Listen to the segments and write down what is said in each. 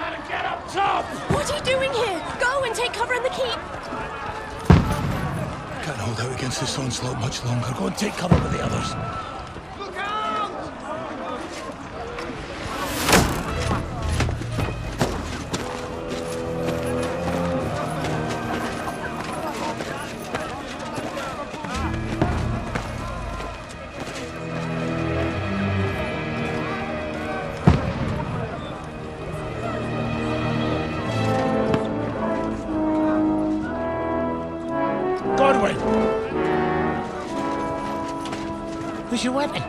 Gotta get up top! What are you doing here? Go and take cover in the keep! Can't hold out against this onslaught much longer. Go and take cover with the others. Look out! Godwin! Where's your weapon?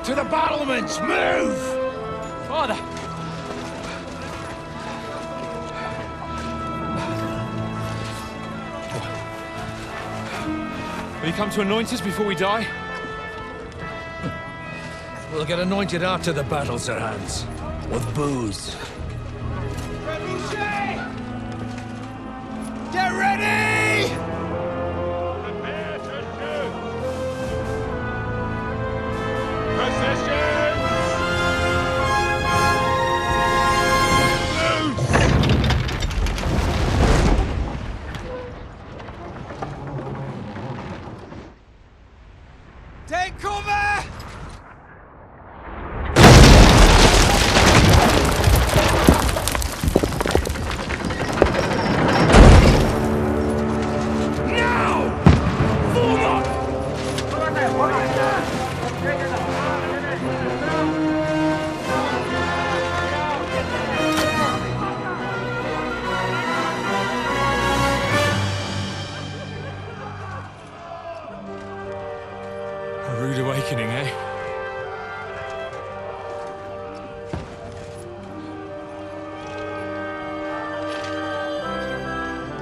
To the battlements! Move! Father! Will you come to anoint us before we die? We'll get anointed after the battles are hands. With booze. Get ready! Prepare to shoot! Positions! Take cover! A rude awakening, eh?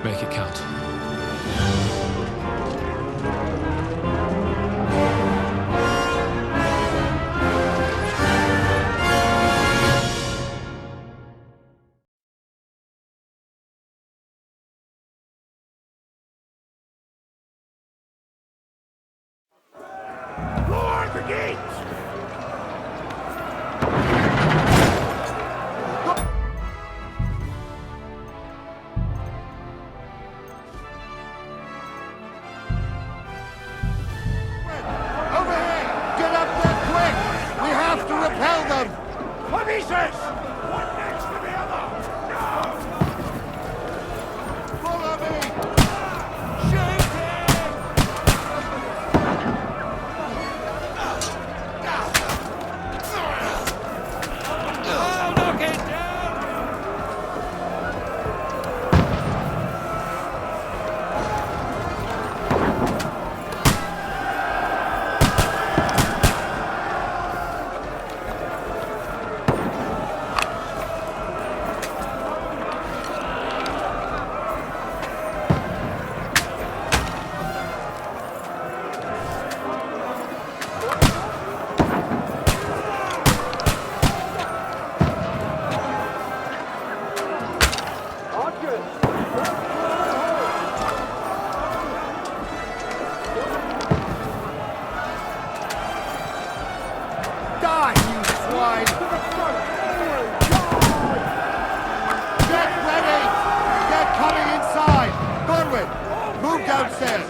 Make it count. Lord the gates! Over here! Get up there quick! We have to repel them! Polices! One next to the other! Now! Follow me! Shoot him! I'll knock it down! Die, you swine! Get ready! They're coming inside! Godwin, move downstairs.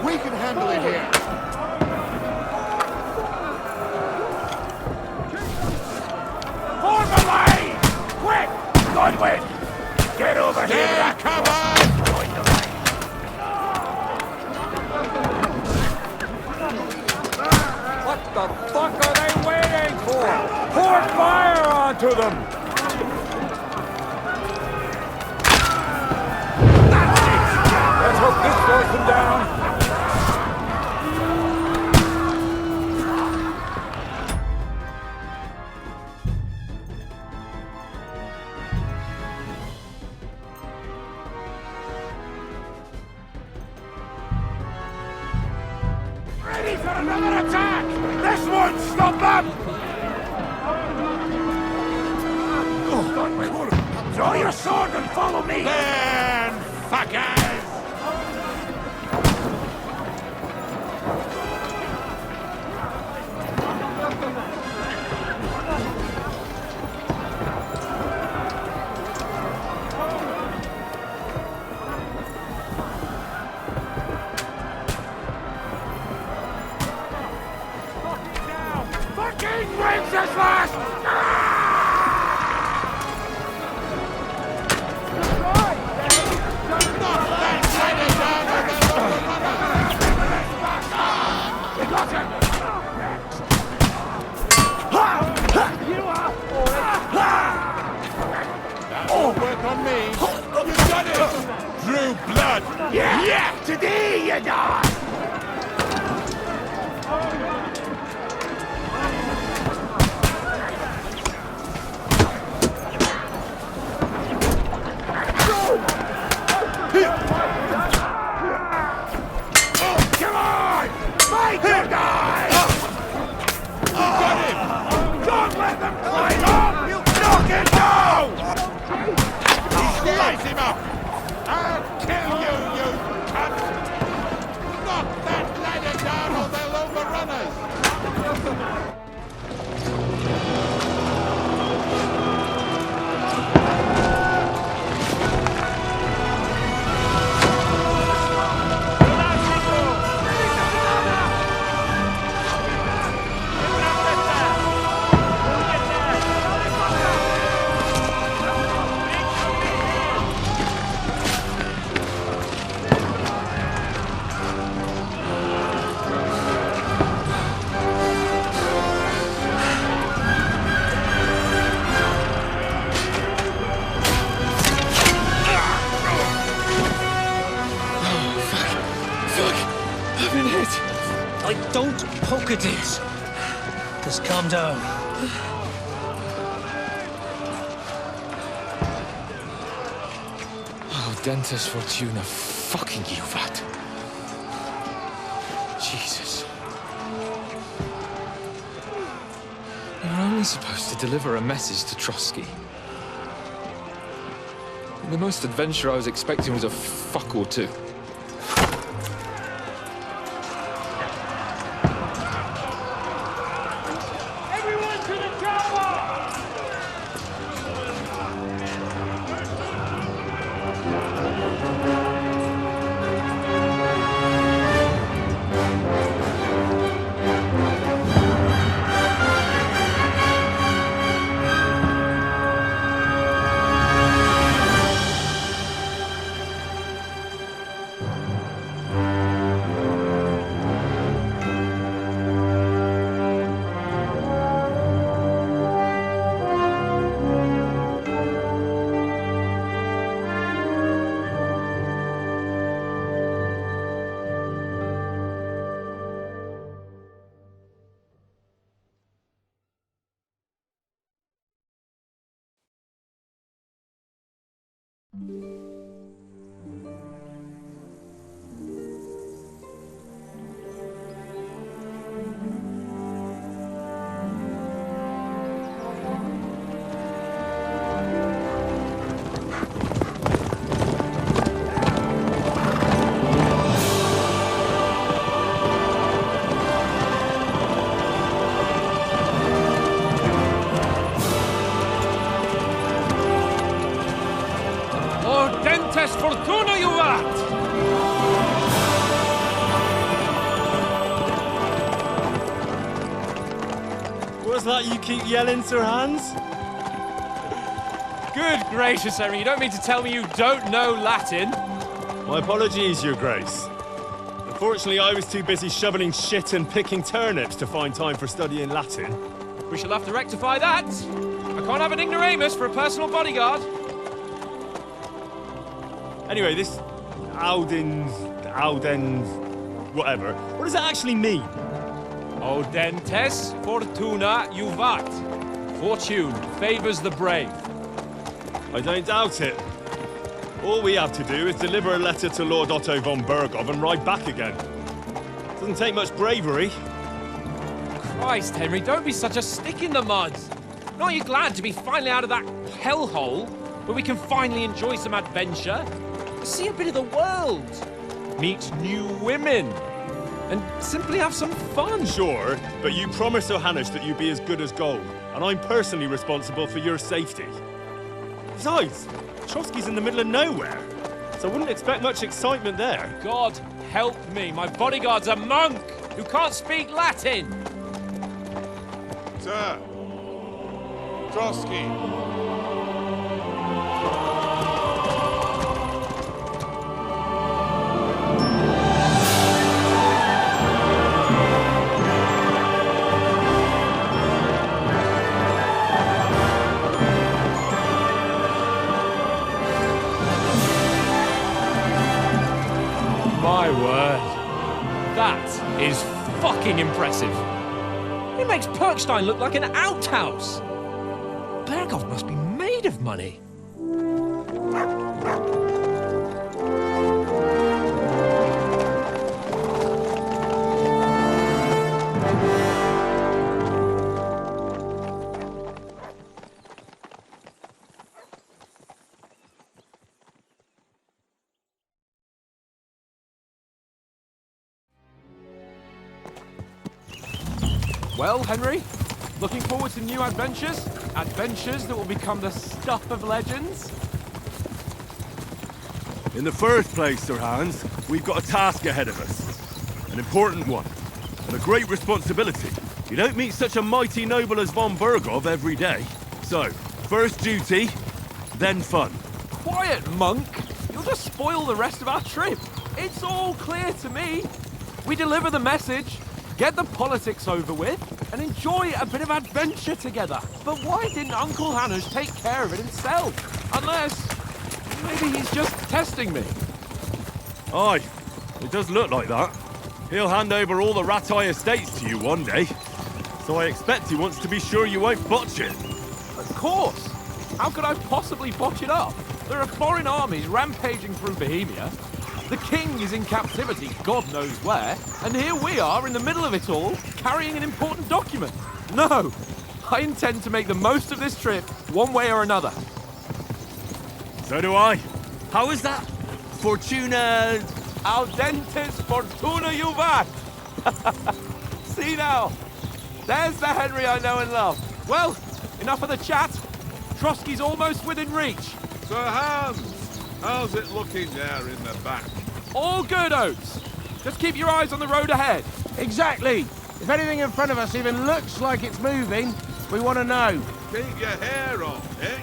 We can handle it here. Form a line! Quick! Godwin! Get over here! Come on! Join the line. What the fuck are they waiting for? Pour fire onto them! Let's hope this slows them down. Ready for another attack! This won't stop them! Draw your sword and follow me! Then, fuckers! bastard! Yeah, today you die! Come on! Make him die! Got him! Don't let them climb up! He'll knock it down! Slice him up! I'll kill you, you cunt! Knock that ladder down or they'll overrun us! Don't poke at it. Just calm down. Oh, Dentes Fortuna, fucking you, vat. Jesus. You're only supposed to deliver a message to Trotsky. The most adventure I was expecting was a fuck or two. Fortuna, you vat! What's that you keep yelling, Sir Hans? Good gracious, Henry, you don't mean to tell me you don't know Latin? My apologies, Your Grace. Unfortunately, I was too busy shoveling shit and picking turnips to find time for studying Latin. We shall have to rectify that. I can't have an ignoramus for a personal bodyguard. Anyway, this Audens, whatever. What does that actually mean? Audentes Fortuna Juvat. Fortune favors the brave. I don't doubt it. All we have to do is deliver a letter to Lord Otto von Bergov and ride back again. Doesn't take much bravery. Christ, Henry, don't be such a stick in the mud. Aren't you glad to be finally out of that hellhole where we can finally enjoy some adventure? See a bit of the world, meet new women, and simply have some fun. Sure, but you promised Johannes that you'd be as good as gold, and I'm personally responsible for your safety. Besides, Trotsky's in the middle of nowhere, so I wouldn't expect much excitement there. God help me, my bodyguard's a monk who can't speak Latin. Sir, Trotsky. My word. That is fucking impressive. It makes Perkstein look like an outhouse. Berghoff must be made of money. Well, Henry, looking forward to new adventures? Adventures that will become the stuff of legends? In the first place, Sir Hans, we've got a task ahead of us. An important one. And a great responsibility. You don't meet such a mighty noble as von Berghoff every day. So, first duty, then fun. Quiet, monk! You'll just spoil the rest of our trip. It's all clear to me. We deliver the message, get the politics over with, and enjoy a bit of adventure together. But why didn't Uncle Hanush take care of it himself? Unless, maybe he's just testing me. Aye, it does look like that. He'll hand over all the Ratai estates to you one day. So I expect he wants to be sure you won't botch it. Of course! How could I possibly botch it up? There are foreign armies rampaging through Bohemia. The king is in captivity, God knows where, and here we are in the middle of it all, carrying an important document. No! I intend to make the most of this trip, one way or another. So do I. How is that? Fortuna... Audentes fortuna juvat! See now, there's the Henry I know and love. Well, enough of the chat. Trotsky's almost within reach. Sir Hans, how's it looking there in the back? All good, Oates. Just keep your eyes on the road ahead. Exactly. If anything in front of us even looks like it's moving, we want to know. Keep your hair on, eh?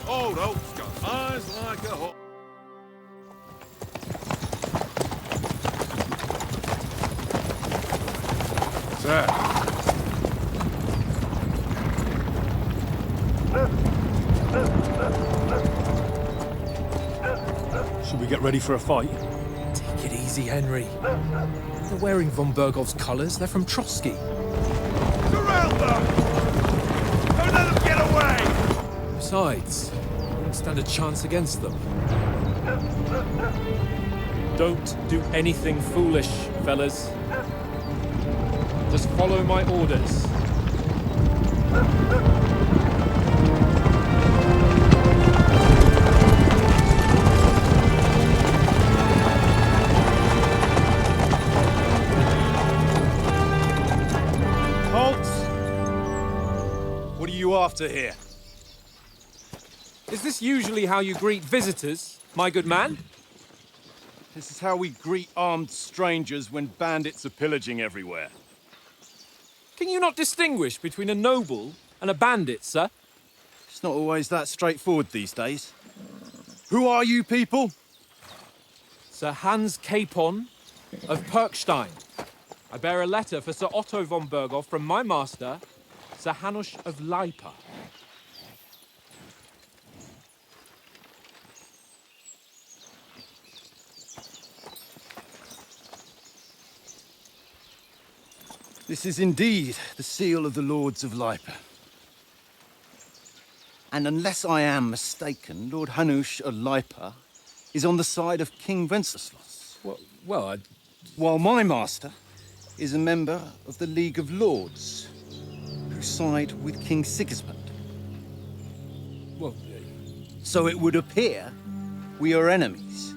Old Oak's got eyes like a hawk. Sir. Should we get ready for a fight? Take it easy, Henry. They're wearing von Berghoff's colours. They're from Trotsky. Surround them! Don't let them get away! Besides, we won't stand a chance against them. Don't do anything foolish, fellas. Just follow my orders. What are you after here? Is this usually how you greet visitors, my good man? This is how we greet armed strangers when bandits are pillaging everywhere. Can you not distinguish between a noble and a bandit, sir? It's not always that straightforward these days. Who are you people? Sir Hans Capon of Perkstein. I bear a letter for Sir Otto von Berghoff from my master, Sir Hanush of Lipa. This is indeed the seal of the Lords of Lipa. And unless I am mistaken, Lord Hanush of Lipa is on the side of King Wenceslas. While my master is a member of the League of Lords, who side with King Sigismund. So it would appear we are enemies.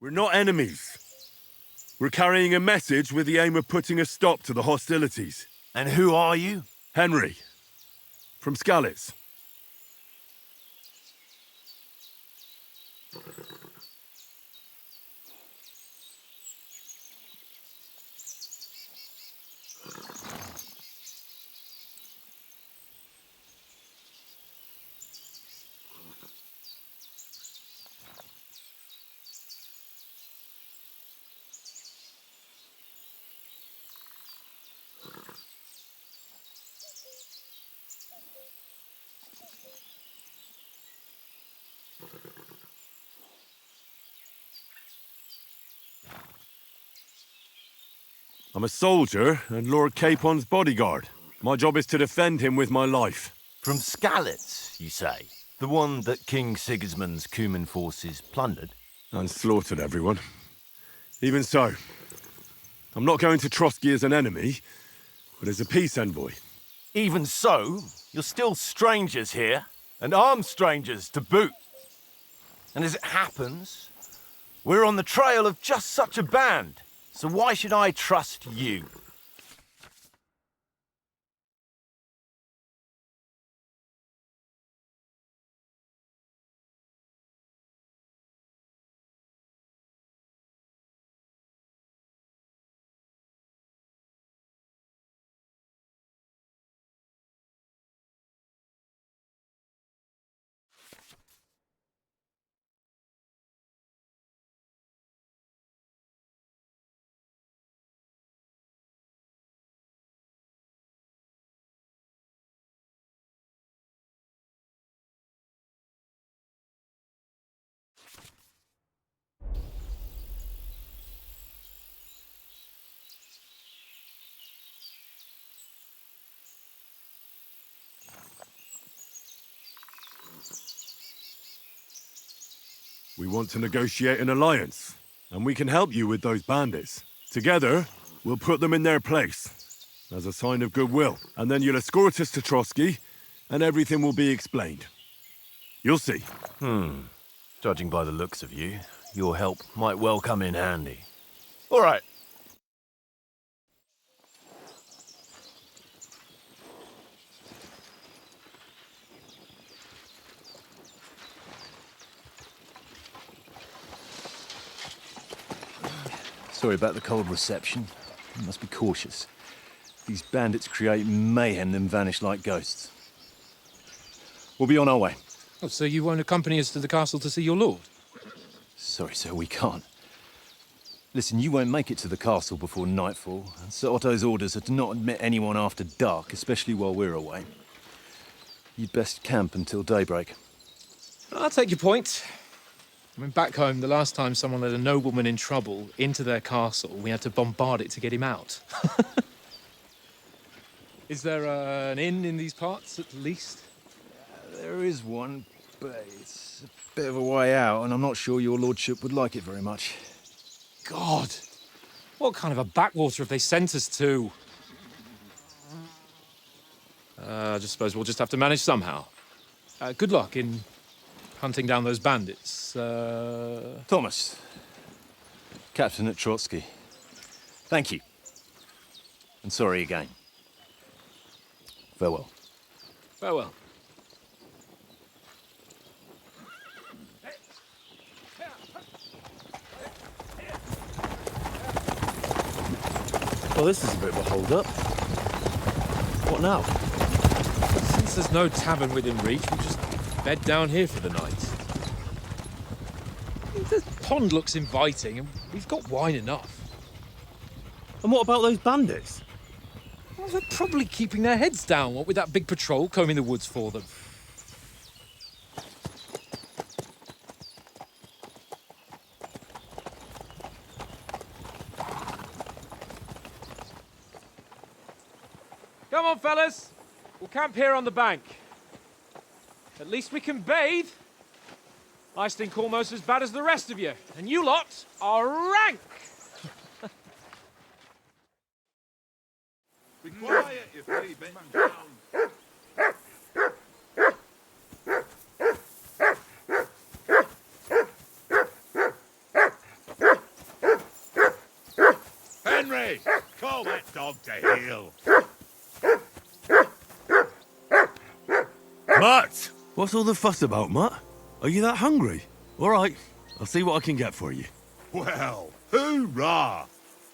We're not enemies. We're carrying a message with the aim of putting a stop to the hostilities. And who are you? Henry, from Skalitz. I'm a soldier and Lord Capon's bodyguard. My job is to defend him with my life. From Skalitz, you say? The one that King Sigismund's Cuman forces plundered? And slaughtered everyone. Even so, I'm not going to Trotsky as an enemy, but as a peace envoy. Even so, you're still strangers here, and armed strangers to boot. And as it happens, we're on the trail of just such a band, so why should I trust you? We want to negotiate an alliance, and we can help you with those bandits. Together, we'll put them in their place, as a sign of goodwill. And then you'll escort us to Trotsky, and everything will be explained. You'll see. Judging by the looks of you, your help might well come in handy. All right. Sorry about the cold reception. You must be cautious. These bandits create mayhem, then vanish like ghosts. We'll be on our way. Oh, so you won't accompany us to the castle to see your lord? Sorry, sir, we can't. Listen, you won't make it to the castle before nightfall. Sir Otto's orders are to not admit anyone after dark, especially while we're away. You'd best camp until daybreak. I'll take your point. I mean, back home, the last time someone let a nobleman in trouble into their castle, we had to bombard it to get him out. Is there an inn in these parts, at least? There is one, but it's a bit of a way out, and I'm not sure your lordship would like it very much. God! What kind of a backwater have they sent us to? I just suppose we'll just have to manage somehow. Good luck in hunting down those bandits. Thomas, captain at Trotsky. Thank you. And sorry again. Farewell. Farewell. Well, this is a bit of a hold-up. What now? Since there's no tavern within reach, we'll just bed down here for the night. The pond looks inviting, and we've got wine enough. And what about those bandits? Well, they're probably keeping their heads down, what with that big patrol combing the woods for them. Come on, fellas. We'll camp here on the bank. At least we can bathe. I stink almost as bad as the rest of you, and you lot are rank. Be quiet, you three bit down. Henry, call that dog to heel. Mutt! What's all the fuss about, Mutt? Are you that hungry? All right, I'll see what I can get for you. Well, hoorah!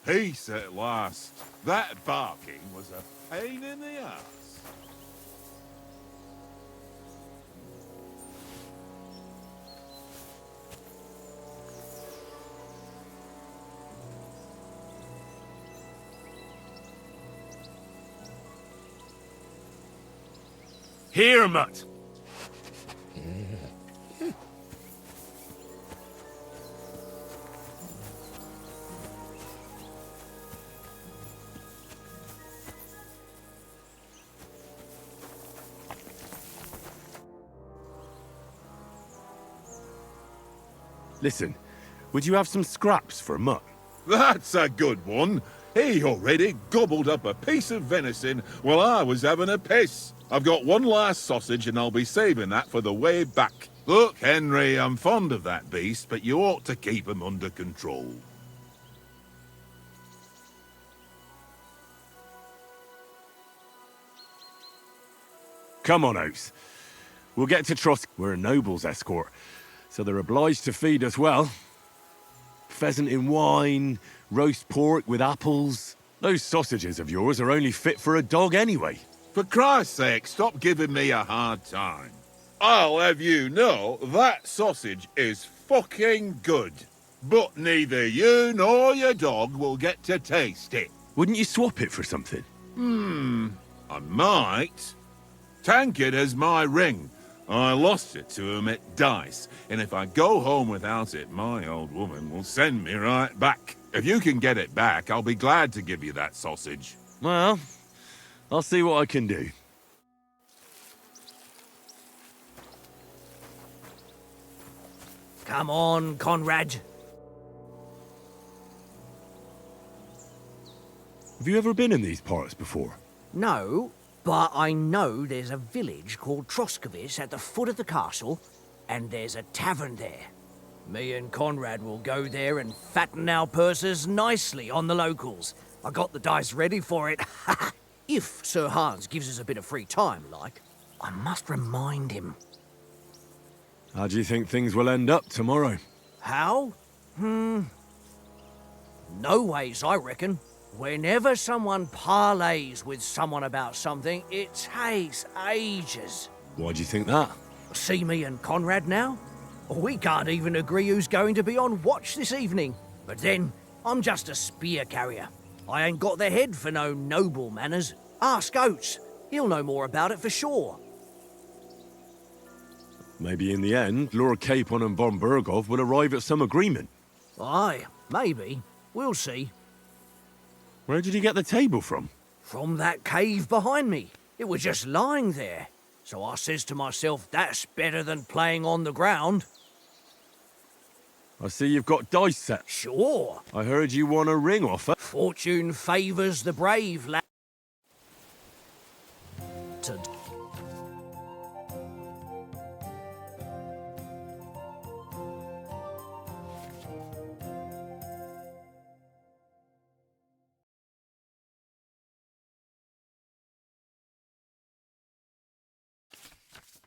Peace at last. That barking was a pain in the ass. Here, Mutt! Listen, would you have some scraps for Mutt? That's a good one. He already gobbled up a piece of venison while I was having a piss. I've got one last sausage and I'll be saving that for the way back. Look, Henry, I'm fond of that beast, but you ought to keep him under control. Come on, Oates. We'll get to Trosk. We're a noble's escort, so they're obliged to feed us well. Pheasant in wine, roast pork with apples. Those sausages of yours are only fit for a dog anyway. For Christ's sake, stop giving me a hard time. I'll have you know that sausage is fucking good. But neither you nor your dog will get to taste it. Wouldn't you swap it for something? I might. Tankard has my ring. I lost it to him at dice, and if I go home without it, my old woman will send me right back. If you can get it back, I'll be glad to give you that sausage. Well, I'll see what I can do. Come on, Conrad. Have you ever been in these parts before? No, but I know there's a village called Troskovitz at the foot of the castle, and there's a tavern there. Me and Conrad will go there and fatten our purses nicely on the locals. I got the dice ready for it. If Sir Hans gives us a bit of free time, like. I must remind him. How do you think things will end up tomorrow? How? No ways, I reckon. Whenever someone parleys with someone about something, it takes ages. Why do you think that? See me and Conrad now? We can't even agree who's going to be on watch this evening. But then, I'm just a spear carrier. I ain't got the head for no noble manners. Ask Oates. He'll know more about it for sure. Maybe in the end, Lord Capon and von Bergov will arrive at some agreement. Aye, maybe. We'll see. Where did you get the table from? From that cave behind me. It was just lying there. So I says to myself, that's better than playing on the ground. I see you've got dice set. Sure. I heard you won a ring offer. Fortune favours the brave, lad.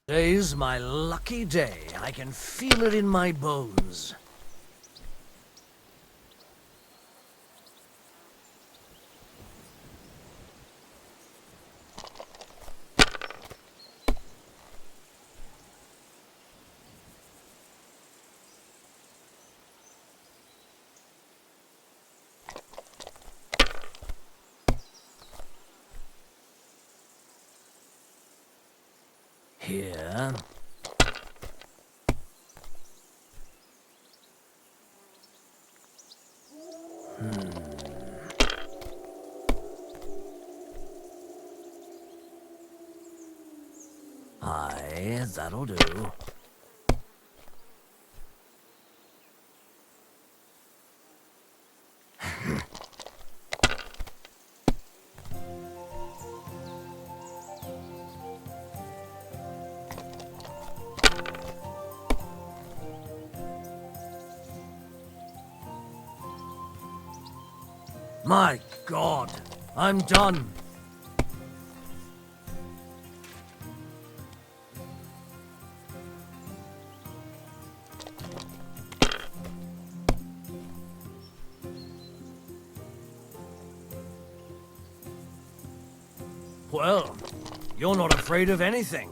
Today's my lucky day. I can feel it in my bones. Here. Aye, that'll do. My God, I'm done. Well, you're not afraid of anything.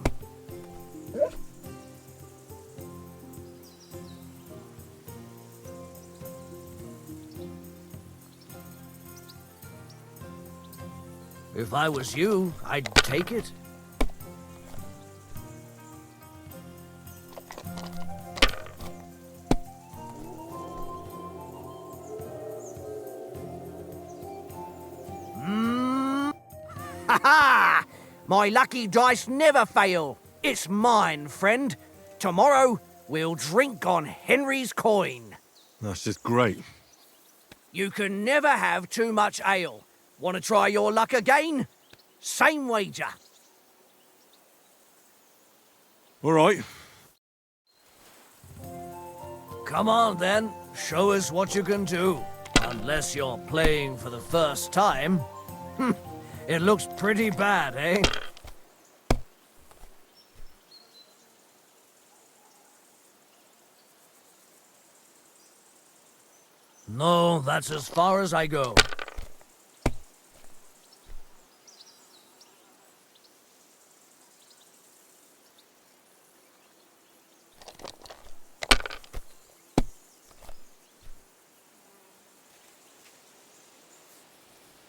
If I was you, I'd take it. Ha-ha! My lucky dice never fail. It's mine, friend. Tomorrow, we'll drink on Henry's coin. That's just great. You can never have too much ale. Want to try your luck again? Same wager. All right. Come on then, show us what you can do. Unless you're playing for the first time. It looks pretty bad, eh? No, that's as far as I go.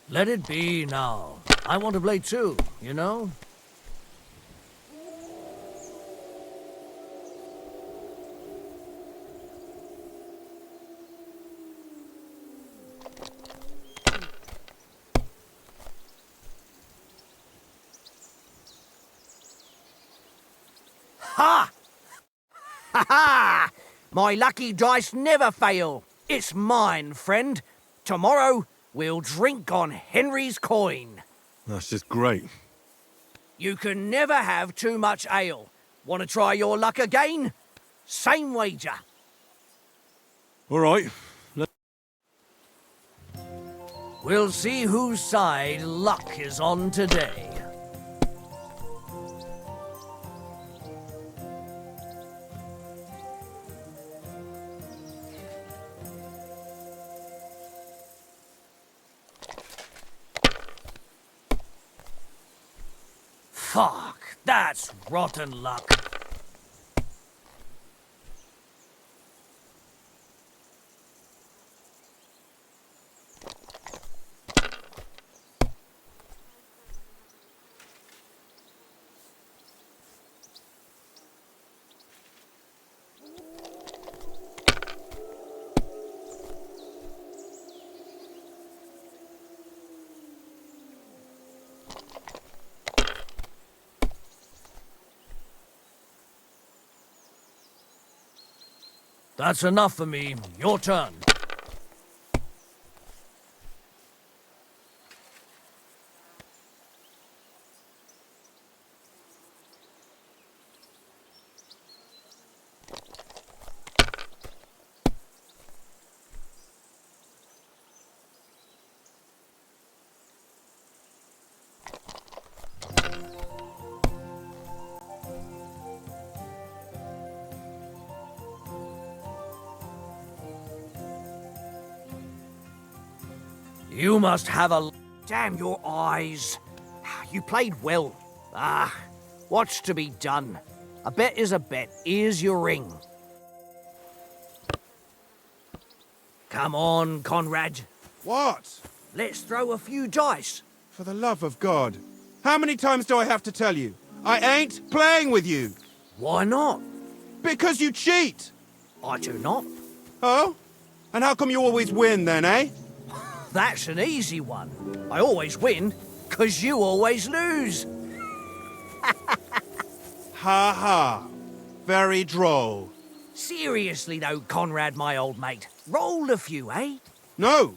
Let it be now. I want to play too, you know? Ha! Ha ha! My lucky dice never fail. It's mine, friend. Tomorrow, we'll drink on Henry's coin. That's just great. You can never have too much ale. Want to try your luck again? Same wager. All right. We'll see whose side luck is on today. Fuck, that's rotten luck. That's enough for me. Your turn. You must have a... Damn your eyes. You played well. What's to be done? A bet is a bet. Here's your ring. Come on, Conrad. What? Let's throw a few dice. For the love of God. How many times do I have to tell you? I ain't playing with you. Why not? Because you cheat. I do not. Oh? And how come you always win then, eh? That's an easy one. I always win, 'cause you always lose. Ha ha. Very droll. Seriously though, Conrad, my old mate. Roll a few, eh? No.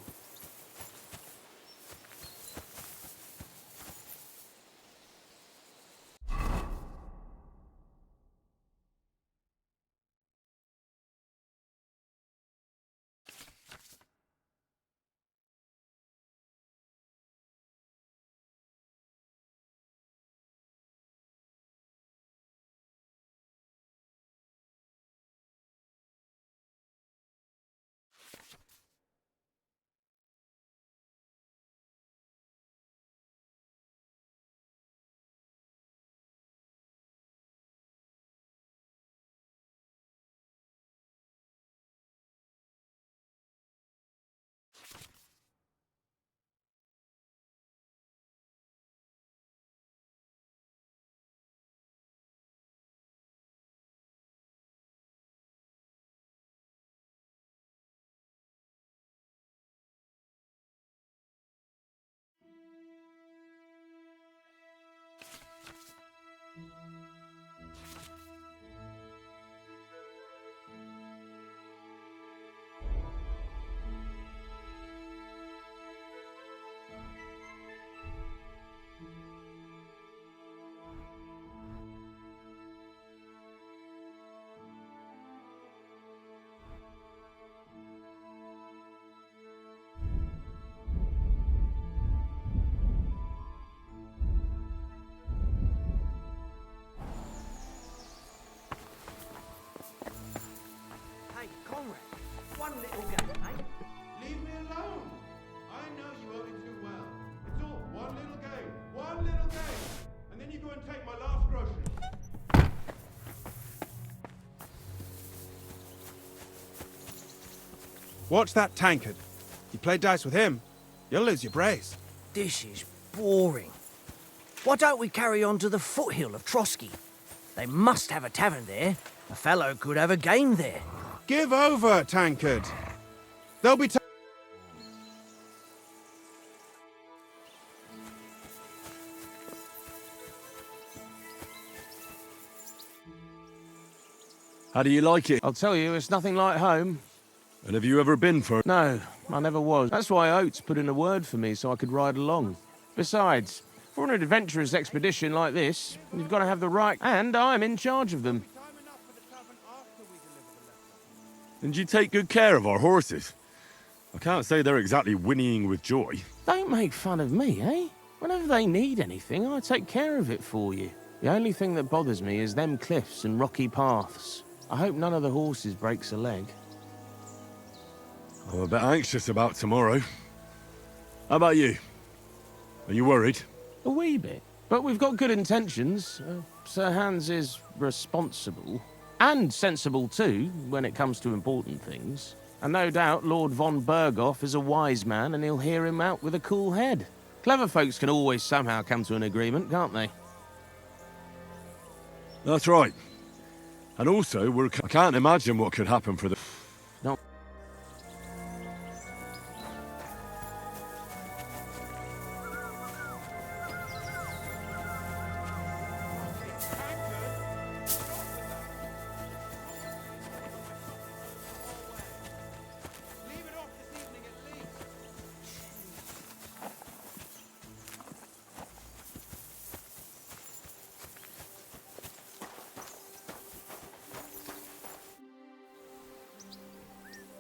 Leave me alone. I know you only too well. It's all one little game, and then you go and take my last groceries. Watch that tankard. You play dice with him, you'll lose your brace. This is boring. Why don't we carry on to the foothill of Trotsky? They must have a tavern there. A fellow could have a game there. Give over, tankard. They'll be How do you like it? I'll tell you, it's nothing like home. And have you ever been for... No, I never was. That's why Oates put in a word for me so I could ride along. Besides, for an adventurous expedition like this, you've got to have the right... And I'm in charge of them. And you take good care of our horses. I can't say they're exactly whinnying with joy. Don't make fun of me, eh? Whenever they need anything, I take care of it for you. The only thing that bothers me is them cliffs and rocky paths. I hope none of the horses breaks a leg. I'm a bit anxious about tomorrow. How about you? Are you worried? A wee bit. But we've got good intentions. Sir Hans is responsible. And sensible too, when it comes to important things. And no doubt Lord von Berghoff is a wise man and he'll hear him out with a cool head. Clever folks can always somehow come to an agreement, can't they? That's right. And also, I can't imagine what could happen for the... No.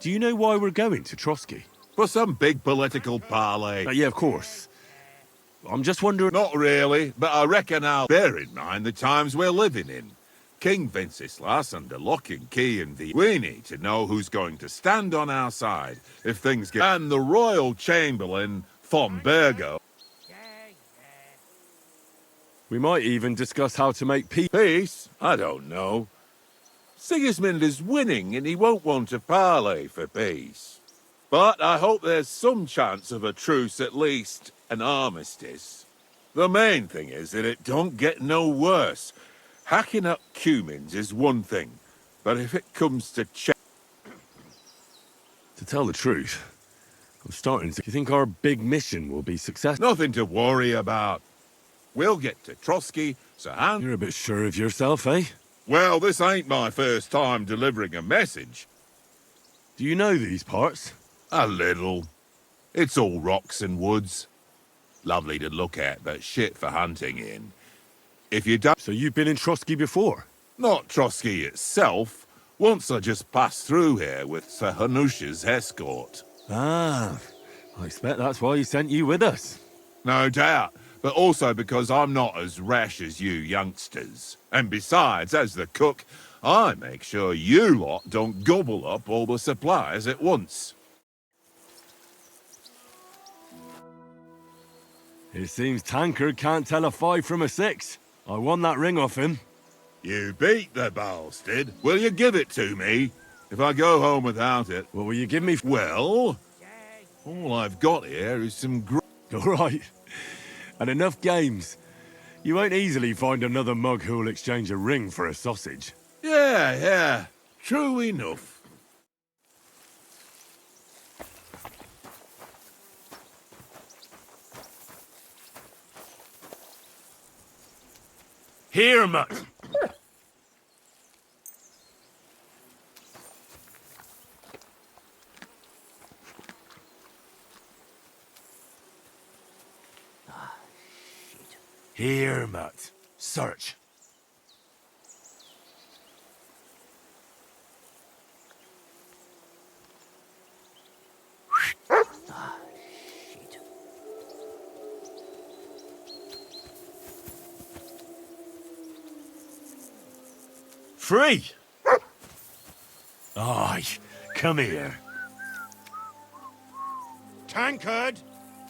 Do you know why we're going to Trotsky? For some big political parley. Yeah, of course. I'm just wondering... Not really, but I reckon I'll bear in mind the times we're living in. King Wenceslas under lock and key and we need to know who's going to stand on our side if things get... And the Royal Chamberlain, von Bergo. We might even discuss how to make peace. Peace? I don't know. Sigismund is winning and he won't want to parley for peace. But I hope there's some chance of a truce, at least an armistice. The main thing is that it don't get no worse. Hacking up cumins is one thing, but if it comes to To tell the truth, I'm starting to... Do you think our big mission will be successful? Nothing to worry about. We'll get to Trotsky, so You're a bit sure of yourself, eh? Well, this ain't my first time delivering a message. Do you know these parts? A little. It's all rocks and woods. Lovely to look at, but shit for hunting in. If you don't... So you've been in Trotsky before? Not Trotsky itself. Once I just passed through here with Sir Hanush's escort. Ah, I expect that's why he sent you with us. No doubt. But also because I'm not as rash as you youngsters. And besides, as the cook, I make sure you lot don't gobble up all the supplies at once. It seems Tankard can't tell a 5 from a 6. I won that ring off him. You beat the bastard. Will you give it to me? If I go home without it... What will you give me? Well, all I've got here is some All right. And enough games. You won't easily find another mug who'll exchange a ring for a sausage. Yeah. True enough. Here, mutt. Here, mutt. Search. Free! Aye, come here. Tankard!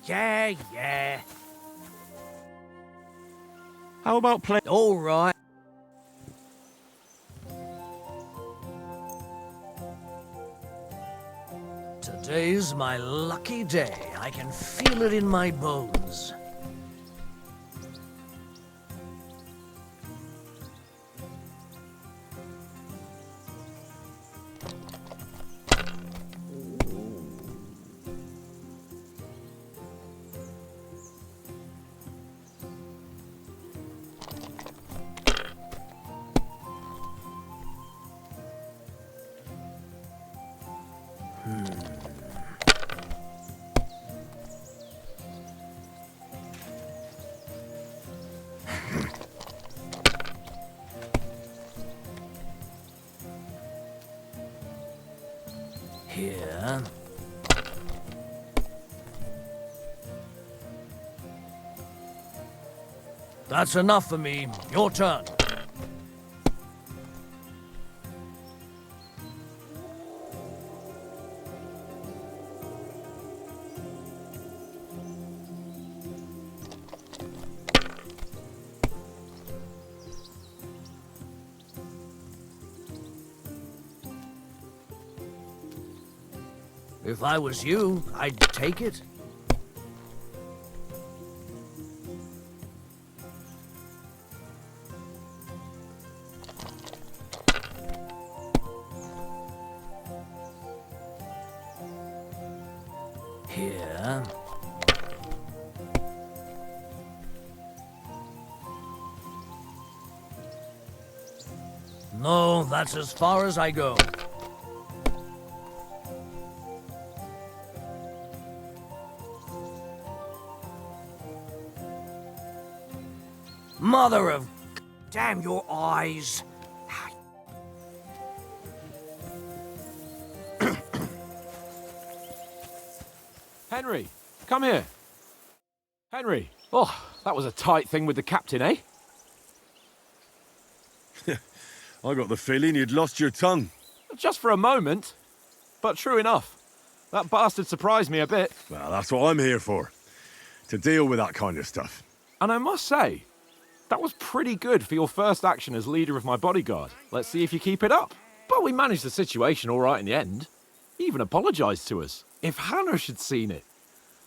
Yeah. How about play? All right. Today's my lucky day. I can feel it in my bones. Here. That's enough for me. Your turn. If I was you, I'd take it. Here. No, that's as far as I go. Mother of... Damn your eyes. Henry, come here. Henry. Oh, that was a tight thing with the captain, eh? I got the feeling you'd lost your tongue. Just for a moment. But true enough. That bastard surprised me a bit. Well, that's what I'm here for. To deal with that kind of stuff. And I must say, that was pretty good for your first action as leader of my bodyguard. Let's see if you keep it up. But we managed the situation all right in the end. He even apologised to us. If Hanush had seen it,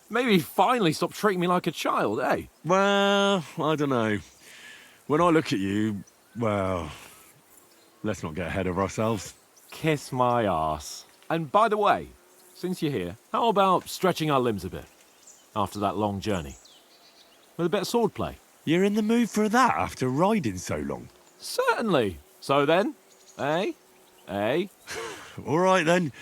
maybe he'd finally stop treating me like a child, eh? Well, I don't know. When I look at you, well, let's not get ahead of ourselves. Kiss my arse. And by the way, since you're here, how about stretching our limbs a bit after that long journey? With a bit of swordplay. You're in the mood for that after riding so long? Certainly. So then, eh? Eh? All right then.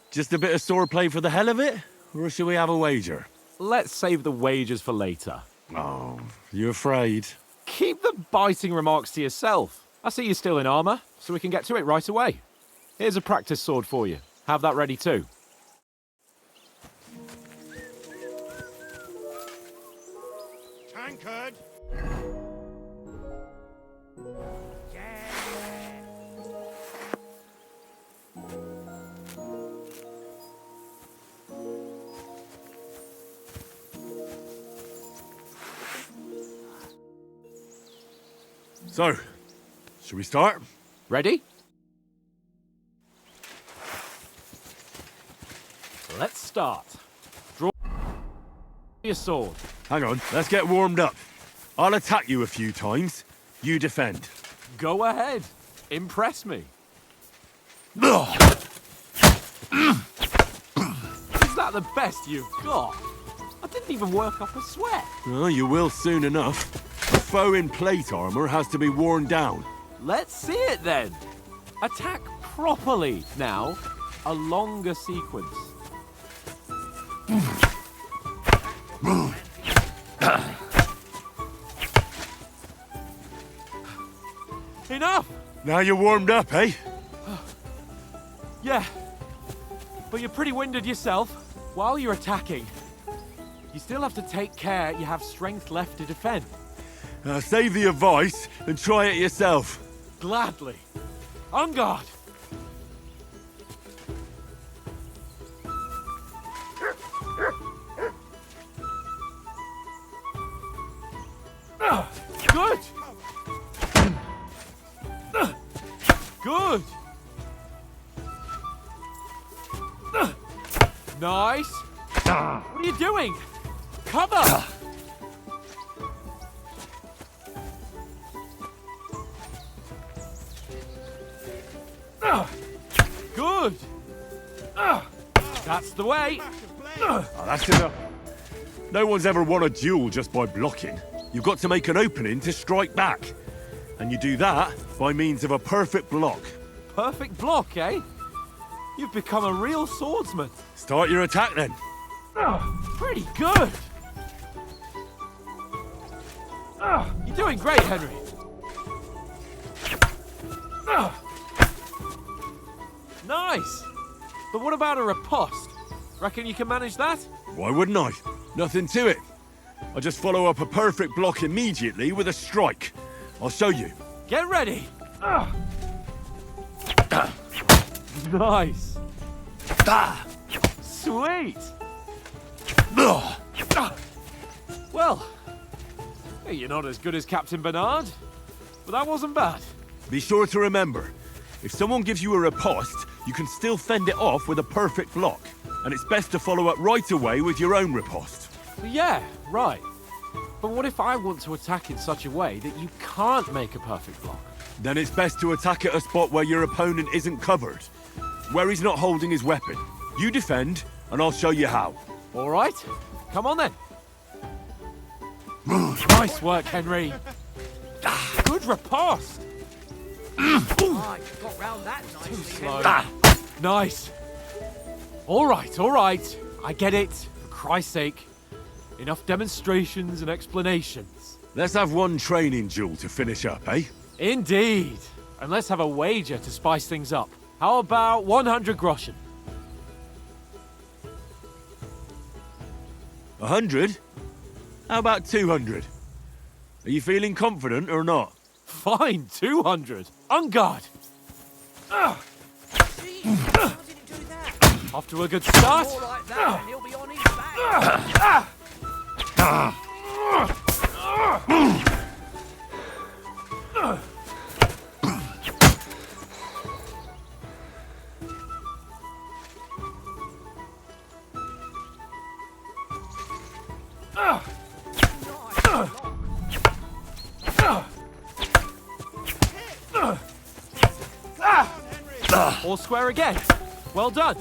Just a bit of swordplay for the hell of it? Or shall we have a wager? Let's save the wagers for later. Oh, you afraid? Keep the biting remarks to yourself. I see you're still in armour, so we can get to it right away. Here's a practice sword for you. Have that ready too. Tankard! So, should we start? Ready? Let's start. Draw your sword. Hang on, let's get warmed up. I'll attack you a few times. You defend. Go ahead. Impress me. Is that the best you've got? I didn't even work up a sweat. Oh, you will soon enough. A foe in plate armor has to be worn down. Let's see it then. Attack properly now. A longer sequence. Enough! Now you're warmed up, eh? Yeah. But you're pretty winded yourself. While you're attacking, you still have to take care you have strength left to defend. Save the advice and try it yourself. Gladly. On guard. Good. Nice. What are you doing? Cover! Good. That's the way. Oh, that's enough. No one's ever won a duel just by blocking. You've got to make an opening to strike back. And you do that by means of a perfect block. Perfect block, eh? You've become a real swordsman. Start your attack then. Pretty good. You're doing great, Henry. Nice. But what about a riposte? Reckon you can manage that? Why wouldn't I? Nothing to it. I just follow up a perfect block immediately with a strike. I'll show you. Get ready. Nice. Sweet. Well, hey, you're not as good as Captain Bernard, but that wasn't bad. Be sure to remember, if someone gives you a riposte, you can still fend it off with a perfect block. And it's best to follow up right away with your own riposte. Yeah, right. But what if I want to attack in such a way that you can't make a perfect block? Then it's best to attack at a spot where your opponent isn't covered. Where he's not holding his weapon. You defend, and I'll show you how. All right. Come on then. Nice work, Henry. Good riposte. Ah, you got round that nicely. Too slow. Nice. All right. I get it. For Christ's sake. Enough demonstrations and explanations. Let's have one training duel to finish up, eh? Indeed. And let's have a wager to spice things up. How about 100 groschen? 100? How about 200? Are you feeling confident or not? Fine, 200. On guard. Off to a good start. More like that, and he'll be on his back. All square again. Well done.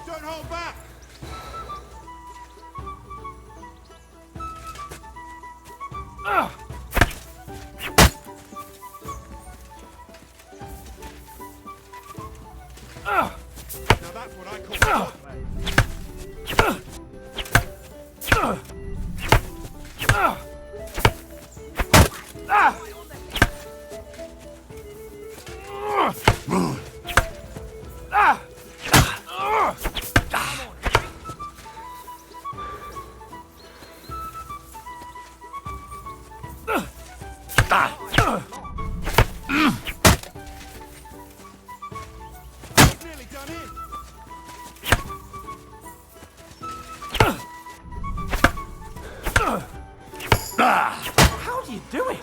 Don't hold back! Now that's what I call nearly done in. How do you do it?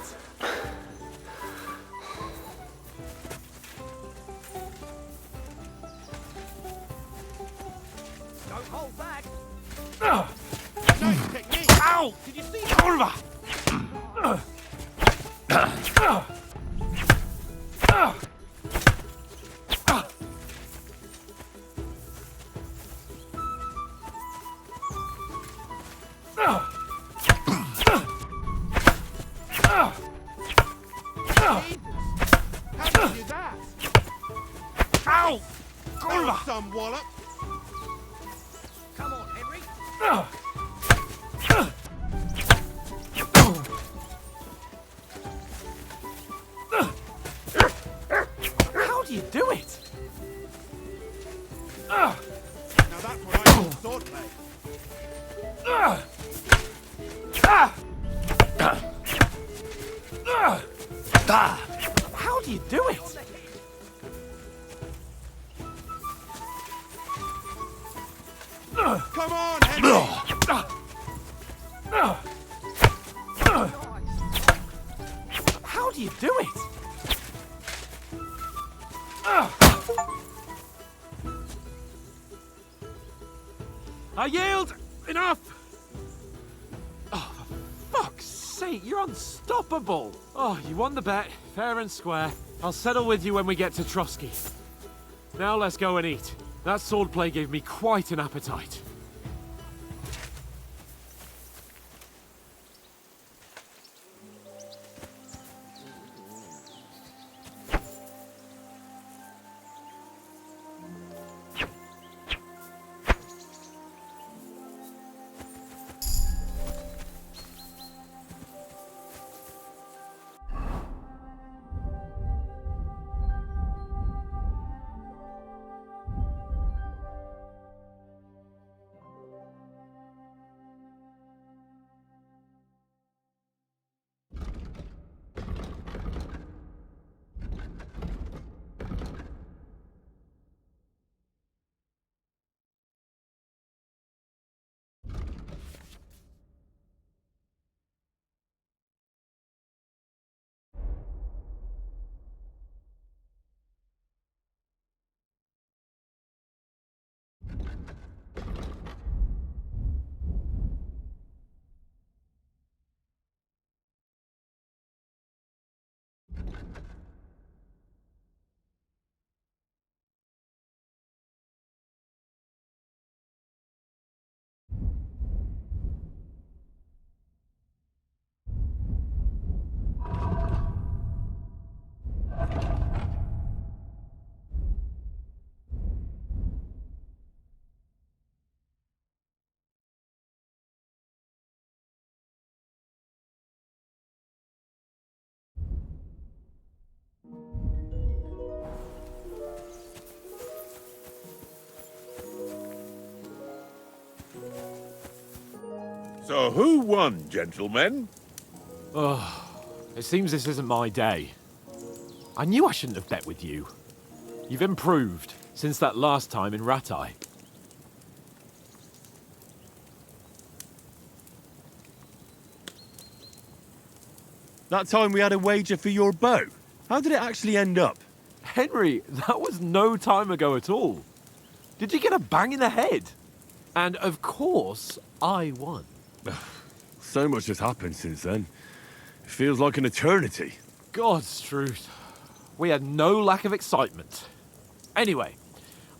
Don't hold back. Nice technique. Ow! Did you see that? How did you do that? Ow! That was some wallop. Come on, Henry. swordplay. How do you do it? Come on, Henry! How do you do it? I yield! Enough! Oh, for fuck's sake, you're unstoppable! Oh, you won the bet, fair and square. I'll settle with you when we get to Trotsky. Now let's go and eat. That swordplay gave me quite an appetite. So who won, gentlemen? Oh, it seems this isn't my day. I knew I shouldn't have bet with you. You've improved since that last time in Ratai. That time we had a wager for your bow. How did it actually end up? Henry, that was no time ago at all. Did you get a bang in the head? And of course, I won. So much has happened since then. It feels like an eternity. God's truth. We had no lack of excitement. Anyway,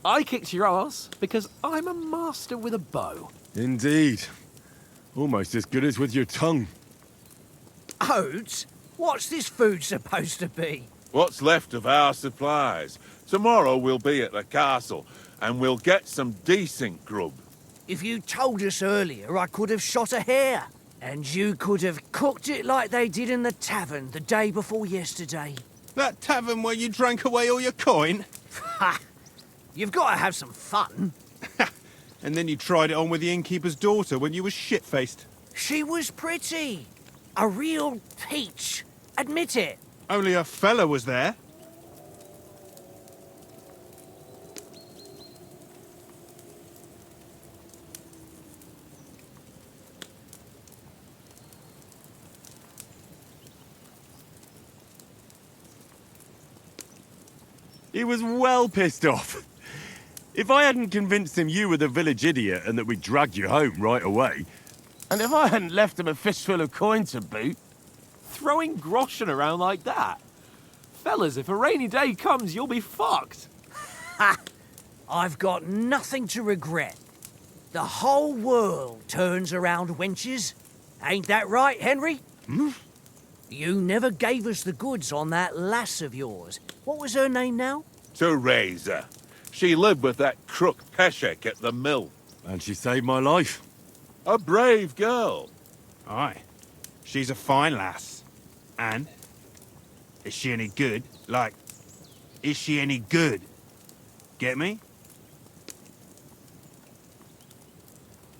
I kicked your ass because I'm a master with a bow. Indeed. Almost as good as with your tongue. Oates? What's this food supposed to be? What's left of our supplies. Tomorrow we'll be at the castle, and we'll get some decent grub. If you told us earlier, I could have shot a hare. And you could have cooked it like they did in the tavern the day before yesterday. That tavern where you drank away all your coin? Ha! You've got to have some fun. And then you tried it on with the innkeeper's daughter when you were shit-faced. She was pretty. A real peach. Admit it. Only a fella was there. He was well pissed off. If I hadn't convinced him you were the village idiot and that we'd dragged you home right away, And if I hadn't left him a fistful of coin to boot, Throwing groschen around like that? Fellas, if a rainy day comes, you'll be fucked. Ha! I've got nothing to regret. The whole world turns around wenches. Ain't that right, Henry? Hmm? You never gave us the goods on that lass of yours. What was her name now? Teresa. She lived with that crook Peshek at the mill. And she saved my life. A brave girl. Aye. She's a fine lass. And? Is she any good? Like, is she any good? Get me?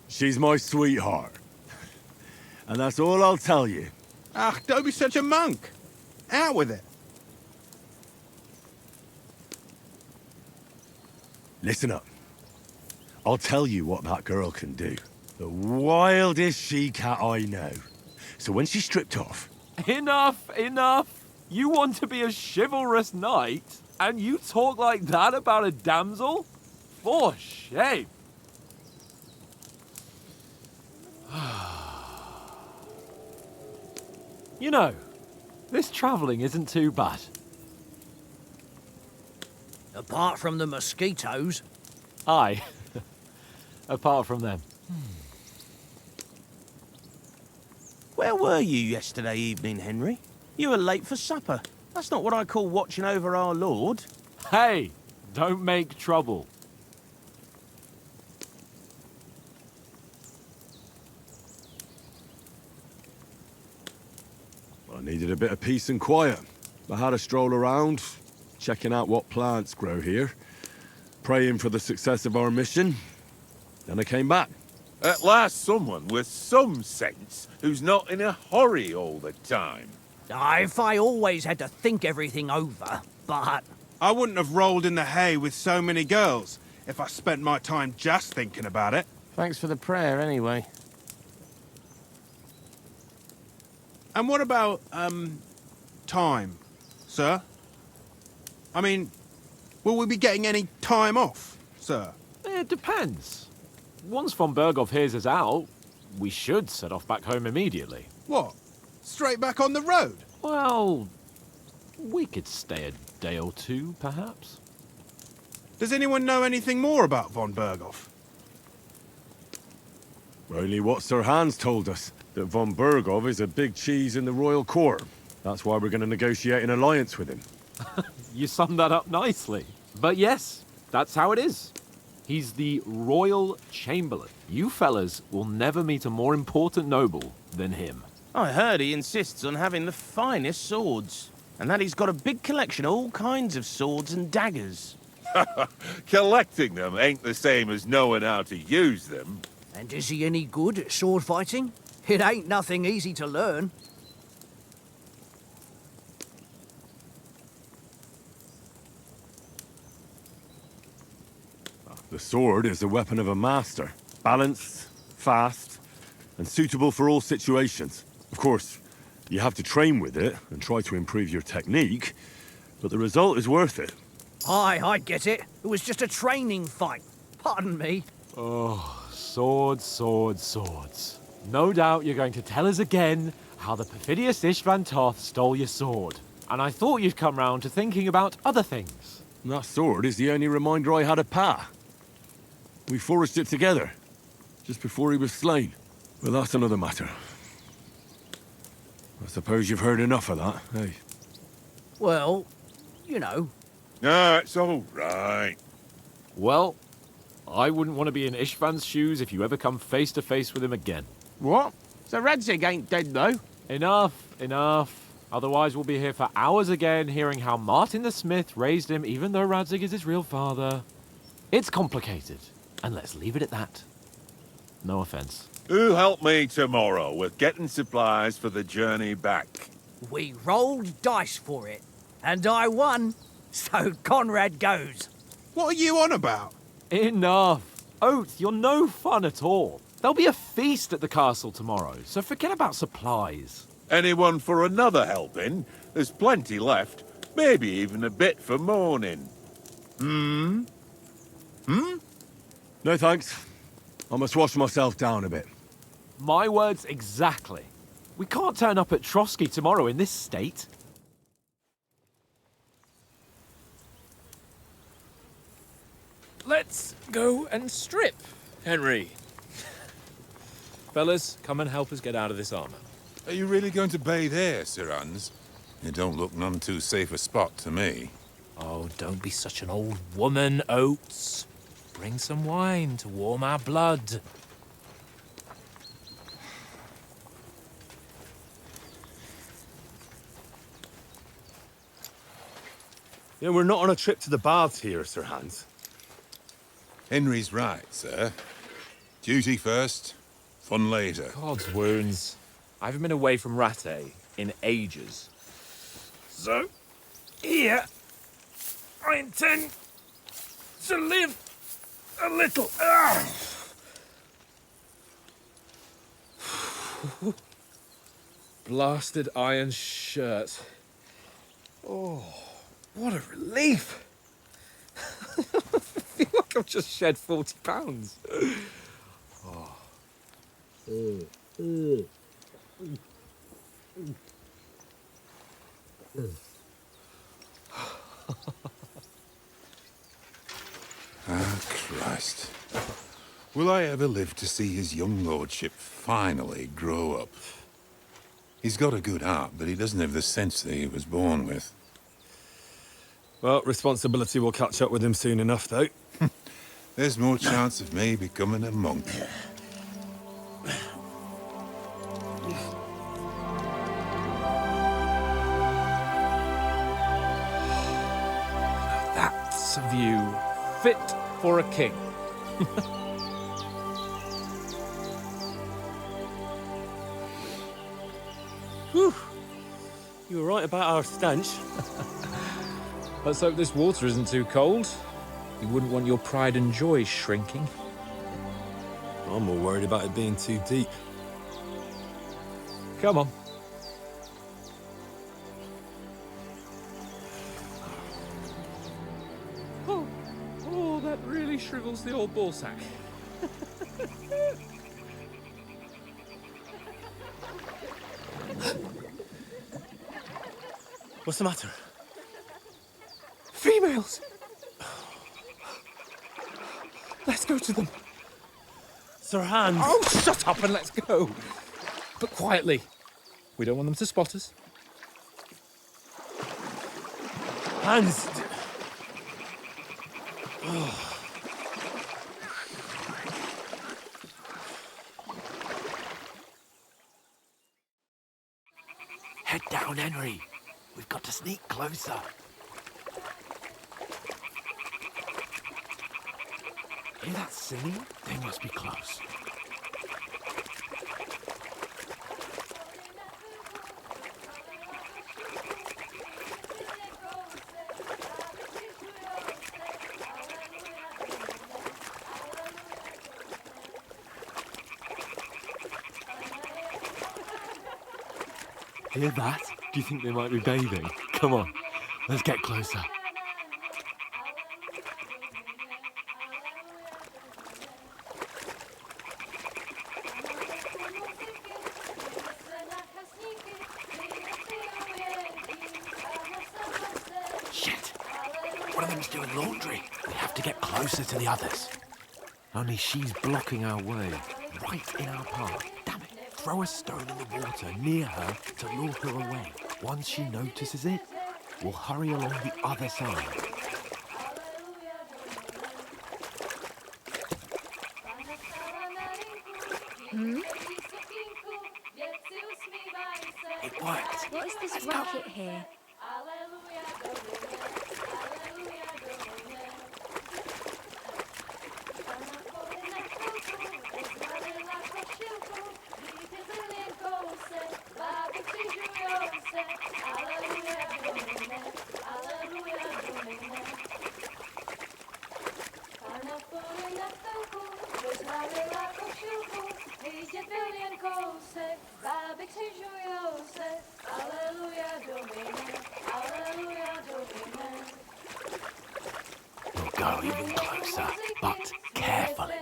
She's my sweetheart. And that's all I'll tell you. Ah, don't be such a monk. Out with it. Listen up. I'll tell you what that girl can do. The wildest she-cat I know. So when she's stripped off... Enough, enough. You want to be a chivalrous knight, and you talk like that about a damsel? For shame. You know, this travelling isn't too bad. Apart from the mosquitoes. Aye. Apart from them. Where were you yesterday evening, Henry? You were late for supper. That's not what I call watching over our Lord. Hey, don't make trouble. I needed a bit of peace and quiet. I had a stroll around, checking out what plants grow here, praying for the success of our mission. Then I came back. At last someone with some sense who's not in a hurry all the time. If I always had to think everything over, but... I wouldn't have rolled in the hay with so many girls if I spent my time just thinking about it. Thanks for the prayer, anyway. And what about, time, sir? I mean, will we be getting any time off, sir? It depends. Once von Berghoff hears us out, we should set off back home immediately. What? Straight back on the road? Well, we could stay a day or two, perhaps. Does anyone know anything more about von Berghoff? Only what Sir Hans told us, that von Berghoff is a big cheese in the royal court. That's why we're going to negotiate an alliance with him. You summed that up nicely. But yes, that's how it is. He's the royal chamberlain. You fellas will never meet a more important noble than him. I heard he insists on having the finest swords, and that he's got a big collection of all kinds of swords and daggers. Collecting them ain't the same as knowing how to use them. And is he any good at sword fighting? It ain't nothing easy to learn. The sword is the weapon of a master. Balanced, fast, and suitable for all situations. Of course, you have to train with it and try to improve your technique, but the result is worth it. Aye, I get it. It was just a training fight. Pardon me. Oh, swords, swords, swords. No doubt you're going to tell us again how the perfidious Istvan Toth stole your sword. And I thought you'd come round to thinking about other things. And that sword is the only reminder I had of Pa. We forged it together, just before he was slain. But that's another matter. I suppose you've heard enough of that, eh? Well, you know. No, it's all right. Well, I wouldn't want to be in Istvan's shoes if you ever come face to face with him again. What? So Radzig ain't dead, though? Enough, enough. Otherwise we'll be here for hours again hearing how Martin the Smith raised him even though Radzig is his real father. It's complicated, and let's leave it at that. No offense. Who'll help me tomorrow with getting supplies for the journey back? We rolled dice for it, and I won. So Conrad goes. What are you on about? Enough. Oath, you're no fun at all. There'll be a feast at the castle tomorrow, so forget about supplies. Anyone for another helping? There's plenty left. Maybe even a bit for morning. No thanks. I must wash myself down a bit. My words exactly. We can't turn up at Trotsky tomorrow in this state. Let's go and strip, Henry. Fellas, come and help us get out of this armor. Are you really going to bathe here, Sir Hans? It don't look none too safe a spot to me. Oh, don't be such an old woman, Oates. Bring some wine to warm our blood. You know, we're not on a trip to the baths here, Sir Hans. Henry's right, sir. Duty first, fun later. God's wounds. I haven't been away from Rattay in ages. So, here, I intend to live a little. Blasted iron shirt. Oh, what a relief. I feel like I've just shed 40 pounds. Ah, Christ. Will I ever live to see his young lordship finally grow up? He's got a good heart, but he doesn't have the sense that he was born with. Well, responsibility will catch up with him soon enough, though. There's more chance of me becoming a monk. That's a view fit for a king. Whew. You were right about our stench. Let's hope this water isn't too cold. You wouldn't want your pride and joy shrinking. I'm more worried about it being too deep. Come on. Oh, that really shrivels the old ball sack. What's the matter? Females! Let's go to them. Sir Hans! Oh, shut up and let's go. But quietly. We don't want them to spot us. Hans! Head down, Henry. We've got to sneak closer. Hear that singing? They must be close. Hear that? Do you think they might be bathing? Come on, let's get closer. Shit! One of them's doing laundry. We have to get closer to the others. Only she's blocking our way, right in our path. Damn it! Throw a stone in the water near her to lure her away. Once she notices it, we'll hurry along the other side. It worked. What is this racket here? We'll go even closer, but carefully.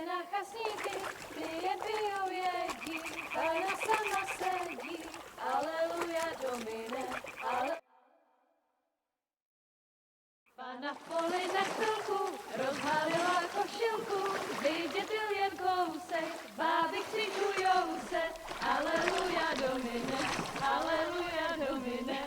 Na poli na chvilku rozhalila košilku, vidět byl jen kousek, báby křižujou se, aleluja Domine, aleluja Domine.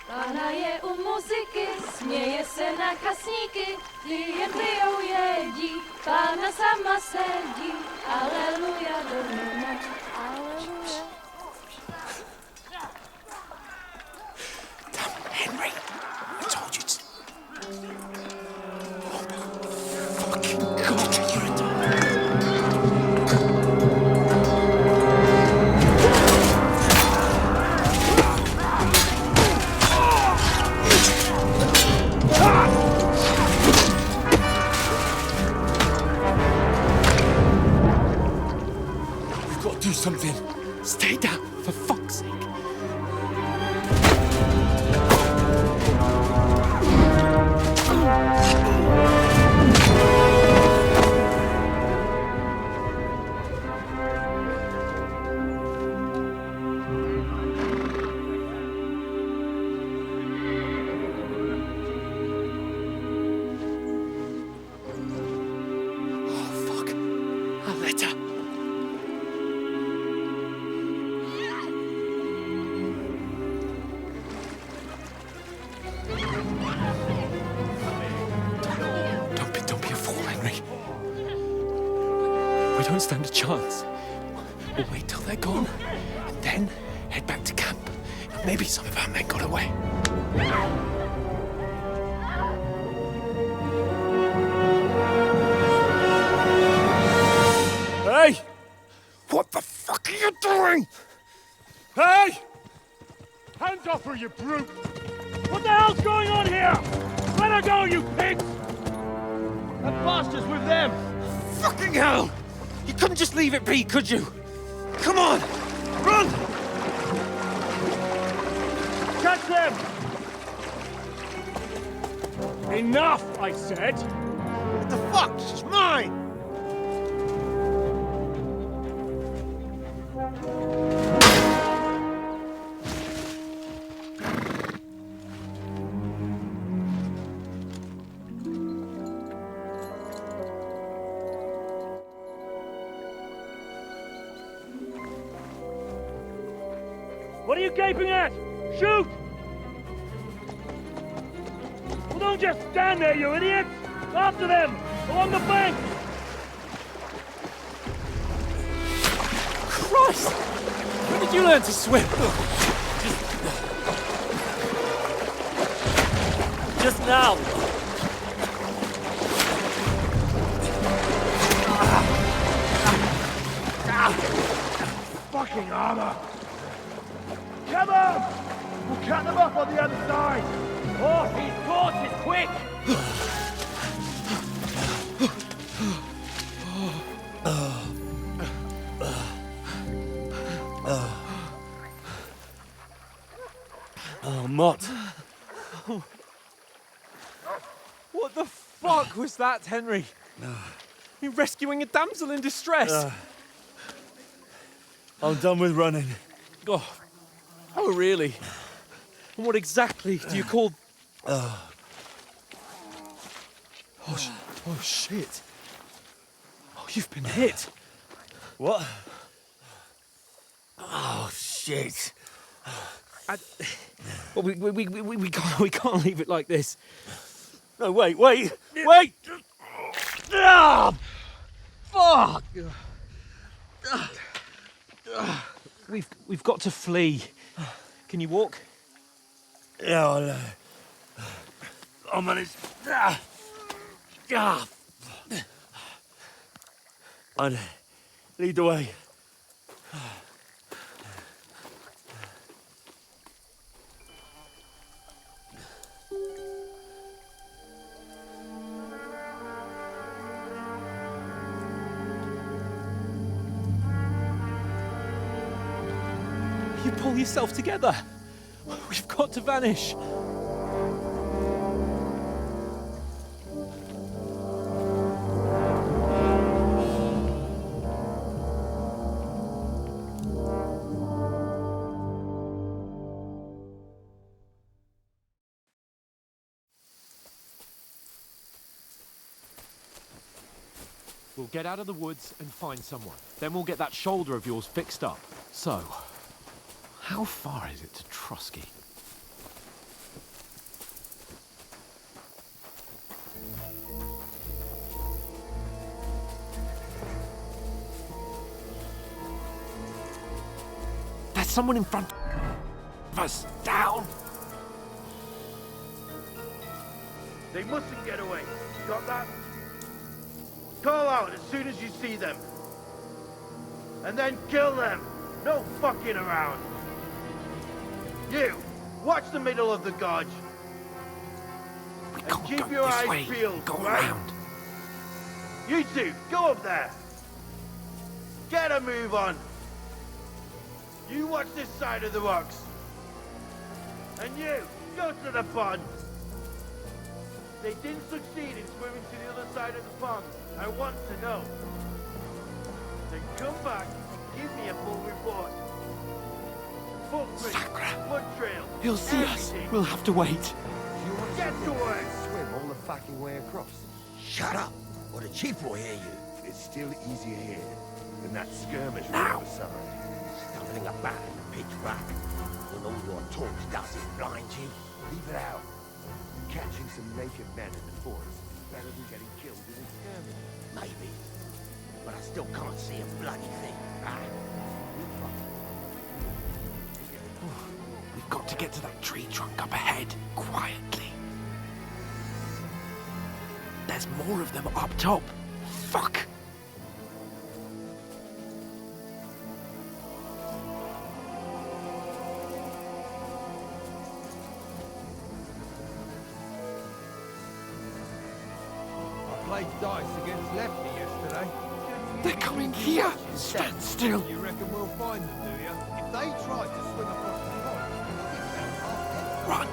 Pána je u muziky, směje se na kasníky, ty jen pijou jedí, Pána sama sedí, aleluja Domine, aleluja. Henry, I told you to... something. Stay down, for fuck's sake. We don't stand a chance. We'll wait till they're gone, and then head back to camp. Maybe some of our men got away. Hey! What the fuck are you doing? Hey! Hands off her, you brute! What the hell's going on here? Let her go, you pigs! That bastard's with them! Fucking hell! You couldn't just leave it be, could you? Come on! Run! Catch them! Enough, I said! What the fuck? She's mine! What are you gaping at? Shoot! Well, don't just stand there, you idiots! After them! Along the bank! Christ! When did you learn to swim? Just now! Fucking armor! Come on! We'll cut them up on the other side! Oh, these horses, quick! Oh, Mott. What the fuck was that, Henry? You rescuing a damsel in distress? I'm done with running. Oh, really? And what exactly do you call... Oh, shit. Oh, you've been hit. What? Oh, shit. Well, we can't leave it like this. No, wait! Ah! Fuck! We've got to flee. Can you walk? Yeah, I'll manage. I'd lead the way. You pull yourself together. We've got to vanish. We'll get out of the woods and find someone. Then we'll get that shoulder of yours fixed up. So, how far is it to Trotsky? There's someone in front of us. Down! They mustn't get away. Got that? Call out as soon as you see them. And then kill them. No fucking around. You, watch the middle of the gorge. And keep your eyes peeled, right? You two, go up there. Get a move on. You watch this side of the rocks. And you, go to the pond. They didn't succeed in swimming to the other side of the pond. I want to know. Then come back and give me a full report. Footprints, blood trail. He'll see us. We'll have to wait. Get to work. Swim all the fucking way across. Shut up, or the chief will hear you. It's still easier here than that skirmish Now. over summer. Stumbling about in the pitch black. When all your talk does is blind you. Leave it out. Catching some naked men in the forest is better than getting killed in a skirmish. Maybe. But I still can't see a bloody thing. Ah. We've got to get to that tree trunk up ahead, quietly. There's more of them up top. Fuck! I played dice against Lefty yesterday. They're coming here! Stand still! You reckon we'll find them, do you? If they tried to swim across the pond, Run!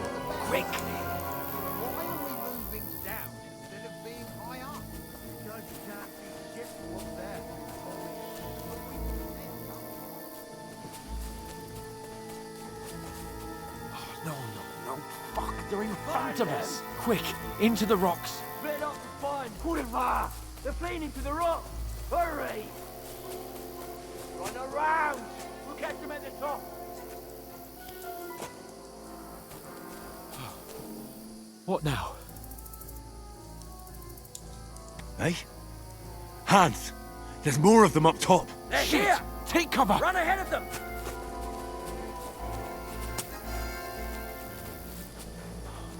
Quick! why are we moving down instead of being high up? Because you can't see shit from up there. No. Fuck, they're in front of us! Quick, into the rocks! Split up the pond. Kurva! They're fleeing into the rock. Hurry! Run around. We'll catch them at the top. What now? Hey? Hans! There's more of them up top! They're Shit! here! Take cover! Run ahead of them!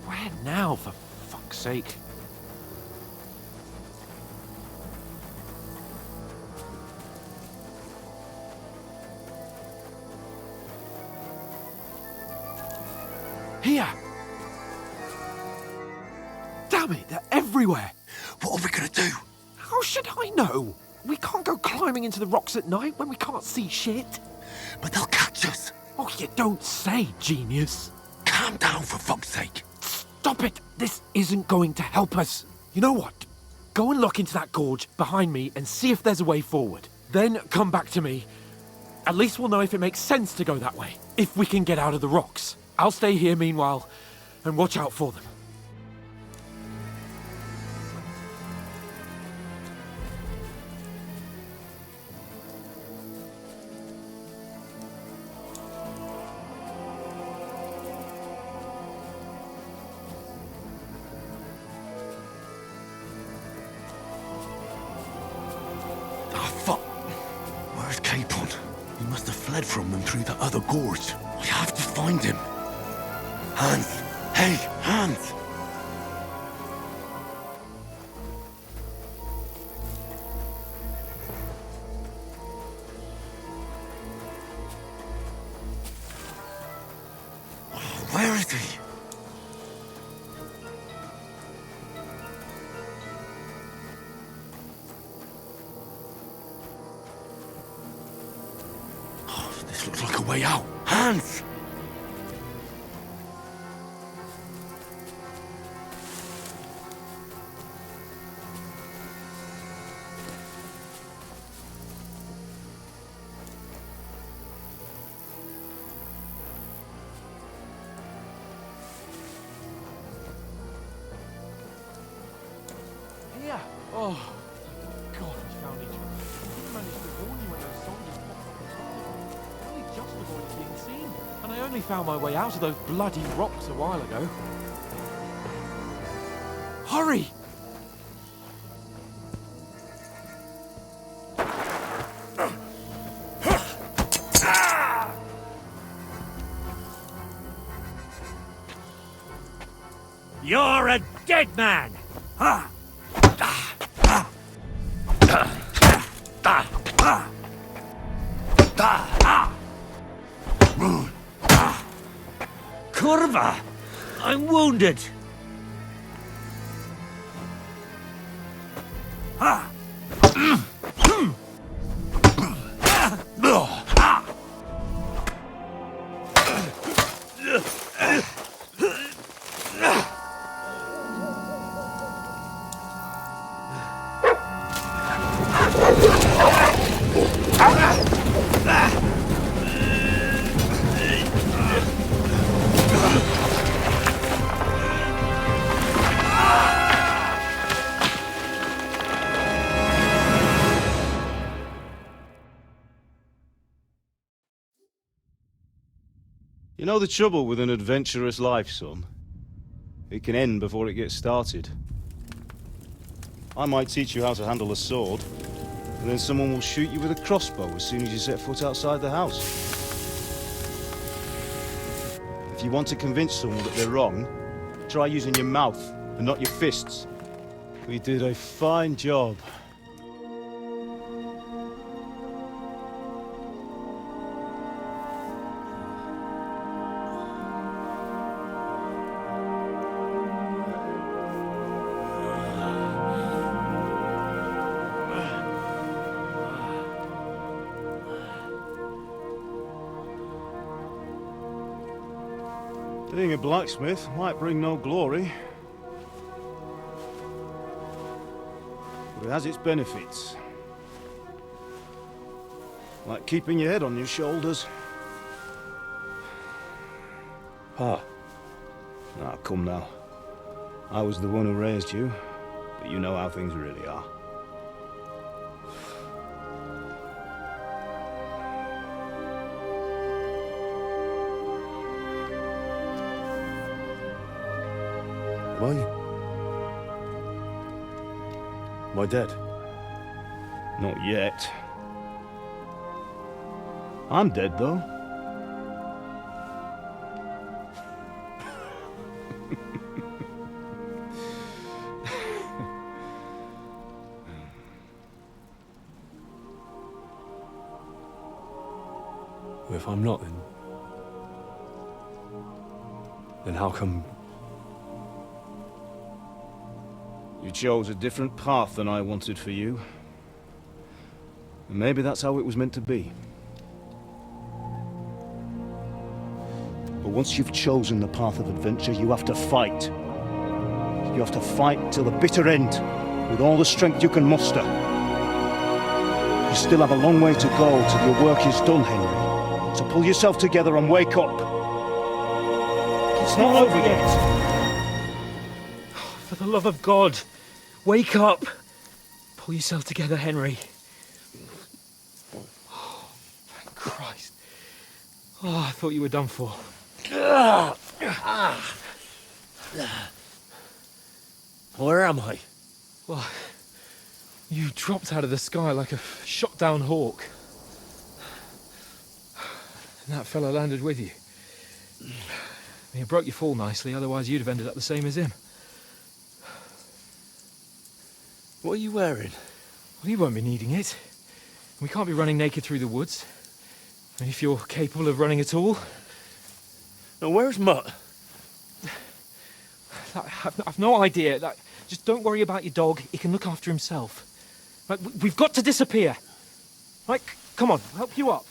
Where now, for fuck's sake? Here! Damn it, they're everywhere! What are we gonna do? How should I know? We can't go climbing into the rocks at night when we can't see shit. But they'll catch us. Oh, you don't say, genius. Calm down, for fuck's sake. Stop it! This isn't going to help us. You know what? Go and look into that gorge behind me and see if there's a way forward. Then come back to me. At least we'll know if it makes sense to go that way. If we can get out of the rocks. I'll stay here meanwhile and watch out for them. He must have fled from them through the other gorge. I have to find him. Hans! Hey, Hans! Where is he? This looks like a way out. Hans! Here! Oh, God, we found each other. I managed to warn you when those soldiers popped up on top of me. I only just avoided being seen. And I only found my way out of those bloody rocks a while ago. Hurry! You're a dead man! Ha! Kurva! I'm wounded! You know the trouble with an adventurous life, son? It can end before it gets started. I might teach you how to handle a sword, and then someone will shoot you with a crossbow as soon as you set foot outside the house. If you want to convince someone that they're wrong, try using your mouth and not your fists. We did a fine job. Being a blacksmith might bring no glory, but it has its benefits. Like keeping your head on your shoulders. Pa. Ah, come now. I was the one who raised you, but you know how things really are. Why? Am I dead? Not yet. I'm dead, though. Well, if I'm not, then how come... You chose a different path than I wanted for you. And maybe that's how it was meant to be. But once you've chosen the path of adventure, you have to fight. You have to fight till the bitter end, with all the strength you can muster. You still have a long way to go till your work is done, Henry. So pull yourself together and wake up. It's not over yet. For the love of God, wake up! Pull yourself together, Henry. Oh, thank Christ. Oh, I thought you were done for. Where am I? Well, you dropped out of the sky like a shot-down hawk. And that fella landed with you. I mean, it broke your fall nicely, otherwise you'd have ended up the same as him. What are you wearing? Well, you won't be needing it. We can't be running naked through the woods. And if you're capable of running at all... Now, where's Mutt? I've no idea. Just don't worry about your dog. He can look after himself. Right, we've got to disappear. Right, come on, I'll help you up.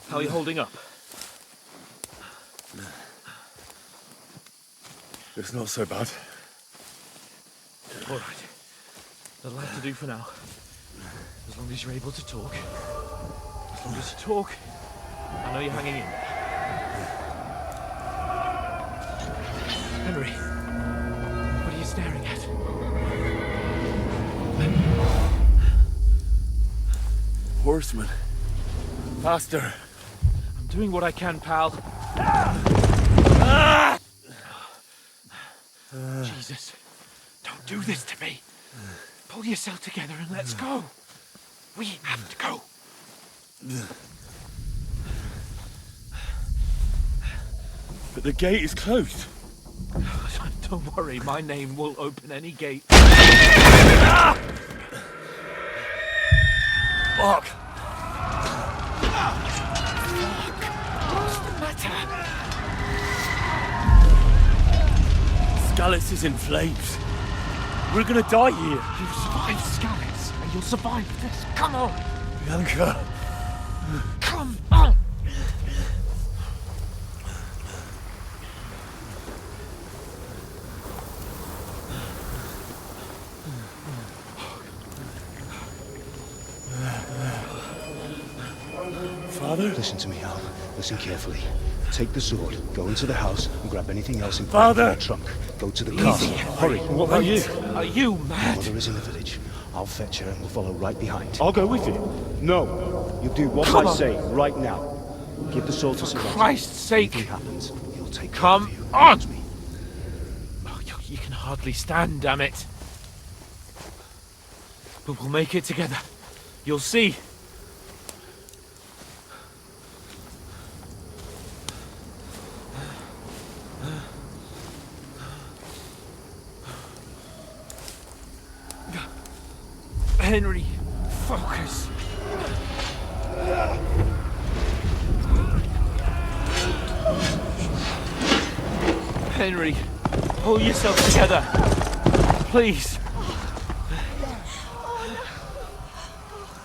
How are you holding up? It's not so bad. All right. That'll have to do for now. As long as you're able to talk. As long as you talk, I know you're hanging in there. Henry, what are you staring at? Horseman. Faster. I'm doing what I can, pal. Jesus, don't do this to me. Pull yourself together and let's go. We have to go. But the gate is closed. Don't worry, my name will open any gate. Fuck. What's the matter? Skalitz is in flames. We're gonna die here. You'll survive Skalitz, and you'll survive this. Come on! Bianca. Come on! Father? Listen to me, Al. Listen carefully. Take the sword, go into the house, and grab anything else in Father! the trunk. Go to the castle. Hurry. What about you? Are you Your mad? mother is in the village. I'll fetch her and we'll follow right behind. I'll go with you. No. You do what Come I on. say right now. Give the sword to For Sir Christ's sake! Anything happens, he'll take care Come of you. on! Trust me. Oh, you can hardly stand, damn it. But we'll make it together. You'll see. Henry, focus. Henry, pull yourself together. Please.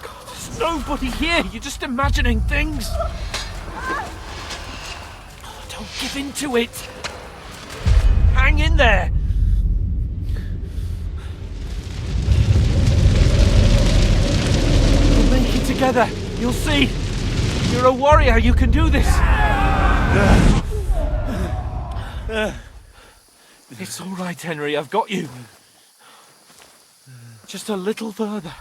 God, there's nobody here. You're just imagining things. Don't give in to it. Hang in there. We'll make it together. You'll see. You're a warrior. You can do this. It's all right, Henry. I've got you. Just a little further.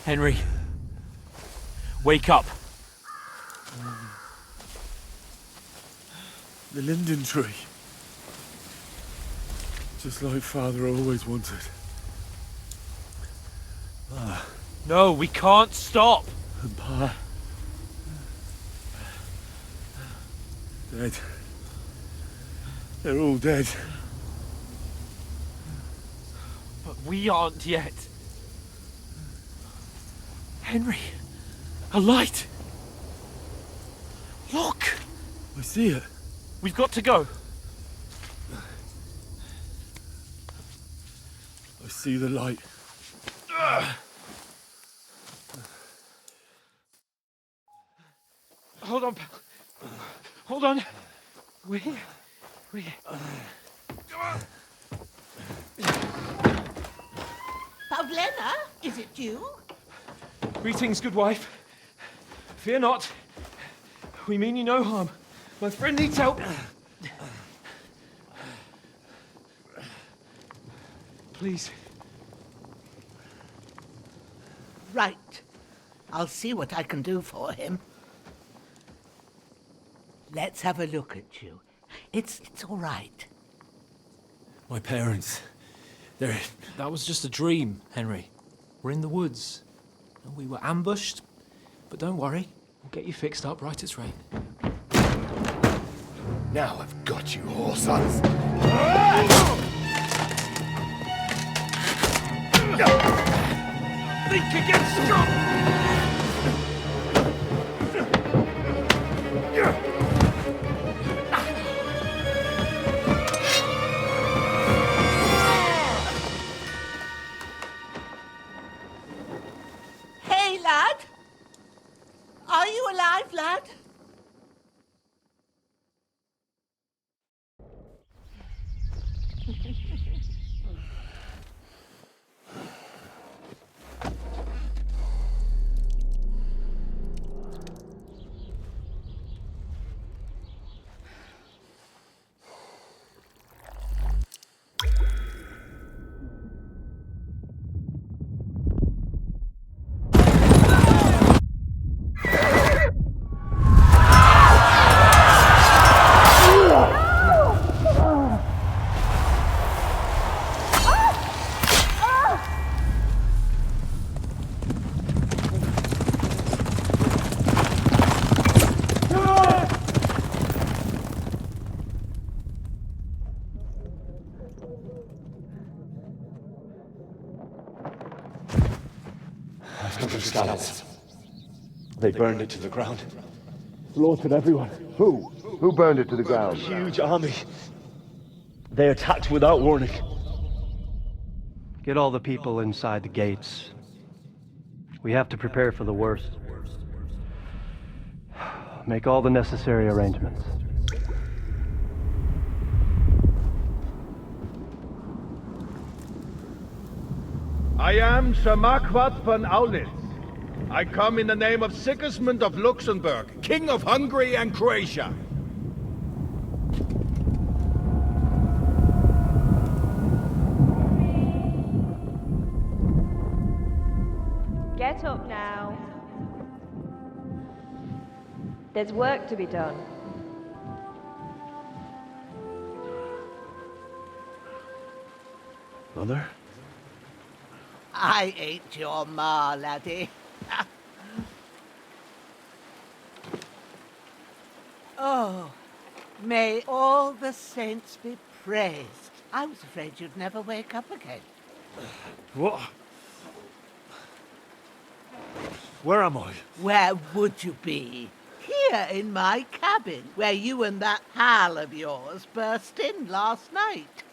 Henry, wake up. The linden tree. Just like Father always wanted. No, we can't stop. And Pa. Dead. They're all dead. But we aren't yet. Henry, a light. Look. I see it. We've got to go. I see the light. Hold on, pal. Hold on. We're here. We're here. Pavlena, is it you? Greetings, good wife. Fear not. We mean you no harm. My friend needs help. Please. Right. I'll see what I can do for him. Let's have a look at you. It's all right. My parents. They're... That was just a dream, Henry. We're in the woods. We were ambushed, but don't worry. We'll get you fixed up right as rain. Now I've got you, whoresons. Think against Scott! Hey, lad! Are you alive, lad? I've come from Skalitz. They burned it to the ground. Slaughtered everyone. Who? Who burned it to the ground? Huge army. They attacked without warning. Get all the people inside the gates. We have to prepare for the worst. Make all the necessary arrangements. I am Sir Marquardt von Aulitz. I come in the name of Sigismund of Luxembourg, King of Hungary and Croatia. Get up now. There's work to be done. Mother? I ain't your ma, laddie. Oh, may all the saints be praised. I was afraid you'd never wake up again. What? Where am I? Where would you be? Here in my cabin, where you and that pal of yours burst in last night.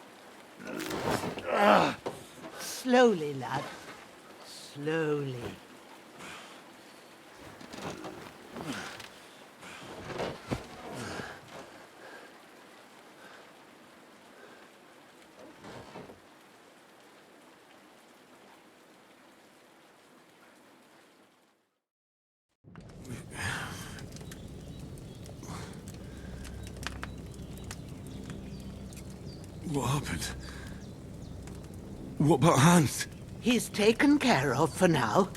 Slowly, lad. Slowly. What happened? What about Hans? He's taken care of for now,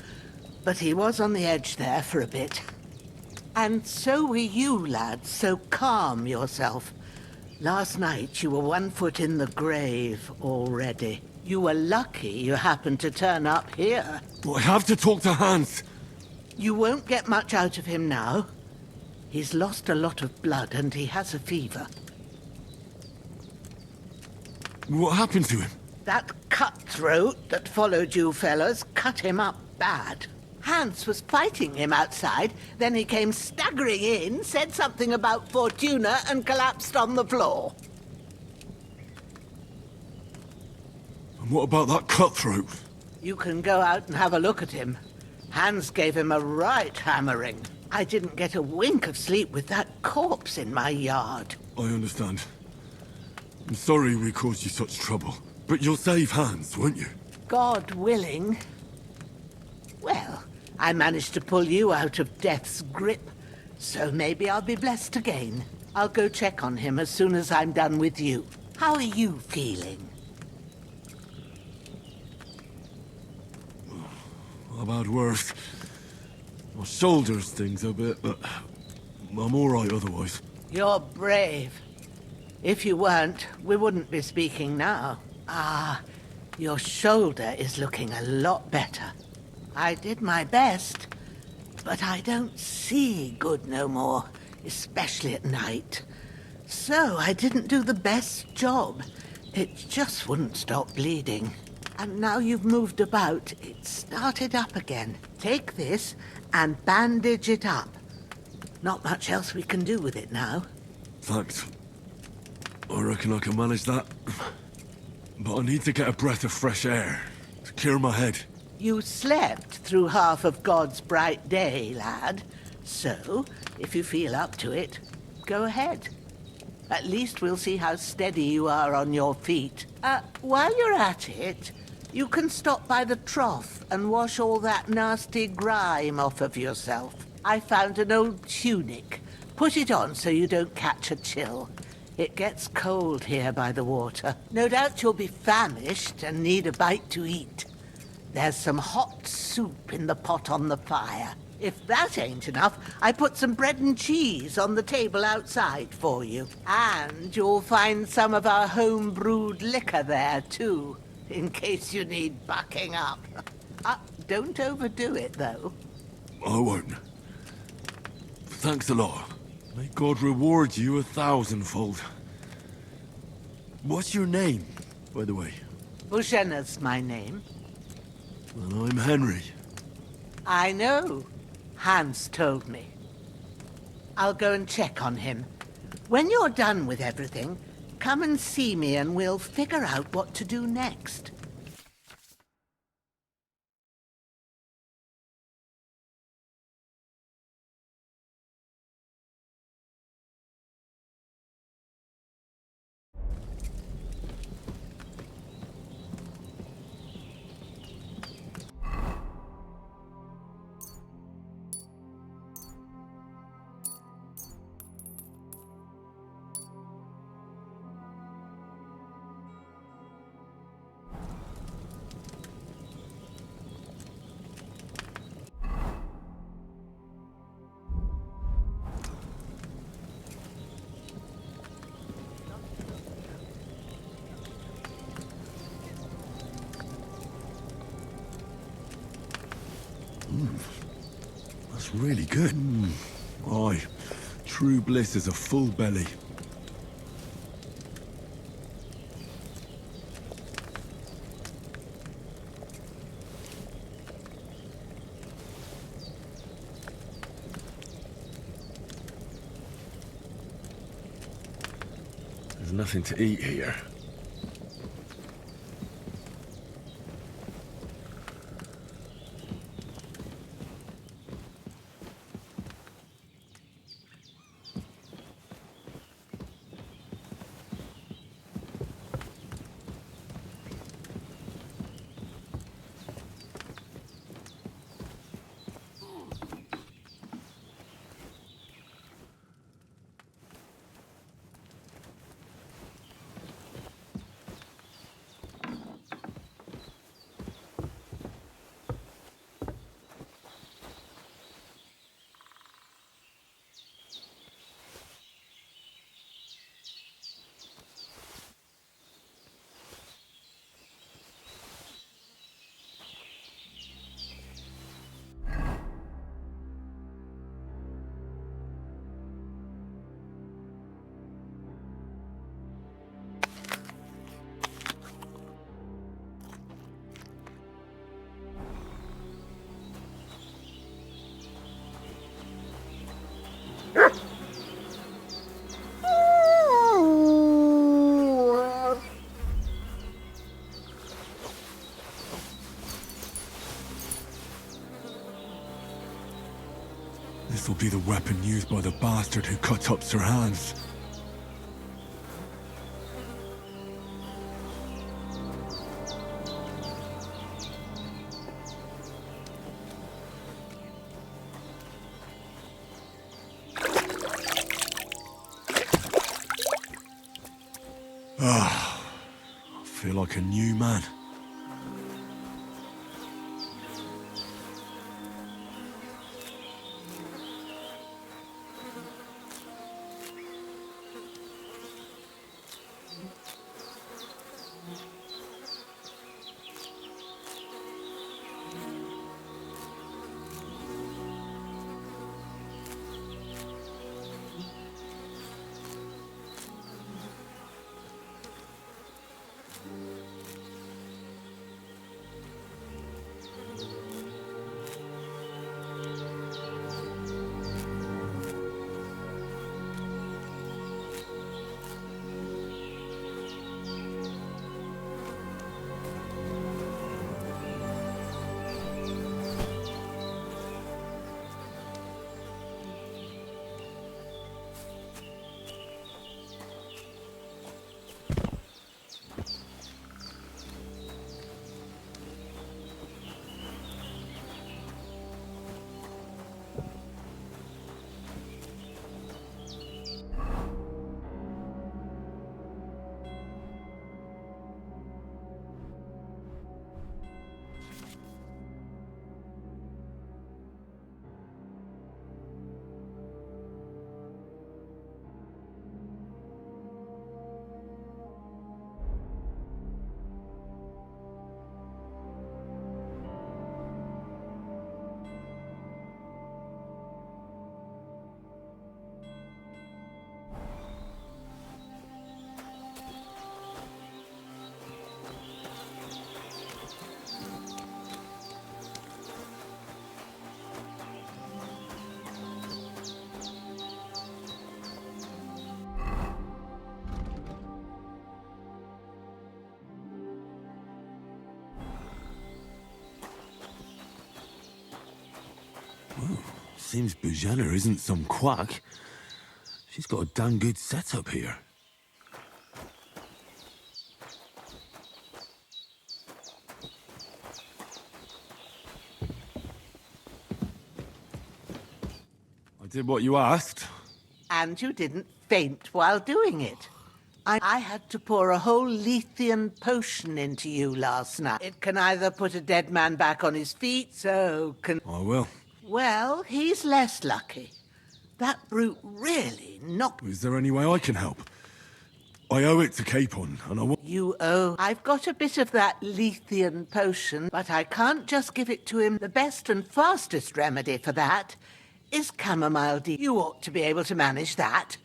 but he was on the edge there for a bit. And so were you, lad, so calm yourself. Last night you were 1 foot in the grave already. You were lucky you happened to turn up here. I have to talk to Hans. You won't get much out of him now. He's lost a lot of blood and he has a fever. What happened to him? That cutthroat that followed you fellas cut him up bad. Hans was fighting him outside, then he came staggering in, said something about Fortuna, and collapsed on the floor. And what about that cutthroat? You can go out and have a look at him. Hans gave him a right hammering. I didn't get a wink of sleep with that corpse in my yard. I understand. I'm sorry we caused you such trouble. But you'll save Hans, won't you? God willing. Well, I managed to pull you out of death's grip, so maybe I'll be blessed again. I'll go check on him as soon as I'm done with you. How are you feeling? I've had worse. My shoulder stings a bit, but I'm all right otherwise. You're brave. If you weren't, we wouldn't be speaking now. Ah, your shoulder is looking a lot better. I did my best, but I don't see good no more, especially at night. So I didn't do the best job. It just wouldn't stop bleeding. And now you've moved about, it started up again. Take this and bandage it up. Not much else we can do with it now. Thanks. I reckon I can manage that. But I need to get a breath of fresh air to clear my head. You slept through half of God's bright day, lad. So, if you feel up to it, go ahead. At least we'll see how steady you are on your feet. While you're at it, you can stop by the trough and wash all that nasty grime off of yourself. I found an old tunic. Put it on so you don't catch a chill. It gets cold here by the water. No doubt you'll be famished and need a bite to eat. There's some hot soup in the pot on the fire. If that ain't enough, I put some bread and cheese on the table outside for you. And you'll find some of our home-brewed liquor there, too, in case you need bucking up. Don't overdo it, though. I won't. Thanks a lot. May God reward you 1,000-fold. What's your name, by the way? Bushenna's my name. And I'm Henry. I know. Hans told me. I'll go and check on him. When you're done with everything, come and see me and we'll figure out what to do next. That's really good. Aye, true bliss is a full belly. There's nothing to eat here. This'll be the weapon used by the bastard who cut up Sir Hans. Ah, I feel like a new man. Seems Bujana isn't some quack. She's got a damn good setup here. I did what you asked. And you didn't faint while doing it. I had to pour a whole Lethean potion into you last night. It can either put a dead man back on his feet, so can... I will. Well, he's less lucky. That brute really knocked... Is there any way I can help? I owe it to Capon, and I want... You owe... I've got a bit of that Lethean potion, but I can't just give it to him. The best and fastest remedy for that is chamomile tea. You ought to be able to manage that.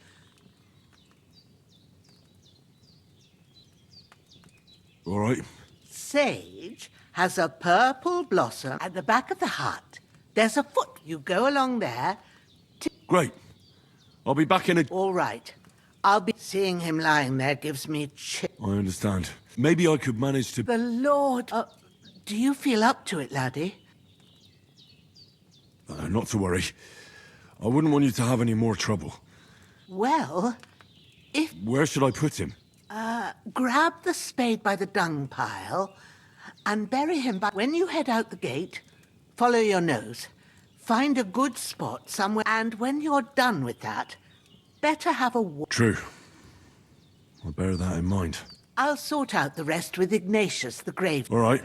All right. Sage has a purple blossom at the back of the hut. There's a foot. You go along there. Great. I'll be back in a... All right. I'll be seeing him lying there gives me I understand. Maybe I could manage to... The Lord... do you feel up to it, laddie? Not to worry. I wouldn't want you to have any more trouble. Well, if... Where should I put him? Grab the spade by the dung pile and bury him by... When you head out the gate, follow your nose. Find a good spot somewhere, and when you're done with that, better have a... True. I'll bear that in mind. I'll sort out the rest with Ignatius, the grave... All right.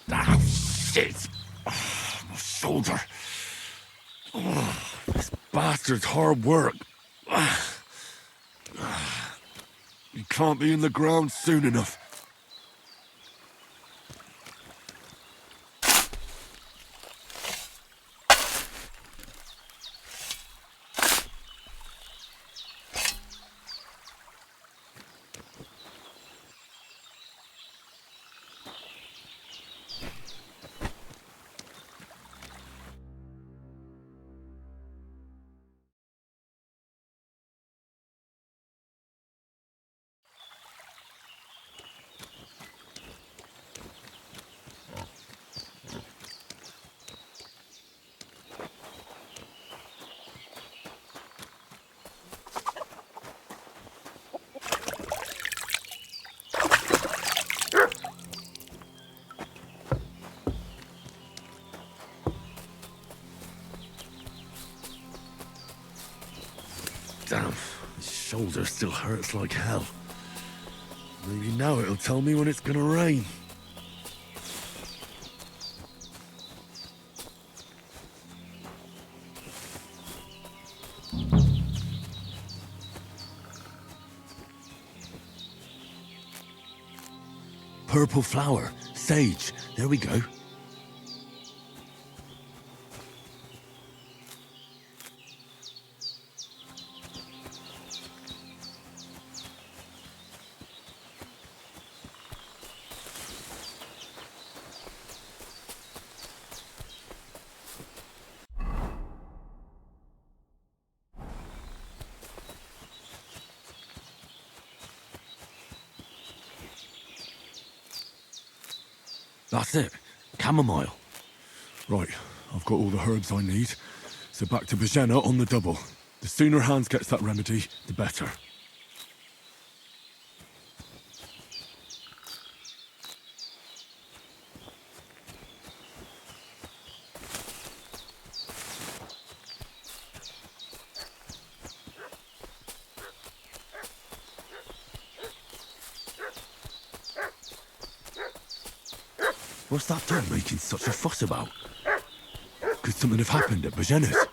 Ah, shit! Oh, my shoulder. Oh, this bastard's hard work. He can't be in the ground soon enough. Damn, his shoulder still hurts like hell. Maybe now it'll tell me when it's gonna rain. Purple flower, sage, there we go. That's it. chamomile. Right, I've got all the herbs I need. So back to Bajena on the double. The sooner Hans gets that remedy, the better. What's that dog making such a fuss about? Could something have happened at Bajena's?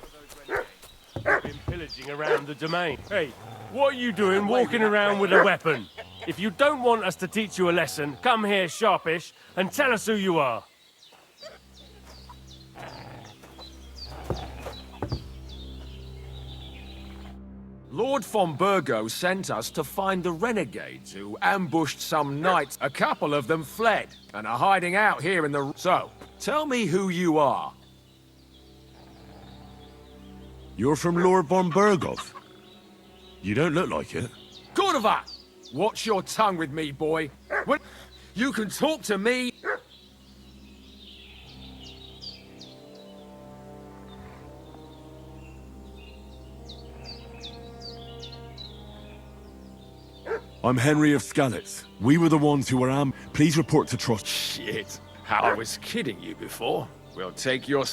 Been pillaging around the domain. Hey, what are you doing walking around with a weapon? If you don't want us to teach you a lesson, come here sharpish and tell us who you are. Lord von Burgo sent us to find the renegades who ambushed some knights. A couple of them fled and are hiding out here in the... So, tell me who you are. You're from Lord von Burgov. You don't look like it. Cordova! Watch your tongue with me, boy. When you can talk to me... I'm Henry of Skalitz. We were the ones who were Please report to Trust. Shit. How I was kidding you before. We'll take your...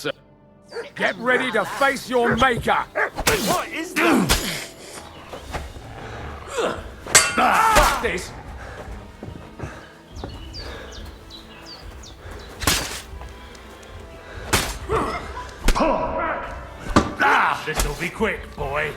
Get ready to face your maker! What is that? Fuck this! This'll be quick, boy.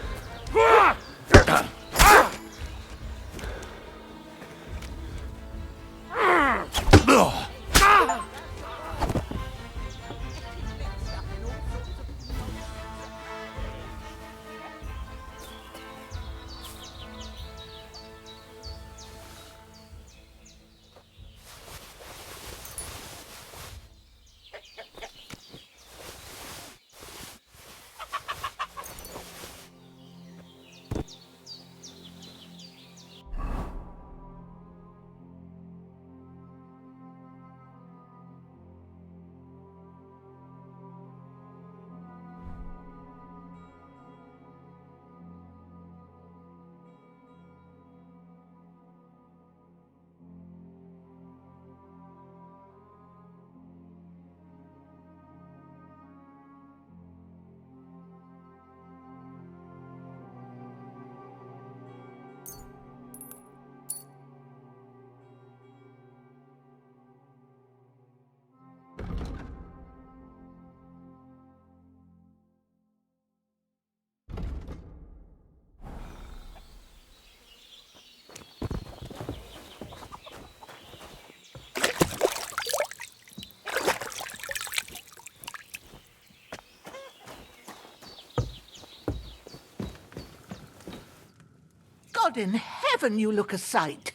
God in heaven, you look a sight.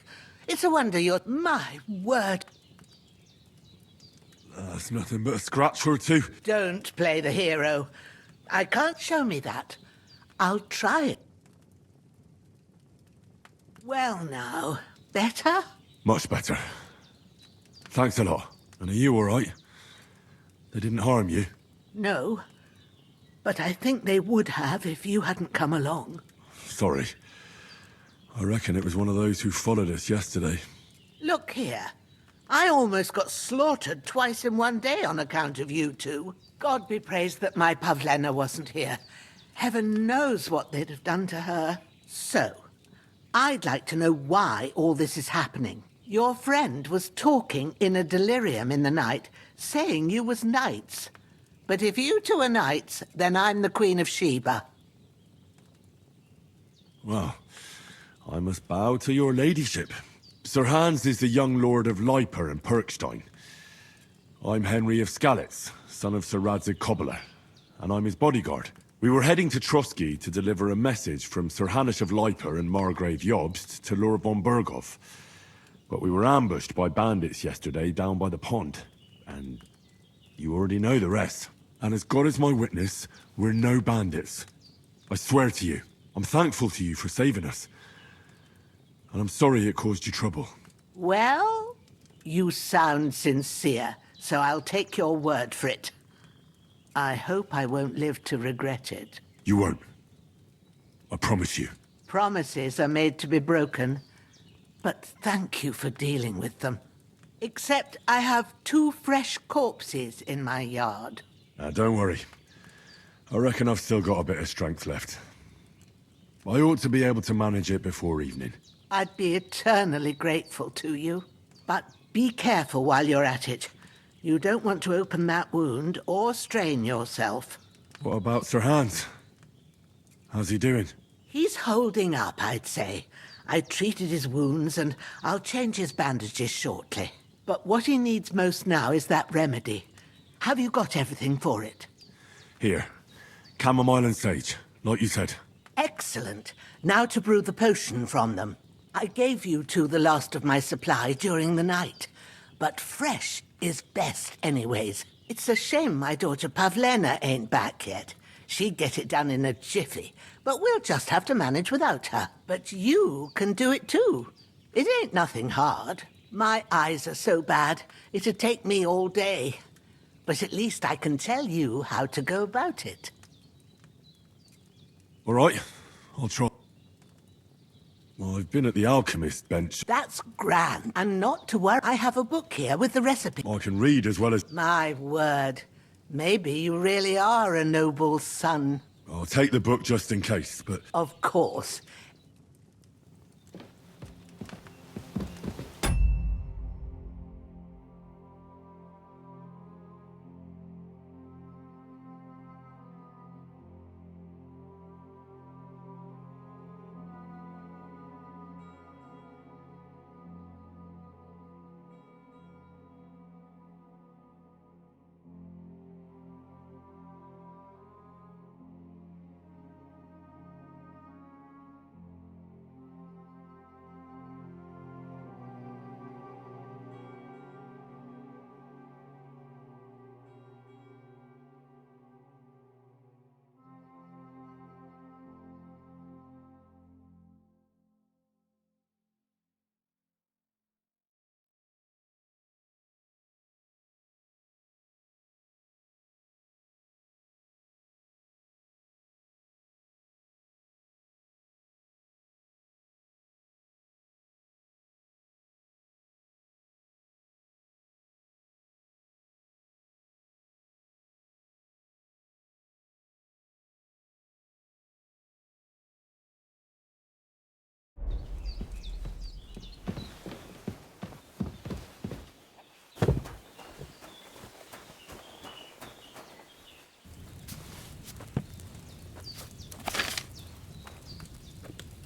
It's a wonder you're... My word. That's nothing but a scratch or two. Don't play the hero. I can't show me that. I'll try it. Well now, better? Much better. Thanks a lot. And are you all right? They didn't harm you? No. But I think they would have if you hadn't come along. Sorry. I reckon it was one of those who followed us yesterday. Look here. I almost got slaughtered twice in one day on account of you two. God be praised that my Pavlena wasn't here. Heaven knows what they'd have done to her. So, I'd like to know why all this is happening. Your friend was talking in a delirium in the night, saying you was knights. But if you two are knights, then I'm the Queen of Sheba. Well, I must bow to your ladyship. Sir Hans is the young lord of Leiper and Perkstein. I'm Henry of Skalitz, son of Sir Radzig Cobbler, and I'm his bodyguard. We were heading to Trotsky to deliver a message from Sir Hanish of Leiper and Margrave Jobst to Lord von Burgov. But we were ambushed by bandits yesterday down by the pond, and you already know the rest. And as God is my witness, we're no bandits. I swear to you, I'm thankful to you for saving us. And I'm sorry it caused you trouble. Well, you sound sincere. so I'll take your word for it. I hope I won't live to regret it. You won't. I promise you. Promises are made to be broken, but thank you for dealing with them. Except I have 2 fresh corpses in my yard. Don't worry. I reckon I've still got a bit of strength left. I ought to be able to manage it before evening. I'd be eternally grateful to you. But be careful while you're at it. You don't want to open that wound or strain yourself. What about Sir Hans? How's he doing? He's holding up, I'd say. I treated his wounds and I'll change his bandages shortly. But what he needs most now is that remedy. Have you got everything for it? Here. Chamomile and sage, like you said. Excellent. Now to brew the potion from them. I gave you 2 the last of my supply during the night. But fresh is best anyways. It's a shame my daughter Pavlena ain't back yet. She'd get it done in a jiffy. But we'll just have to manage without her. But you can do it too. It ain't nothing hard. My eyes are so bad, it'd take me all day. But at least I can tell you how to go about it. All right, I'll try. Well, I've been at the alchemist bench. That's grand. And not to worry, I have a book here with the recipe. I can read as well as... My word. Maybe you really are a noble son. I'll take the book just in case, but... Of course.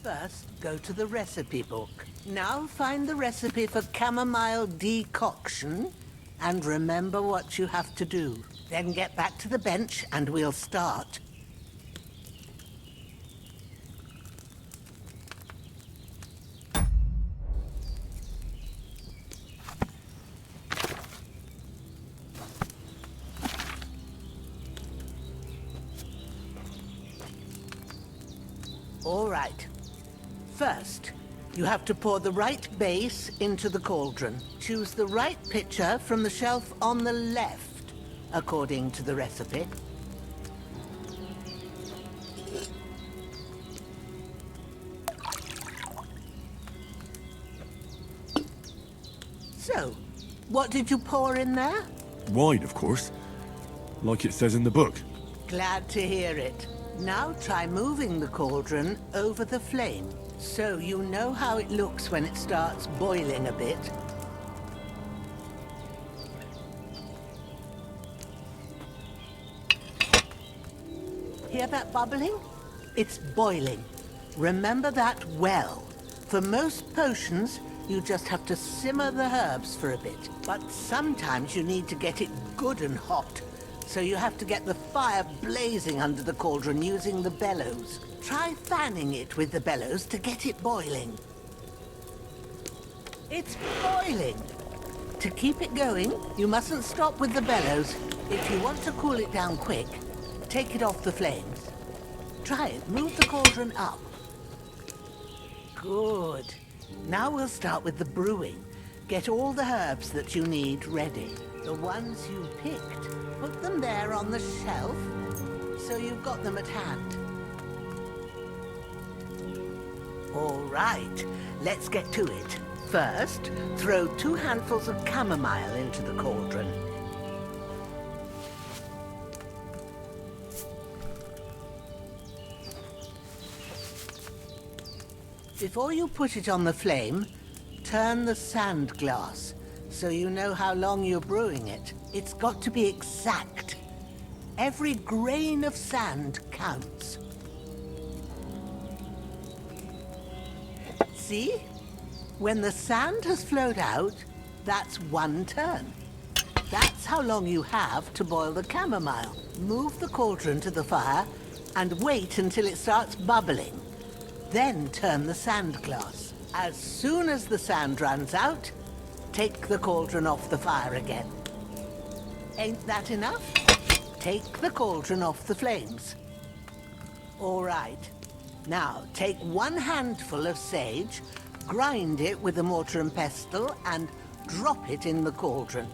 First, go to the recipe book. Now find the recipe for chamomile decoction, and remember what you have to do. Then get back to the bench, and we'll start. All right. First, you have to pour the right base into the cauldron. Choose the right pitcher from the shelf on the left, according to the recipe. So, what did you pour in there? Wine, of course. Like it says in the book. Glad to hear it. Now try moving the cauldron over the flame, so you know how it looks when it starts boiling a bit. Hear that bubbling? It's boiling. Remember that well. For most potions, you just have to simmer the herbs for a bit. But sometimes you need to get it good and hot. So you have to get the fire blazing under the cauldron using the bellows. Try fanning it with the bellows to get it boiling. It's boiling! To keep it going, you mustn't stop with the bellows. If you want to cool it down quick, take it off the flames. Try it. Move the cauldron up. Good. Now we'll start with the brewing. Get all the herbs that you need ready. The ones you picked, put them there on the shelf, so you've got them at hand. All right, let's get to it. First, throw 2 handfuls of chamomile into the cauldron. Before you put it on the flame, turn the sand glass so you know how long you're brewing it. It's got to be exact. Every grain of sand counts. See? When the sand has flowed out, that's 1 turn. That's how long you have to boil the chamomile. Move the cauldron to the fire and wait until it starts bubbling. Then turn the sand glass. As soon as the sand runs out, take the cauldron off the fire again. Ain't that enough? Take the cauldron off the flames. All right. Now, take 1 handful of sage, grind it with a mortar and pestle, and drop it in the cauldron.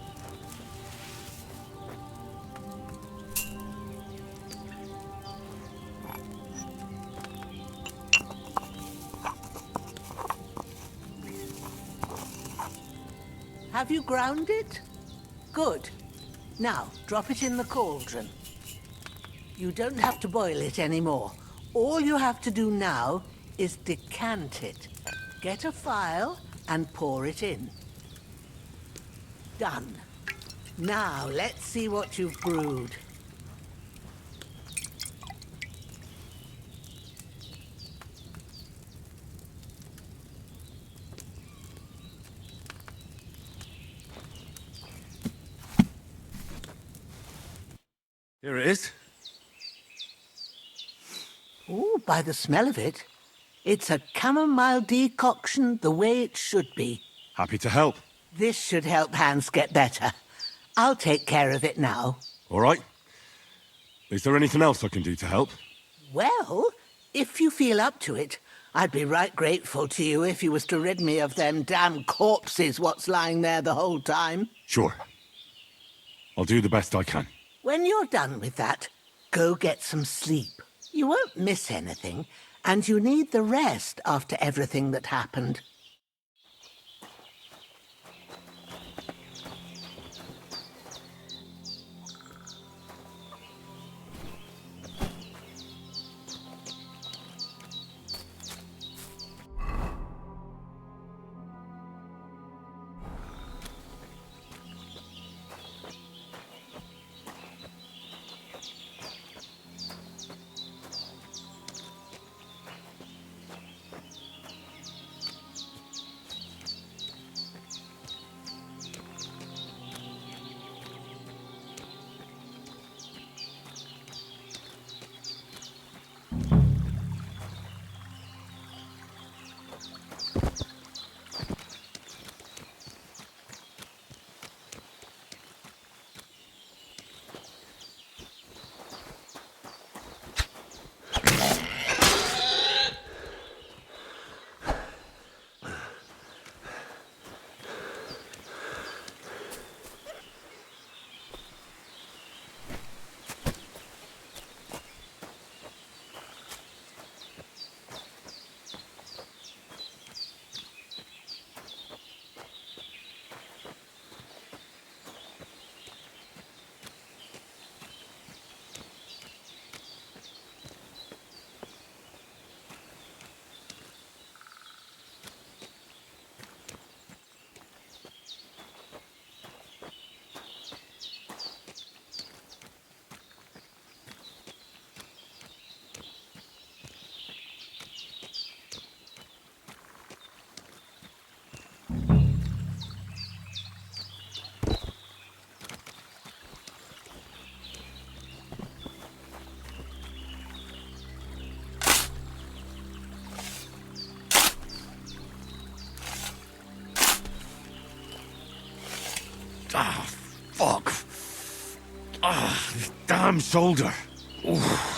Have you ground it? Good. Now, drop it in the cauldron. You don't have to boil it anymore. All you have to do now is decant it. Get a phial and pour it in. Done. Now, let's see what you've brewed. Here it is. Oh, by the smell of it, it's a chamomile decoction the way it should be. Happy to help. This should help Hans get better. I'll take care of it now. All right. Is there anything else I can do to help? Well, if you feel up to it, I'd be right grateful to you if you was to rid me of them damn corpses what's lying there the whole time. Sure. I'll do the best I can. When you're done with that, go get some sleep. You won't miss anything, and you need the rest after everything that happened. Ah, fuck. Ah, this damn shoulder. Oof.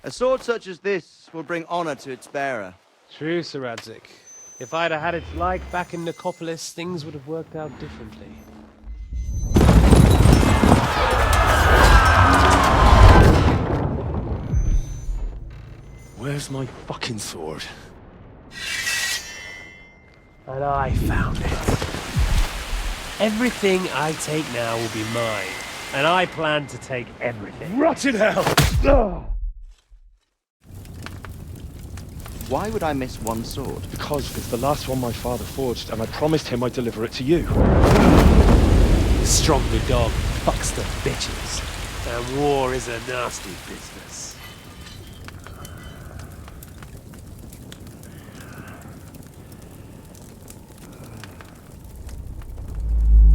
A sword such as this will bring honor to its bearer. True, Sir Radzik. If I'd have had its like back in Nicopolis, things would have worked out differently. Where's my fucking sword? And I found it. Everything I take now will be mine, and I plan to take everything. Rotted hell! Ugh. Why would I miss one sword? Because it's the last one my father forged, and I promised him I'd deliver it to you. Stronger dog fucks the bitches, and war is a nasty business.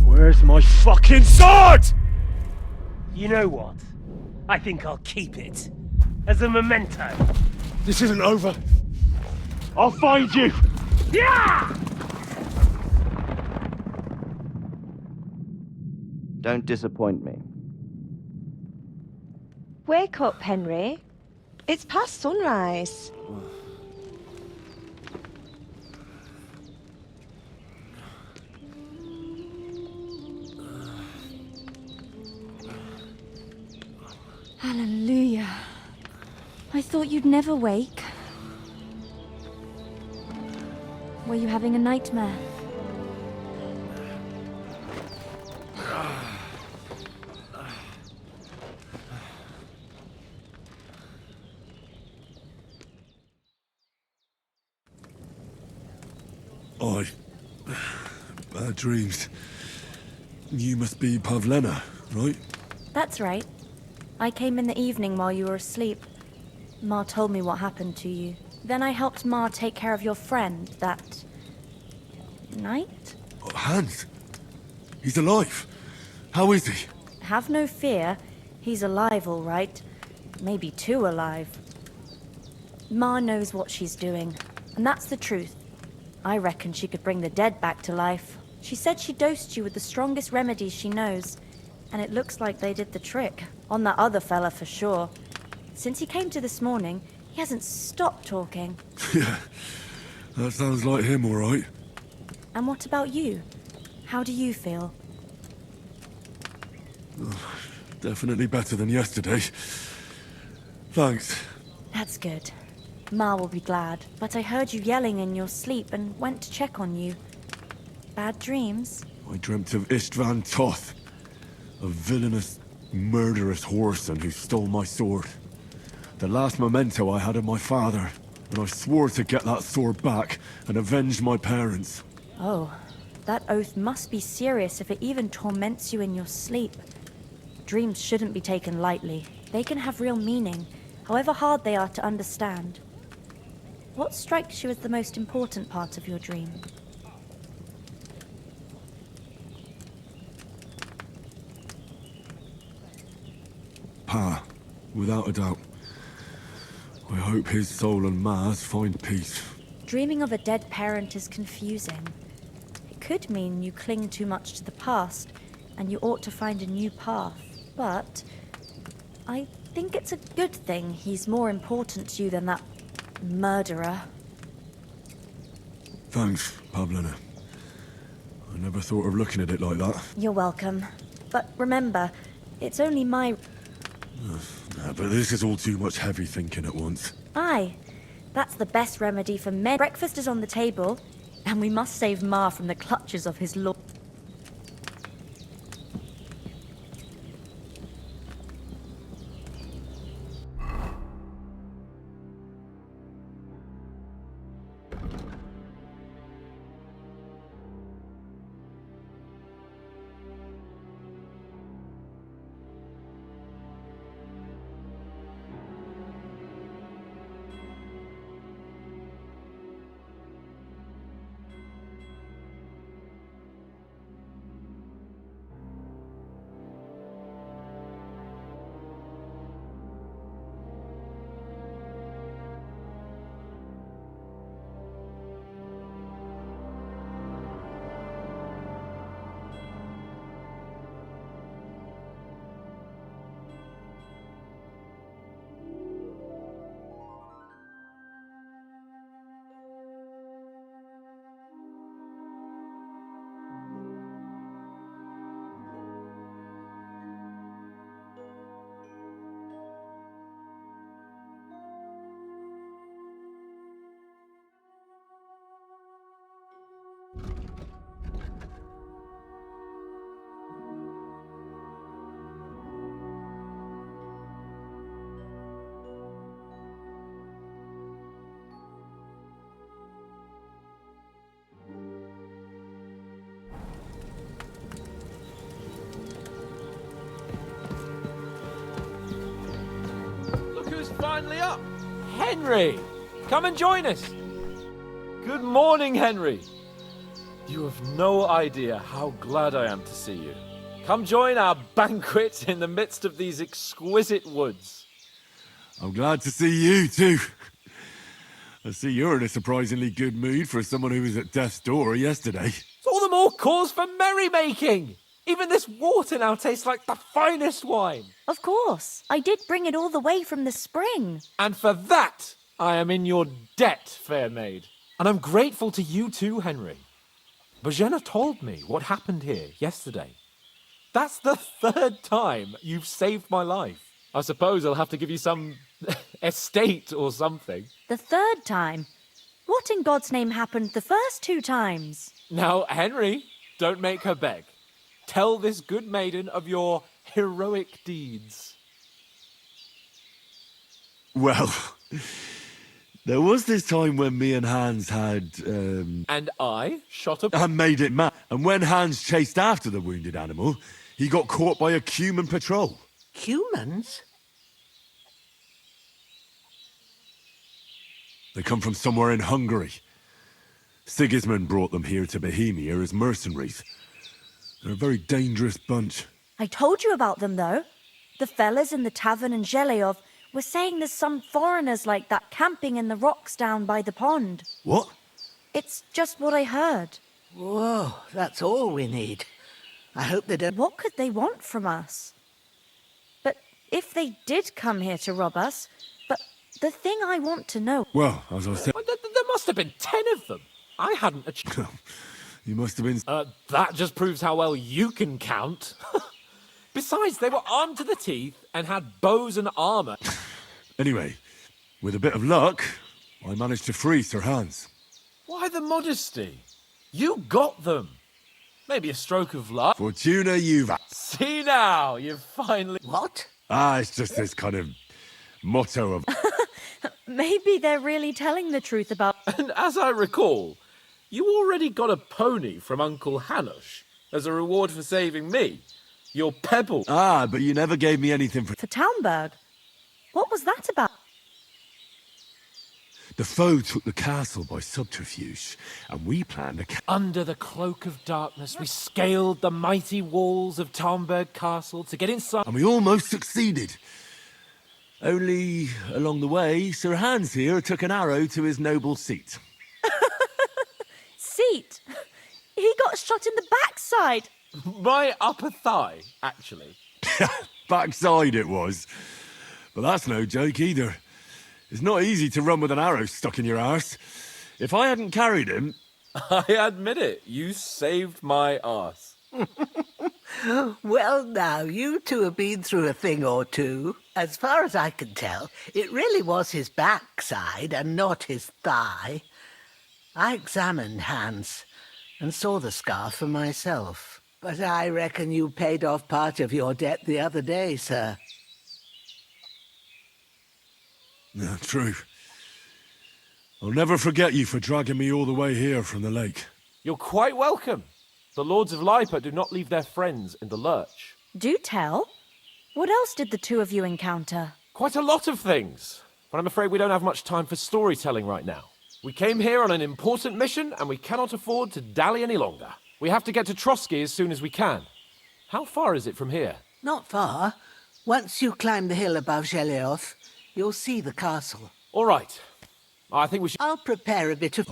Where's my fucking sword? You know what? I think I'll keep it. As a memento. This isn't over. I'll find you! Yeah! Don't disappoint me. Wake up, Henry. It's past sunrise. Hallelujah. I thought you'd never wake. Were you having a nightmare? Bad dreams. You must be Pavlena, right? That's right. I came in the evening while you were asleep. Ma told me what happened to you. Then I helped Ma take care of your friend that night? Oh, Hans! He's alive! How is he? Have no fear. He's alive, all right. Maybe too alive. Ma knows what she's doing, and that's the truth. I reckon she could bring the dead back to life. She said she dosed you with the strongest remedies she knows, and it looks like they did the trick. On that other fella for sure. Since he came to this morning, he hasn't stopped talking. Yeah, that sounds like him, all right. And what about you? How do you feel? Oh, definitely better than yesterday. Thanks. That's good. Ma will be glad, but I heard you yelling in your sleep and went to check on you. Bad dreams? I dreamt of Istvan Toth, a villainous, murderous whoreson who stole my sword. The last memento I had of my father, and I swore to get that sword back and avenge my parents. Oh, that oath must be serious if it even torments you in your sleep. Dreams shouldn't be taken lightly. They can have real meaning, however hard they are to understand. What strikes you as the most important part of your dream? Pa, without a doubt. I hope his soul and Ma's find peace. Dreaming of a dead parent is confusing. It could mean you cling too much to the past, and you ought to find a new path. But I think it's a good thing he's more important to you than that murderer. Thanks, Pavlina. I never thought of looking at it like that. You're welcome. But remember, it's only my... Nah, but this is all too much heavy thinking at once. Aye, that's the best remedy for men. Breakfast is on the table, and we must save Ma from the clutches of his lord. Finally up! Henry! Come and join us! Good morning, Henry! You have no idea how glad I am to see you. Come join our banquet in the midst of these exquisite woods. I'm glad to see you, too. I see you're in a surprisingly good mood for someone who was at death's door yesterday. It's all the more cause for merrymaking! Even this water now tastes like the finest wine. Of course. I did bring it all the way from the spring. And for that, I am in your debt, fair maid. And I'm grateful to you too, Henry. Bojena told me what happened here yesterday. That's the 3rd time you've saved my life. I suppose I'll have to give you some estate or something. The 3rd time? What in God's name happened the first 2 times? Now, Henry, don't make her beg. Tell this good maiden of your heroic deeds. Well, there was this time when me and Hans had, And I shot a... and made it mad. And when Hans chased after the wounded animal, he got caught by a Cuman patrol. Humans? They come from somewhere in Hungary. Sigismund brought them here to Bohemia as mercenaries. They're a very dangerous bunch. I told you about them, though. The fellas in the tavern in Zheleyov were saying there's some foreigners like that camping in the rocks down by the pond. What? It's just what I heard. Whoa, that's all we need. I hope they don't... What could they want from us? But if they did come here to rob us, but the thing I want to know... Well, as I said... There must have been 10 of them. I hadn't a... You must have been... That just proves how well you can count. Besides, they were armed to the teeth and had bows and armour. Anyway, with a bit of luck, I managed to free Sir Hans. Why the modesty? You got them. Maybe a stroke of luck. Fortuna Juvat. See now, you've finally... What? It's just this kind of motto of... Maybe they're really telling the truth about... And as I recall, you already got a pony from Uncle Hanush as a reward for saving me. Your pebble. But you never gave me anything for... For Townberg? What was that about? The foe took the castle by subterfuge, and we planned a... Under the cloak of darkness, we scaled the mighty walls of Townberg Castle to get inside... And we almost succeeded. Only along the way, Sir Hans here took an arrow to his noble seat. Seat? He got shot in the backside. My upper thigh, actually. Backside it was. But that's no joke either. It's not easy to run with an arrow stuck in your arse. If I hadn't carried him... I admit it, you saved my arse. Well, now, you two have been through a thing or two. As far as I can tell, it really was his backside and not his thigh. I examined Hans and saw the scar for myself. But I reckon you paid off part of your debt the other day, sir. No, true. I'll never forget you for dragging me all the way here from the lake. You're quite welcome. The Lords of Lipa do not leave their friends in the lurch. Do tell. What else did the two of you encounter? Quite a lot of things. But I'm afraid we don't have much time for storytelling right now. We came here on an important mission, and we cannot afford to dally any longer. We have to get to Trotsky as soon as we can. How far is it from here? Not far. Once you climb the hill above Sheleoth, you'll see the castle. All right. I think we should... I'll prepare a bit of...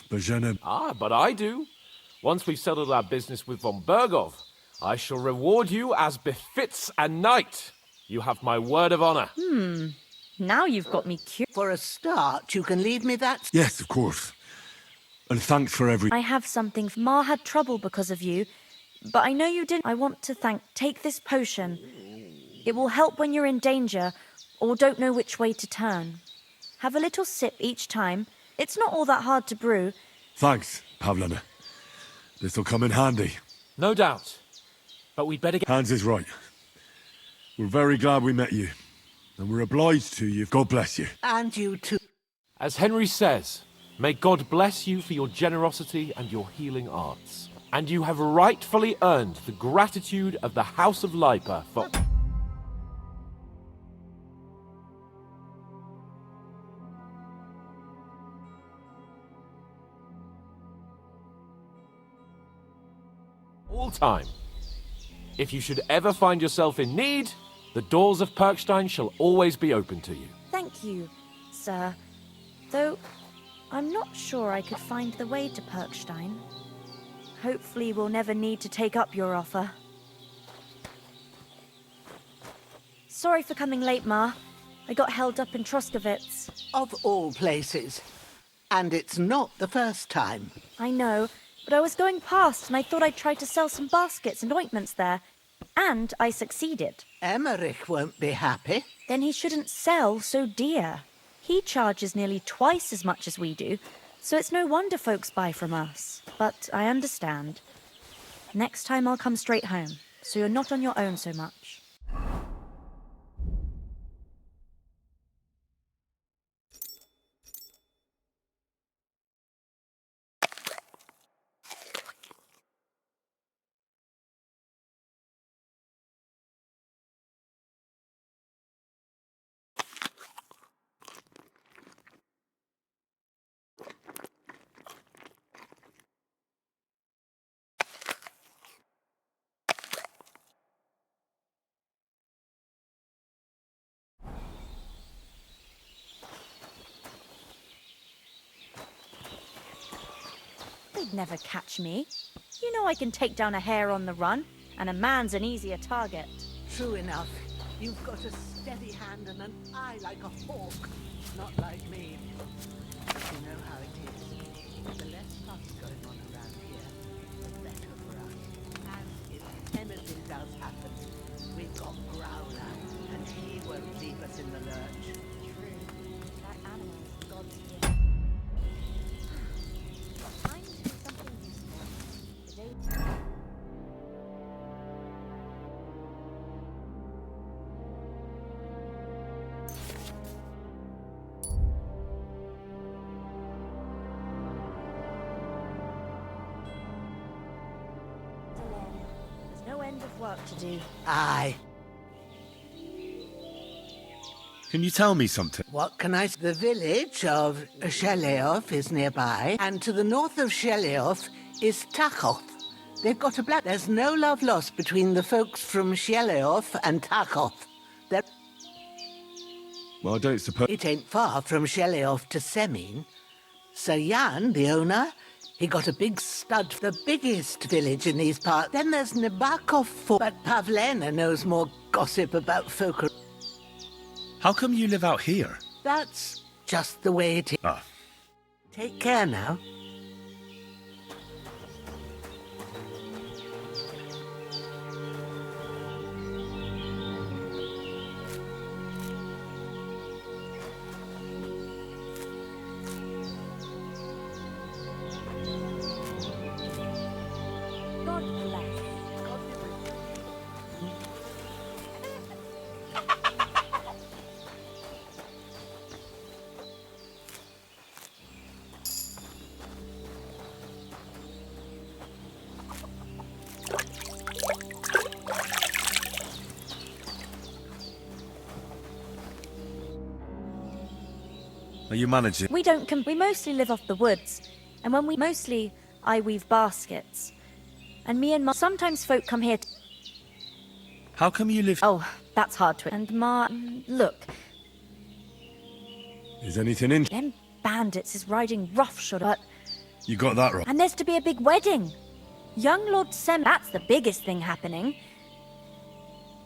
But I do. Once we've settled our business with von Bergov, I shall reward you as befits a knight. You have my word of honor. Now you've got me curious. For a start, you can leave me that... Yes, of course. And thanks for every... I have something. Ma had trouble because of you, but I know you didn't. I want to thank... Take this potion. It will help when you're in danger or don't know which way to turn. Have a little sip each time. It's not all that hard to brew. Thanks, Pavlena. This'll come in handy. No doubt. But we'd better get... Hans is right. We're very glad we met you. And we're obliged to you. God bless you. And you too. As Henry says, may God bless you for your generosity and your healing arts. And you have rightfully earned the gratitude of the House of Lipa for... all time. If you should ever find yourself in need, the doors of Perkstein shall always be open to you. Thank you, sir. Though, I'm not sure I could find the way to Perkstein. Hopefully we'll never need to take up your offer. Sorry for coming late, Ma. I got held up in Troskowitz. Of all places. And it's not the first time. I know, but I was going past and I thought I'd try to sell some baskets and ointments there. And I succeeded. Emmerich won't be happy. Then he shouldn't sell so dear. He charges nearly twice as much as we do, so it's no wonder folks buy from us. But I understand. Next time I'll come straight home, so you're not on your own so much. They'd never catch me. You know I can take down a hare on the run, and a man's an easier target. True enough. You've got a steady hand and an eye like a hawk. Not like me. You know how it is. The less fuss going on around here, the better for us. And if anything does happen, we've got Growler, and he won't leave us in the lurch. True. That animal is God's gift. Time to do something useful. The day... There's no end of work to do. Aye. Can you tell me something? What can I say? The village of Sheleoth is nearby, and to the north of Sheleoth is Tachoth. They've got a black... There's no love lost between the folks from Sheleoth and Tachoth. They're... Well, I don't suppose... It ain't far from Shelioff to Semin. Sir Jan, the owner, he got a big stud, the biggest village in these parts. Then there's Nabakov Fort, but Pavlena knows more gossip about folk. How come you live out here? That's just the way it is. Ah. Take care now. God bless. Are you managing? We don't we mostly live off the woods. And when I weave baskets. And me and Ma, sometimes folk come here How come you live... Oh, that's hard to... And Ma, look, Is anything in... them bandits is riding roughshod, but... You got that right. And there's to be a big wedding. Young Lord Sem, that's the biggest thing happening.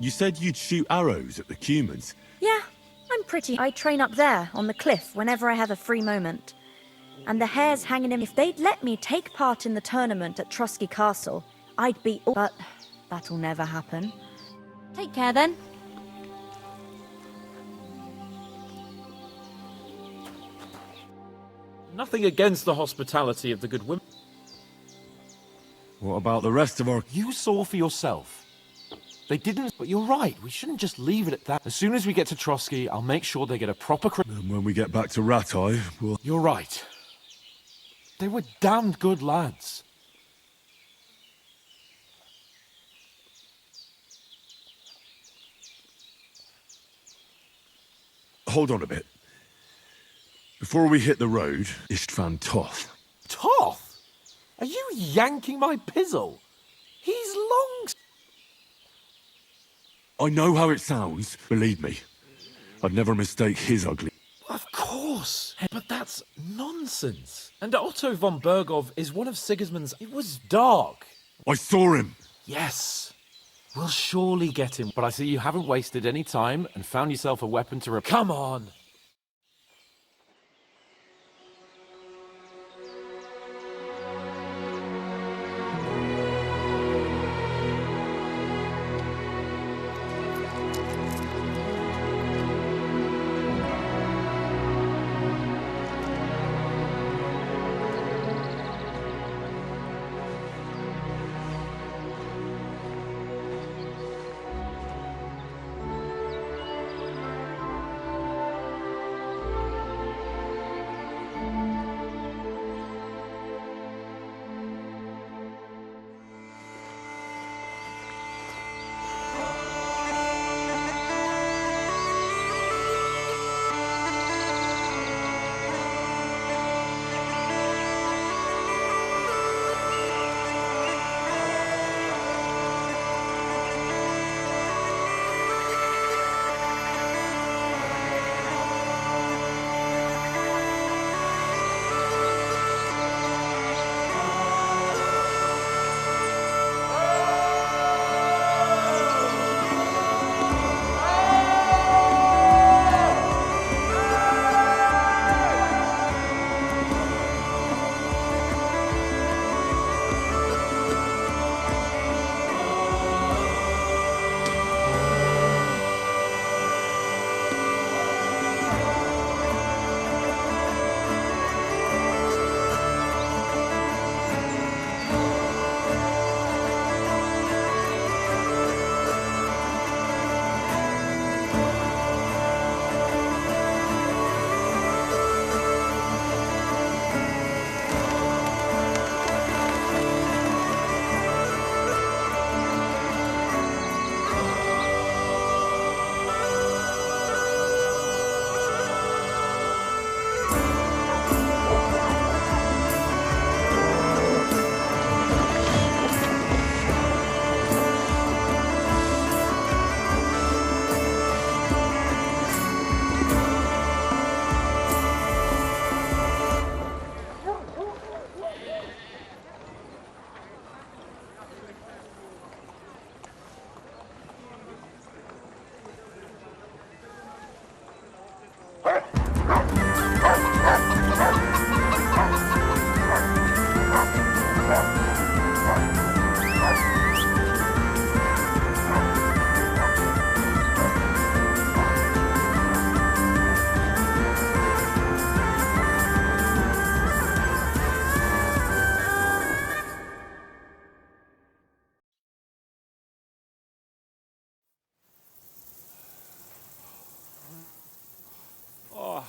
You said you'd shoot arrows at the Cumans. Yeah, I train up there, on the cliff, whenever I have a free moment. And the hares hanging in... If they'd let me take part in the tournament at Trosky Castle, I'd be... But that'll never happen. Take care, then. Nothing against the hospitality of the good women. What about the rest of our... You saw for yourself. They didn't, but you're right. We shouldn't just leave it at that. As soon as we get to Trosky, I'll make sure they get a proper... And when we get back to Ratai, we'll... You're right. They were damned good lads. Hold on a bit. Before we hit the road, Istvan Toth. Toth? Are you yanking my pizzle? He's long... I know how it sounds, believe me. I'd never mistake his ugly... Of course, but that's nonsense. And Otto von Bergov is one of Sigismund's... It was dark. I saw him. Yes. We'll surely get him. But I see you haven't wasted any time and found yourself a weapon to... Come on!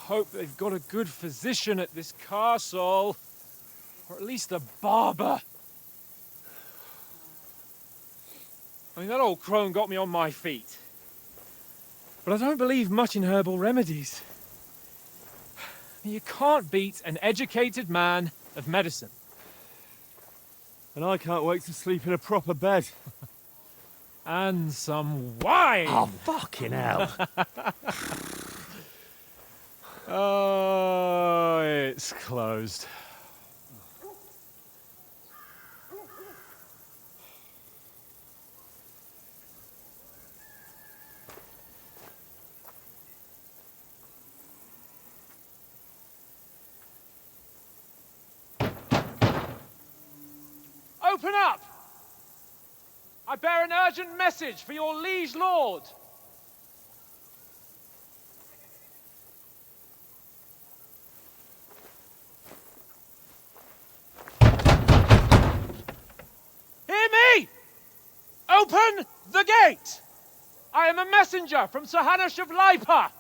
hope they've got a good physician at this castle. Or at least a barber. I mean, that old crone got me on my feet. But I don't believe much in herbal remedies. You can't beat an educated man of medicine. And I can't wait to sleep in a proper bed. And some wine! Oh, fucking hell. Oh, it's closed. Open up! I bear an urgent message for your liege lord. Hear me! Open the gate! I am a messenger from Sir Hanush of Lipa.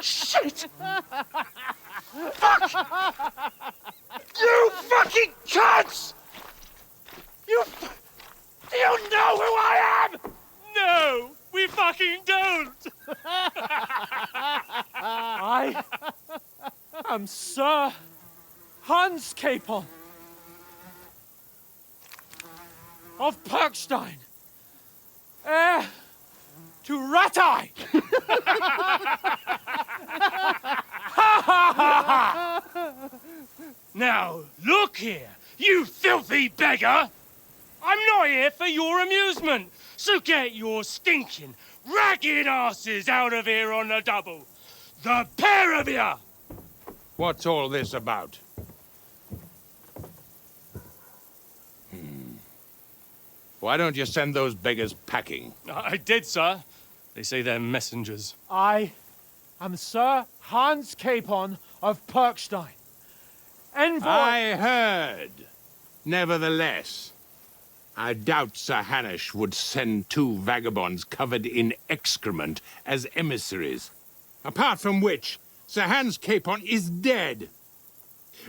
Shit! Fuck! You fucking cunts! Do you know who I am? No, we fucking don't! I am Sir Hans Capon of Perkstein, heir to Ratai! Now, look here, you filthy beggar! I'm not here for your amusement, so get your stinking, ragged asses out of here on the double. The pair of you! What's all this about? Why don't you send those beggars packing? I did, sir. They say they're messengers. I am Sir Hans Capon of Perkstein. Envoy... I heard. Nevertheless, I doubt Sir Hanush would send two vagabonds covered in excrement as emissaries. Apart from which, Sir Hans Capon is dead.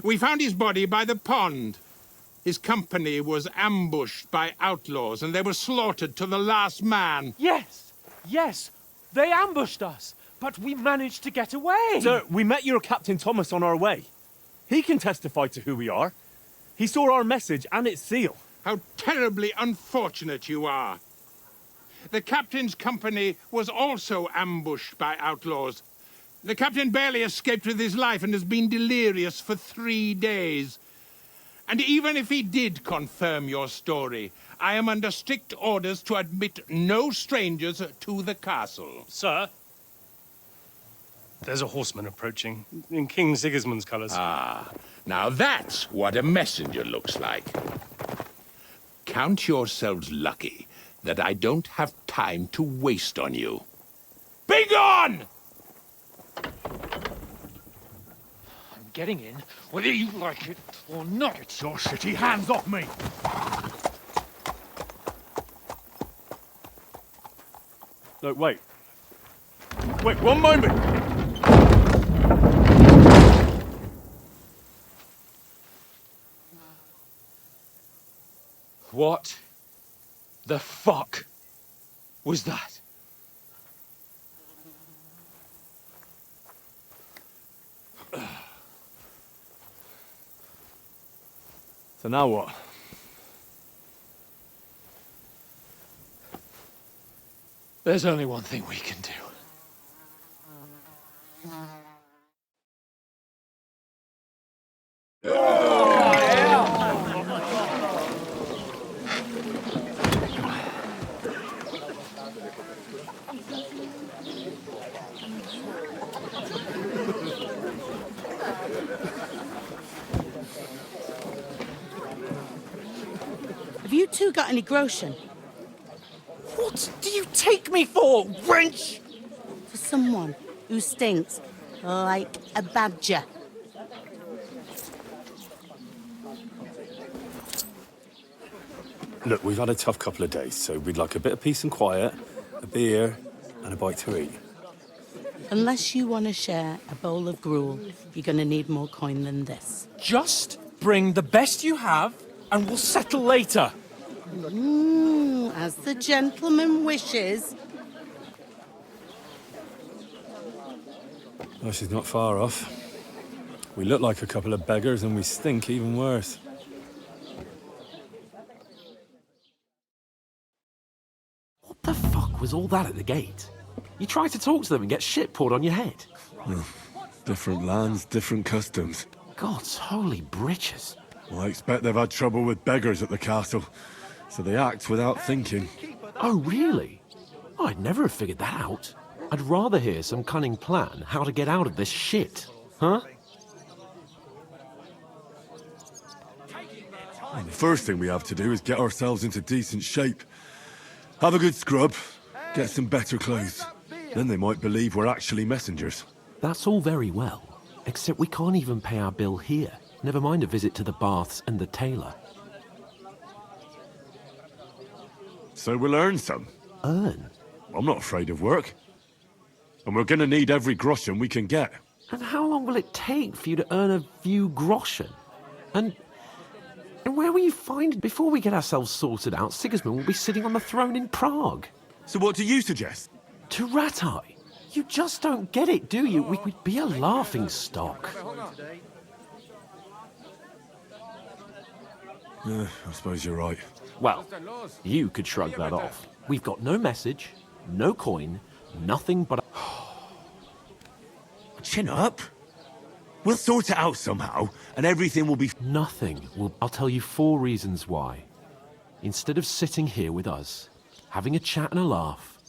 We found his body by the pond. His company was ambushed by outlaws, and they were slaughtered to the last man. Yes, yes, they ambushed us, but we managed to get away. Sir, we met your Captain Thomas on our way. He can testify to who we are. He saw our message and its seal. How terribly unfortunate you are. The captain's company was also ambushed by outlaws. The captain barely escaped with his life and has been delirious for 3 days. And even if he did confirm your story, I am under strict orders to admit no strangers to the castle. Sir, there's a horseman approaching, in King Sigismund's colours. Ah, now that's what a messenger looks like. Count yourselves lucky that I don't have time to waste on you. Be gone! I'm getting in, whether you like it or not. Get your shitty hands off me! No, wait. Wait, one moment! What the fuck was that? So now what? There's only one thing we can do. Have you two got any groschen? What do you take me for, wench? For someone who stinks like a badger. Look, we've had a tough couple of days, so we'd like a bit of peace and quiet, a beer, and a bite to eat. Unless you want to share a bowl of gruel, you're going to need more coin than this. Just bring the best you have, and we'll settle later. As the gentleman wishes. Oh, she's not far off. We look like a couple of beggars, and we stink even worse. What the fuck was all that at the gate? You try to talk to them and get shit poured on your head. Different lands, different customs. God's holy britches. Well, I expect they've had trouble with beggars at the castle, so they act without thinking. Oh, really? I'd never have figured that out. I'd rather hear some cunning plan how to get out of this shit. Huh? And the first thing we have to do is get ourselves into decent shape. Have a good scrub, get some better clothes. Then they might believe we're actually messengers. That's all very well, except we can't even pay our bill here. Never mind a visit to the baths and the tailor. So we'll earn some. Earn? I'm not afraid of work. And we're gonna need every groschen we can get. And how long will it take for you to earn a few groschen? And where will you find it? Before we get ourselves sorted out, Sigismund will be sitting on the throne in Prague. So what do you suggest? To Ratai. You just don't get it, do you? We'd be a laughing stock. I suppose you're right. Well, you could shrug that off. We've got no message, no coin, nothing but a... Chin up. We'll sort it out somehow, and everything will be... Nothing will... I'll tell you 4 reasons why. Instead of sitting here with us, having a chat and a laugh,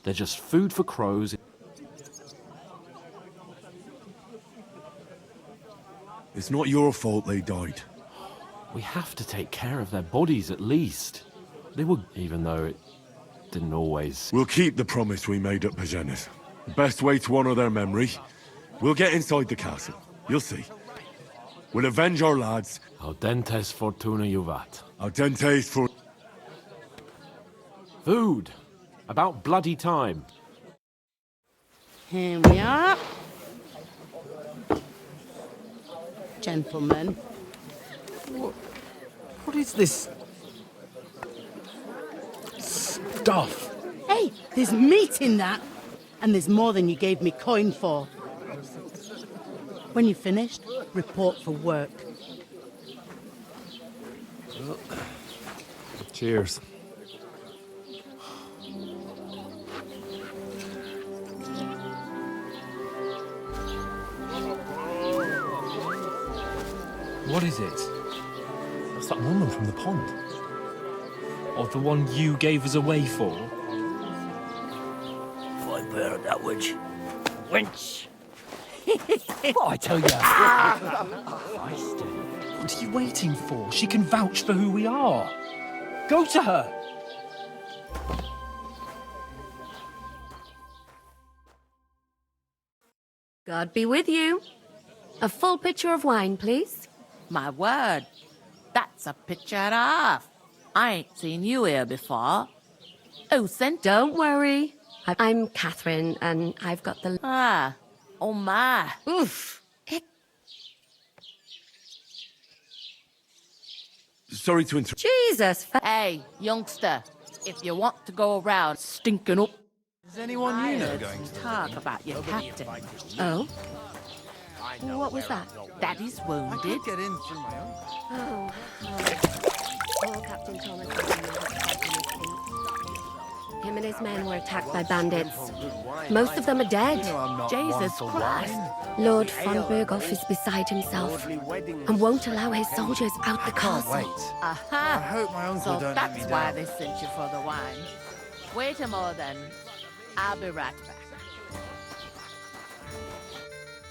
they're just food for crows. It's not your fault they died. We have to take care of their bodies at least. They were... Even though it didn't always... We'll keep the promise we made at Pagenes. The best way to honor their memory, we'll get inside the castle. You'll see. We'll avenge our lads. Audentes fortuna juvat. Audentes for... Food. About bloody time. Here we are. Gentlemen. What is this stuff? Hey, there's meat in that. And there's more than you gave me coin for. When you're finished, report for work. Cheers. What is it? It's that woman from the pond. Or the one you gave us away for? I bear that witch. Wench! What I tell you? What are you waiting for? She can vouch for who we are. Go to her. God be with you. A full pitcher of wine, please. My word, that's a picture and a half. I ain't seen you here before. Who sent? Don't worry. I'm Catherine, and I've got the... Ah, oh my. Oof. Sorry to interrupt. Jesus. Hey, youngster, if you want to go around stinking up... Is anyone you know going to... Talk about your captain. Oh? What was that? Daddy's wounded. I could get in through my own... Oh. Poor Captain Thomas. Him and his men were attacked by bandits. Most of them are dead. Jesus Christ. Lord von Berghoff is beside himself and won't allow his soldiers out the castle. Aha. I hope my uncle So don't let that's me why down. they sent you for the wine. Wait a moment then. I'll be right back.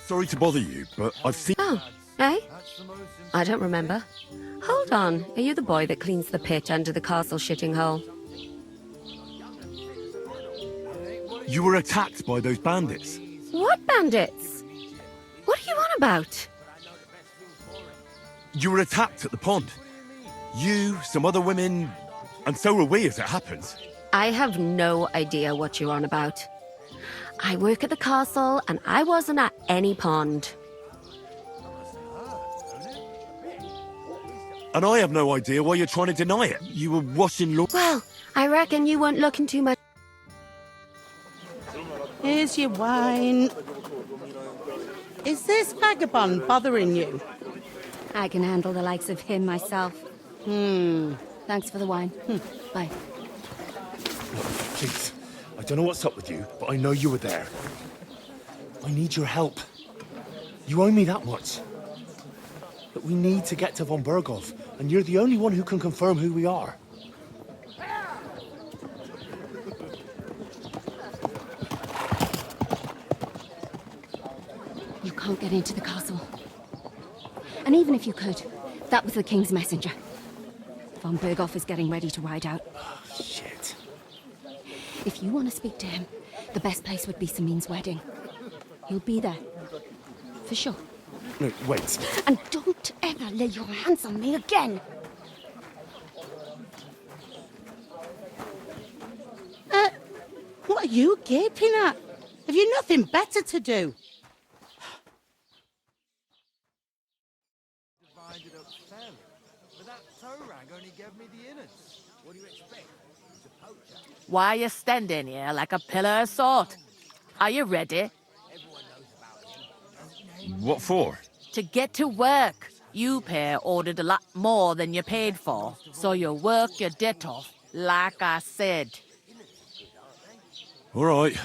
Sorry to bother you, but I've seen... Oh, Eh? I don't remember. Hold on, are you the boy that cleans the pit under the castle shitting hole? You were attacked by those bandits. What bandits? What are you on about? You were attacked at the pond. You, some other women, and so were we as it happens. I have no idea what you're on about. I work at the castle, and I wasn't at any pond. And I have no idea why you're trying to deny it. You were washing law. Well, I reckon you weren't looking too much. Here's your wine. Is this vagabond bothering you? I can handle the likes of him myself. Thanks for the wine. Bye. Please, I don't know what's up with you, but I know you were there. I need your help. You owe me that much. But we need to get to von Berghoff, and you're the only one who can confirm who we are. You can't get into the castle. And even if you could, that was the King's messenger. Von Berghoff is getting ready to ride out. Oh, shit. If you want to speak to him, the best place would be Samin's wedding. He'll be there. For sure. No, wait. And don't ever lay your hands on me again! What are you gaping at? Have you nothing better to do? Why are you standing here like a pillar of salt? Are you ready? What for? To get to work. You pair ordered a lot more than you paid for, so you work your debt off, like I said. All right.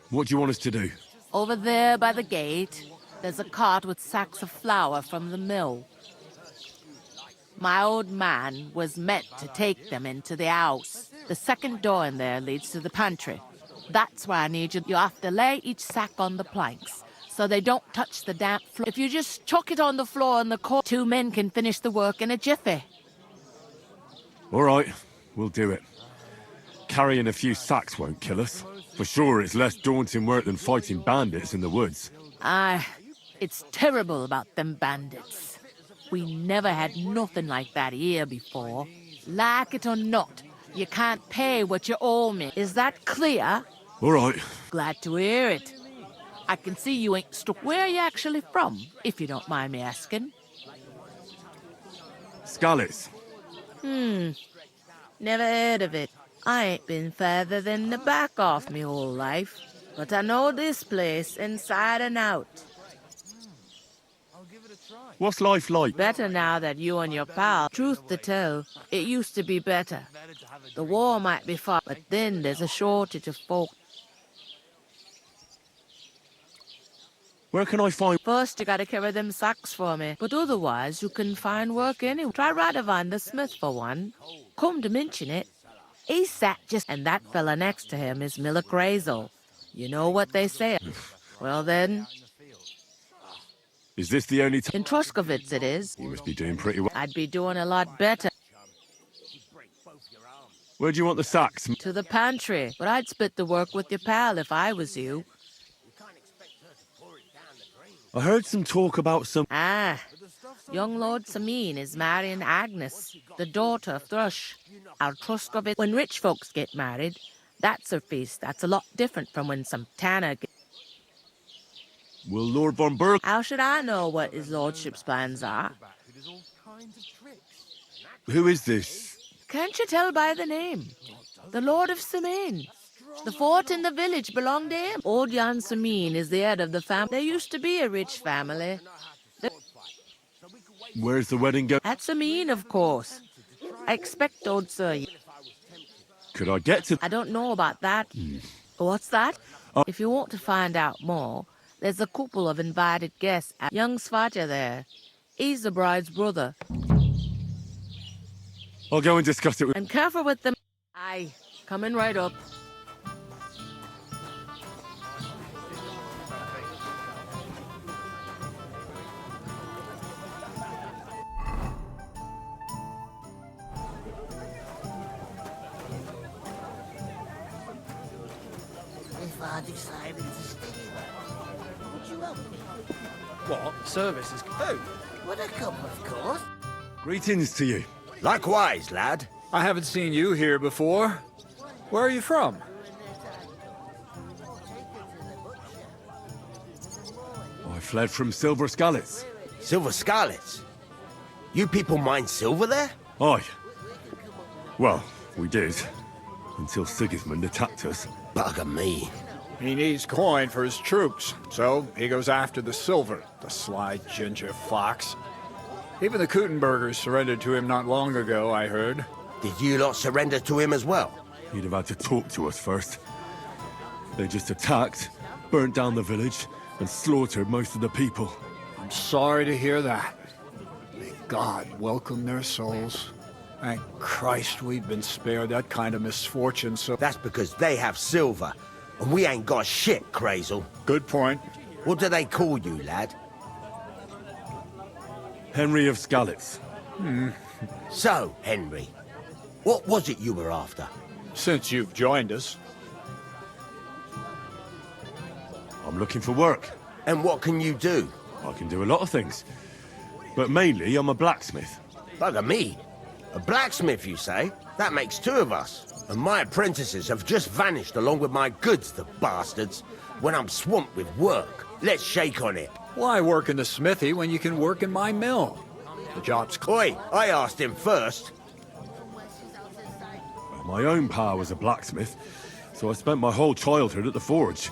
What do you want us to do? Over there by the gate, there's a cart with sacks of flour from the mill. My old man was meant to take them into the house. The second door in there leads to the pantry. That's where I need you. You have to lay each sack on the planks, so they don't touch the damp floor. If you just chuck it on the floor in the court, 2 men can finish the work in a jiffy. All right, we'll do it. Carrying a few sacks won't kill us. For sure, it's less daunting work than fighting bandits in the woods. Aye, it's terrible about them bandits. We never had nothing like that here before. Like it or not, you can't pay what you owe me. Is that clear? All right. Glad to hear it. I can see you ain't stuck. Where are you actually from, if you don't mind me asking? Scallis. Never heard of it. I ain't been further than the back off me whole life, but I know this place inside and out. What's life like? Better now that you and your pal. Truth to tell, it used to be better. The war might be fought, but then there's a shortage of folk. Where can I find... First, you gotta carry them sacks for me, but otherwise you can find work anywhere. Try Radovan the smith for one. Come to mention it, he sat just... And that fella next to him is Miller Grazel. You know what they say. Well then... Is this the only time? In Troskovitz it is. You must be doing pretty well. I'd be doing a lot better. Where do you want the sacks? To the pantry, but I'd split the work with your pal if I was you. I heard some talk about some... Young Lord Samin is marrying Agnes, the daughter of Thrush. Our Troskovitz. When rich folks get married, that's a feast. That's a lot different from when some tanner gets... Will Lord von Berg... How should I know what his lordship's plans are? Who is this? Can't you tell by the name? The Lord of Samin. The fort in the village belonged to him. Old Jan Samin is the head of the family. There used to be a rich family. Where's the wedding go? At Samin, of course. I expect old sir... Could I get to... I don't know about that. What's that? If you want to find out more, there's a couple of invited guests at young Svatja there. He's the bride's brother. I'll go and discuss it with... And careful with them. Aye, coming right up. If I decided to stay, would you help me? What? Service is... Who? Would a couple, of course. Greetings to you. Likewise, lad. I haven't seen you here before. Where are you from? I fled from Silver Scarlets. Silver Scarlets? You people mine silver there? Aye. Well, we did. Until Sigismund attacked us. Bugger me. He needs coin for his troops, so he goes after the silver, the sly ginger fox. Even the Kuttenbergers surrendered to him not long ago, I heard. Did you lot surrender to him as well? He'd have had to talk to us first. They just attacked, burnt down the village, and slaughtered most of the people. I'm sorry to hear that. May God welcome their souls. Thank Christ we've been spared that kind of misfortune, so... That's because they have silver, and we ain't got shit, Crazel. Good point. What do they call you, lad? Henry of Skalitz. So, Henry, what was it you were after? Since you've joined us. I'm looking for work. And what can you do? I can do a lot of things. But mainly, I'm a blacksmith. Bugger me. A blacksmith, you say? That makes two of us. And my apprentices have just vanished along with my goods, the bastards. When I'm swamped with work. Let's shake on it. Why work in the smithy when you can work in my mill? The job's... Oi, I asked him first. My own pa was a blacksmith, so I spent my whole childhood at the forge.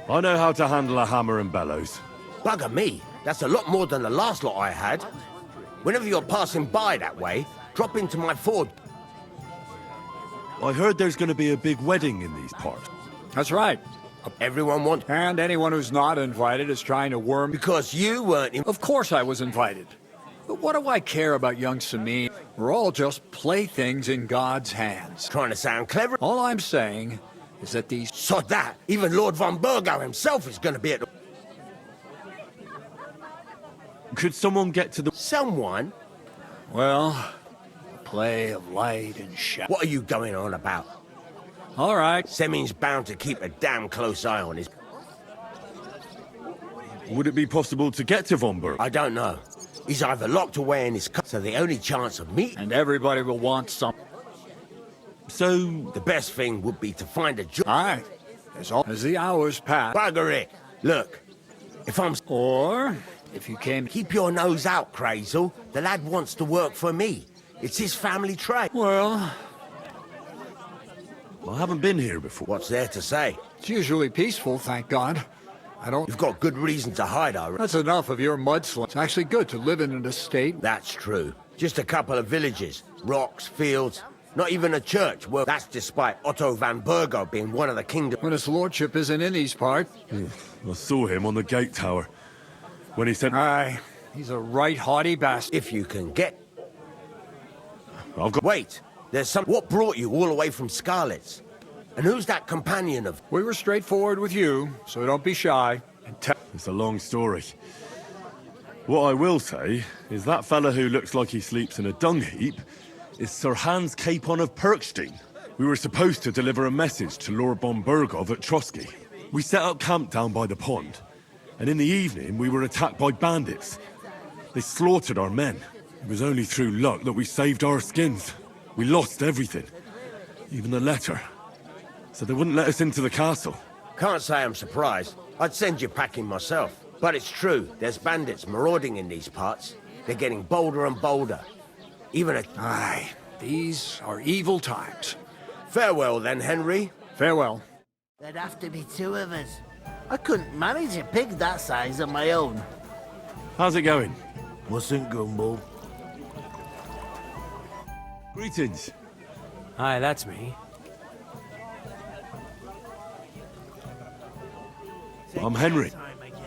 I know how to handle a hammer and bellows. Bugger me. That's a lot more than the last lot I had. Whenever you're passing by that way, drop into my forge. I heard there's going to be a big wedding in these parts. That's right. Everyone wants... And anyone who's not invited is trying to worm... Because you weren't... Of course I was invited. But what do I care about young Samin? We're all just playthings in God's hands. Trying to sound clever? All I'm saying is that these... Sod that! Even Lord von Burgo himself is going to be at the... Could someone get to the... Someone? Well, a play of light and shadow. What are you going on about? All right. Semin's bound to keep a damn close eye on his... Would it be possible to get to von Burgo? I don't know. He's either locked away in his cut, so the only chance of meeting... And everybody will want some... So... The best thing would be to find a job... Aye. As the hours pass... Bugger it. Look, if I'm... Or, if you came... Keep your nose out, Crazel. The lad wants to work for me. It's his family trade. Well... I haven't been here before. What's there to say? It's usually peaceful, thank God. I don't... You've got good reason to hide, I reckon. That's enough of your mudslings. It's actually good to live in an estate. That's true. Just a couple of villages. Rocks, fields. Not even a church. Well, that's despite Otto van Burgo being one of the kingdom... When his lordship isn't in these parts. I saw him on the gate tower. When he sent... Aye. He's a right haughty bastard. If you can get... I've got... Wait. There's some... What brought you all the way from Scarlet's? And who's that companion of... We were straightforward with you, so don't be shy. It's a long story. What I will say is that fella who looks like he sleeps in a dung heap is Sir Hans Capon of Perkstein. We were supposed to deliver a message to Lord von Burgov at Trotsky. We set up camp down by the pond, and in the evening we were attacked by bandits. They slaughtered our men. It was only through luck that we saved our skins. We lost everything, even the letter. So they wouldn't let us into the castle. Can't say I'm surprised. I'd send you packing myself. But it's true, there's bandits marauding in these parts. They're getting bolder and bolder. Even a... Aye, these are evil times. Farewell then, Henry. Farewell. There'd have to be two of us. I couldn't manage a pig that size on my own. How's it going? Mustn't grumble. Greetings. Hi, that's me. I'm Henry.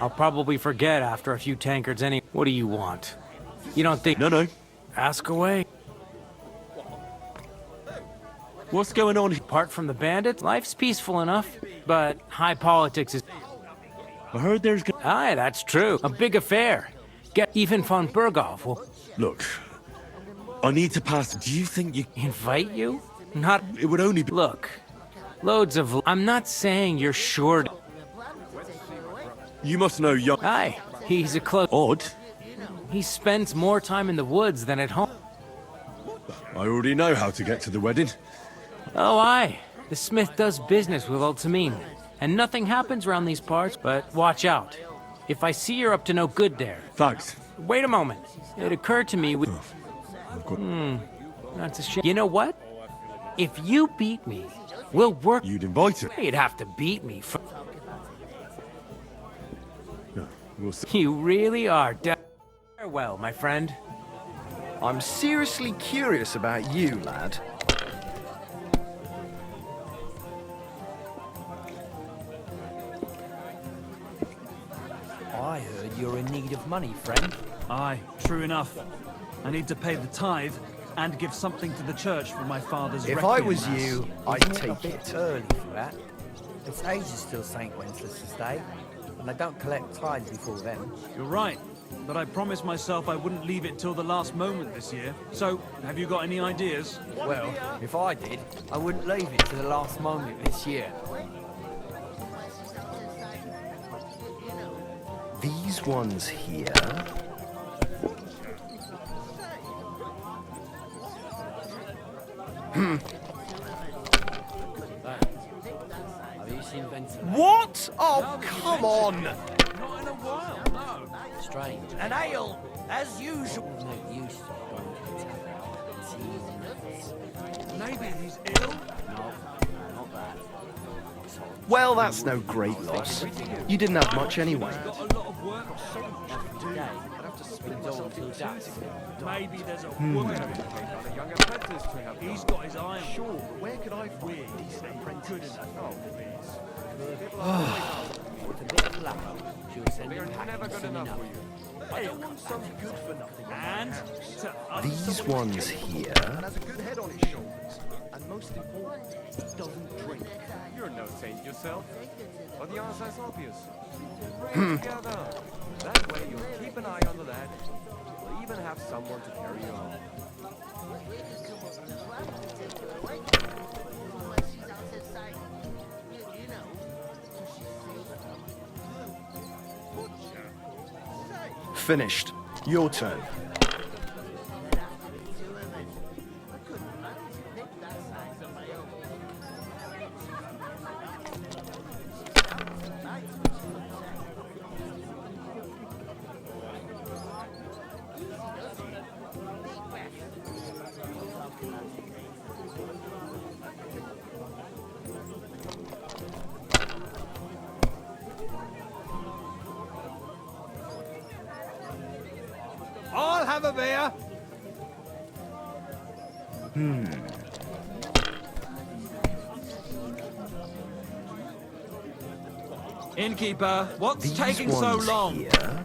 I'll probably forget after a few tankards any... What do you want? You don't think... No. Ask away. What's going on? Apart from the bandits, life's peaceful enough, but high politics is... I heard there's... Aye, that's true. A big affair. Get even von Burgov will... Look, I need to pass. Do you think you... Invite you? Not... It would only be... Look, loads of... I'm not saying you're sure... You must know young... Aye, he's a close... Odd? He spends more time in the woods than at home. I already know how to get to the wedding. Oh, aye. The smith does business with Ultimine. And nothing happens around these parts, but watch out. If I see you're up to no good there... Thanks. Wait a moment. It occurred to me... That's a shame. You know what? If you beat me, we'll work... You'd invite her? You'd have to beat me for... No, we'll see. You really are... Farewell, my friend. I'm seriously curious about you, lad. I heard you're in need of money, friend. Aye, true enough. I need to pay the tithe and give something to the church for my father's If requiem I was mass. you, I'd Isn't it take a bit it. early for that? Its age is still St. Wenceslas' Day, and they don't collect tithe before then. You're right, but I promised myself I wouldn't leave it till the last moment this year. So, have you got any ideas? Well, if I did, I wouldn't leave it to the last moment this year. These ones here... What? Oh, come on! Not in a while, no. Strange. An ale, as usual. No use to Maybe he's ill? No, not that. Well, that's no great loss. You didn't have much anyway. Maybe there's a woman. He's got his eye on. Sure, but where could I find a decent apprentice? With a bit of luck, she'll send him never good enough for you. I don't want some good for nothing. And to These ones here... And has a good head on his shoulders. And most important, he doesn't drink. You're no saint yourself. But the answer is obvious. Pray together. That way you'll keep an eye on the lad. You'll even have someone to carry you home. Finished. Your turn. I'll have a beer. Innkeeper, what's These taking so ones long? Here.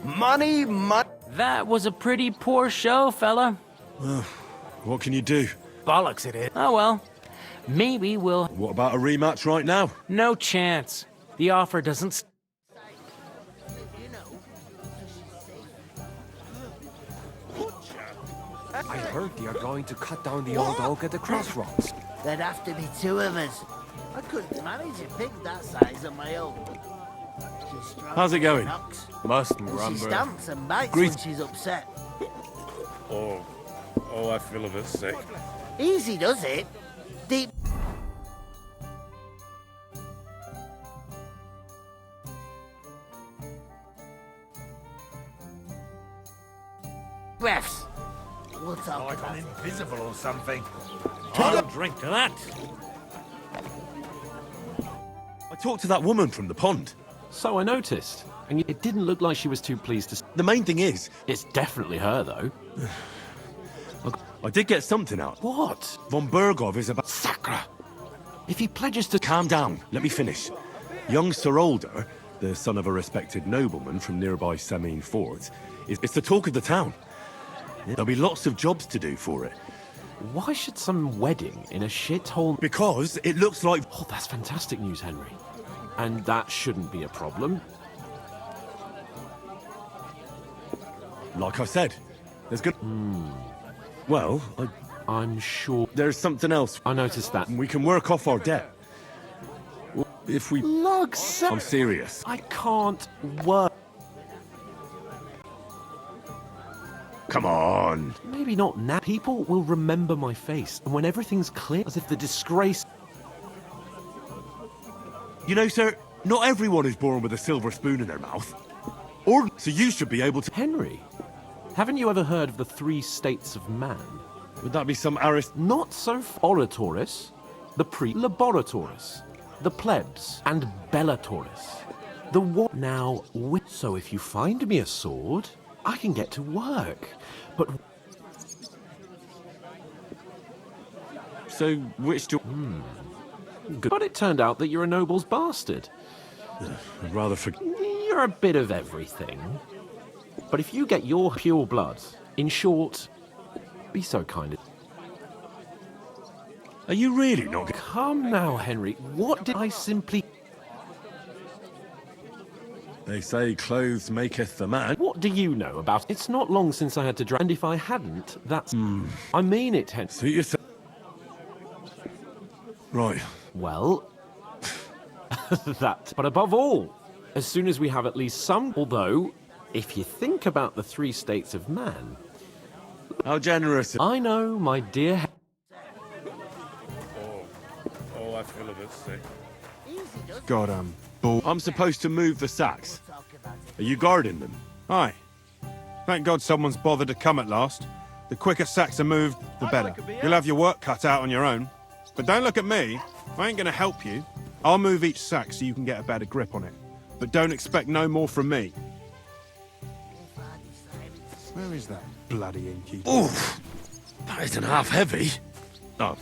Money, money. That was a pretty poor show, fella. Well, what can you do? Bollocks it is. Oh well. Maybe we'll... What about a rematch right now? No chance. The offer doesn't... I heard they are going to cut down the old oak at the crossroads. There'd have to be two of us. I couldn't manage a pig that size on my own. She's strong How's it going? knocks, Mustn't and she grumble. stamps and bites Greet- when she's upset. Oh, I feel a bit sick. Easy does it. Deep. Breaths. We'll talk Like about I'm it. invisible or something. I'll drink to that. I talked to that woman from the pond. So I noticed. And it didn't look like she was too pleased to... The main thing is... It's definitely her, though. I did get something out. What? Von Bergov is about... Sacra! If he pledges to... Calm down. Let me finish. Young Sir Older, the son of a respected nobleman from nearby Semine Fort, is the talk of the town. There'll be lots of jobs to do for it. Why should some wedding in a shithole... Because it looks like... Oh, that's fantastic news, Henry. And that shouldn't be a problem. Like I said, there's good. Well, I'm sure there's something else. I noticed that. We can work off our debt. If we... Look, I'm serious. I can't work. Come on. Maybe not now. People will remember my face, and when everything's clear, as if the disgrace... You know, sir, not everyone is born with a silver spoon in their mouth. So you should be able to... Henry, haven't you ever heard of the 3 states of man? Would that be some Not so oratoris, the pre-laboratoris, the plebs, and bellatoris. The what now... So if you find me a sword, I can get to work. But... So which do... Good. But it turned out that you're a noble's bastard. I'd rather forget... You're a bit of everything. But if you get your pure blood, in short, be so kind. Are you really not... Come now, Henry. What did I simply... They say clothes maketh the man. What do you know about... It's not long since I had to drive, and if I hadn't, that's... I mean it, Henry. Suit yourself. Right. Well... that. But above all, as soon as we have at least some... Although, if you think about the 3 states of man... How generous... I know, my dear... Oh, I feel a bit sick. God, bull. I'm supposed to move the sacks. Are you guarding them? Aye. Thank God someone's bothered to come at last. The quicker sacks are moved, the better. You'll have your work cut out on your own. But don't look at me. I ain't gonna help you. I'll move each sack so you can get a better grip on it. But don't expect no more from me. Where is that bloody innkeeper? Oof! That isn't half heavy. Oh.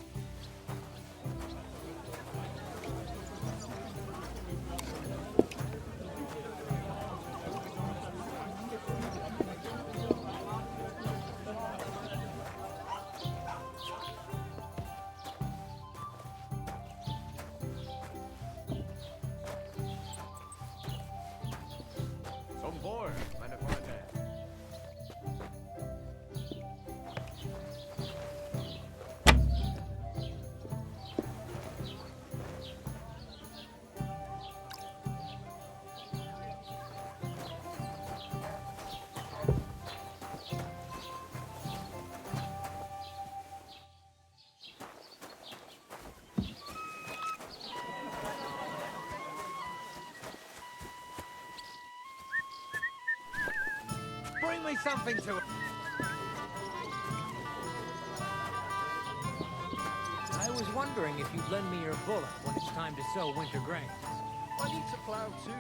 Bring me something to... I was wondering if you'd lend me your bullock when it's time to sow winter grain. I need to plow too.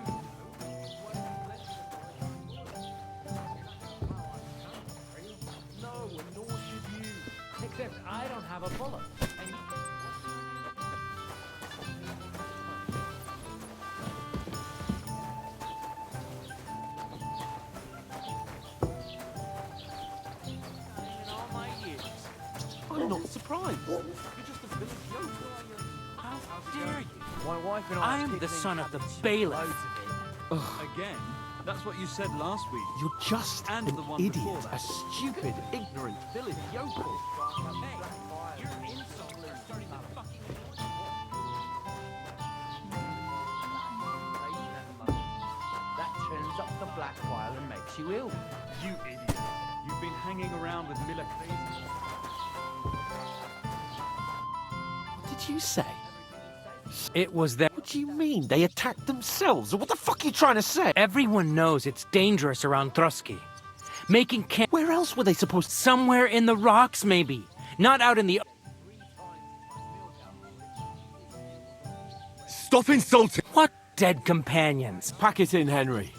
No, nor should you. Except I don't have a bullock. And I'm not surprised. You're just a village yokel. how dare you? My wife and I am the son of the bailiff. Again? That's what you said last week. You're just And an the one idiot, before that. a stupid, ignorant village yokel. Hey, you're insulting starting a fucking... That turns up the black bile and makes you ill. You idiot. You've been hanging around with Miller Crazy. What did you say? It was that... What do you mean? They attacked themselves? What the fuck are you trying to say? Everyone knows it's dangerous around Trotsky. Making camp... Where else were they supposed to... Somewhere in the rocks, maybe. Not out in the... Stop insulting! What dead companions? Pack it in, Henry.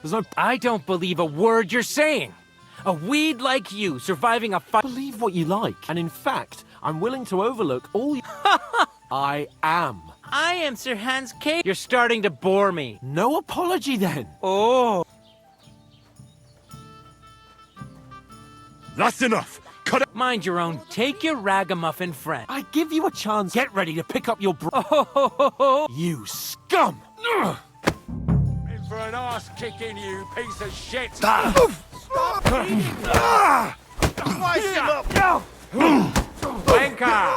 There's no... I don't believe a word you're saying. A weed like you surviving a fight... Believe what you like. And in fact, I'm willing to overlook all you... I am. I am Sir Hans K. You're starting to bore me. No apology, then. Oh. That's enough! Cut it! Mind your own. Take your ragamuffin friend. I give you a chance. Get ready to pick up your Oh. You scum! In for an arse kicking, you piece of shit! Stop beating him! Slice him up! Wanker!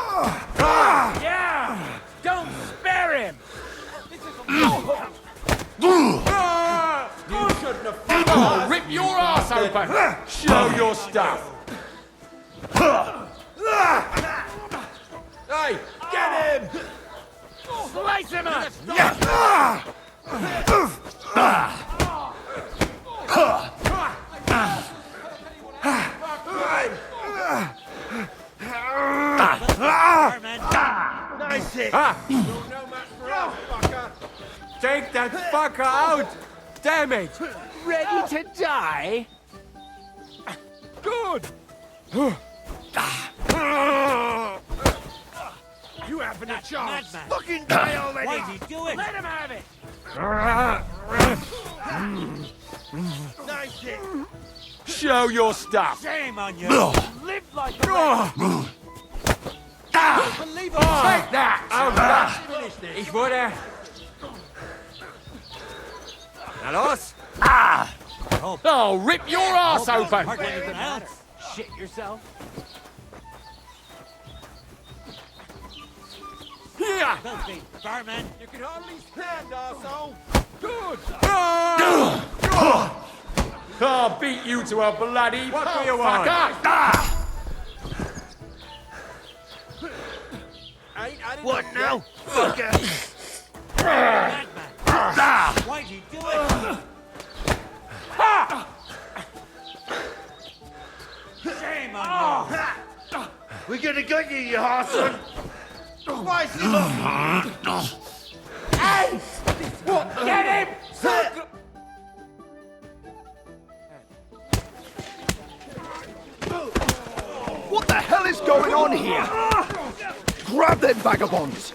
Yeah! Don't spare him! You shouldn't have fought. I'll rip your ass open! Show your stuff! Hey, get him! Slice him up! Nice hit! Take that fucker out! Damn it! Ready to die? Good! You haven't a chance! madman. Fucking die already! Why'd he do it? Let him have it! Nice hit! Show your stuff! Shame on you! Live like a man. Take that! Out that! Ich wurde... Na los! Oh, rip your ass open! Anything else? Shit yourself? Here! Filthy barman. You can hardly stand, arsehole! Good! I'll beat you to a bloody What do pulp, you want? fucker! What now? Fucker! Why'd you do it? Shame on you! We're gonna get you, you arsehole! Slice him up! Hey! What? Get him! What the hell is going on here? Grab them vagabonds!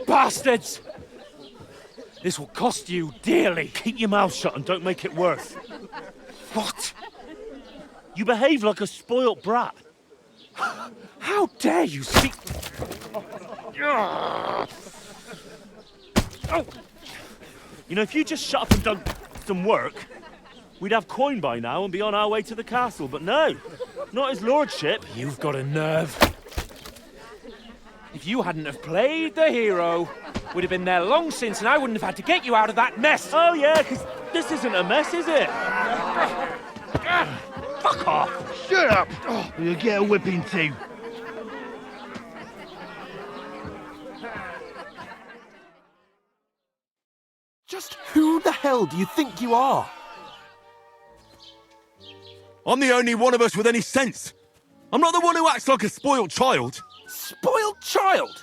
Bastards! This will cost you dearly. Keep your mouth shut and don't make it worse. What? You behave like a spoilt brat. How dare you speak... You know, if you just shut up and done some work, we'd have coin by now and be on our way to the castle. But no, not his lordship. You've got a nerve. If you hadn't have played the hero, we'd have been there long since and I wouldn't have had to get you out of that mess. Oh yeah, because this isn't a mess, is it? Fuck off! Shut up! You'll get a whipping too. Just who the hell do you think you are? I'm the only one of us with any sense. I'm not the one who acts like a spoiled child. Spoiled child?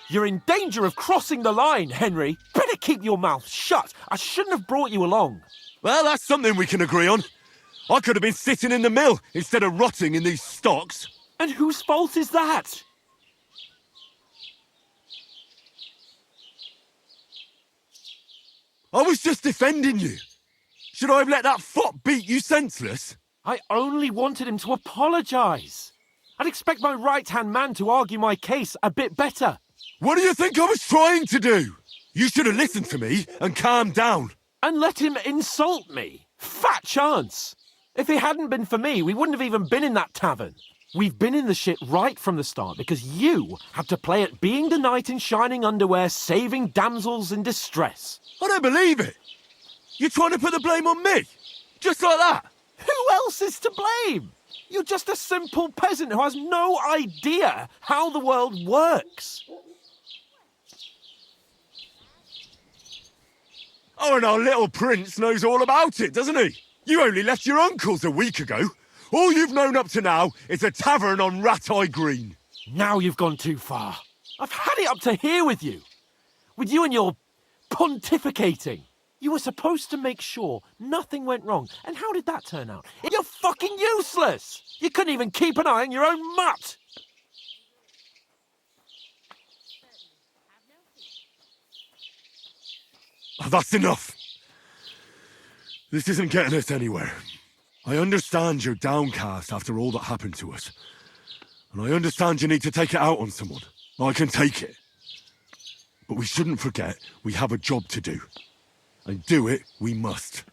You're in danger of crossing the line, Henry. Better keep your mouth shut. I shouldn't have brought you along. Well, that's something we can agree on. I could have been sitting in the mill instead of rotting in these stocks. And whose fault is that? I was just defending you. Should I have let that fop beat you senseless? I only wanted him to apologise. I'd expect my right-hand man to argue my case a bit better. What do you think I was trying to do? You should have listened to me and calmed down. And let him insult me. Fat chance. If it hadn't been for me, we wouldn't have even been in that tavern. We've been in the shit right from the start because you had to play at being the knight in shining underwear, saving damsels in distress. I don't believe it. You're trying to put the blame on me? Just like that? Who else is to blame? You're just a simple peasant who has no idea how the world works. Oh, and our little prince knows all about it, doesn't he? You only left your uncle's a week ago. All you've known up to now is a tavern on Rat-Eye Green. Now you've gone too far. I've had it up to here with you. With you and your pontificating. You were supposed to make sure nothing went wrong. And how did that turn out? You're fucking useless! You couldn't even keep an eye on your own mutt! That's enough! This isn't getting us anywhere. I understand you're downcast after all that happened to us. And I understand you need to take it out on someone. I can take it. But we shouldn't forget we have a job to do. And do it we must.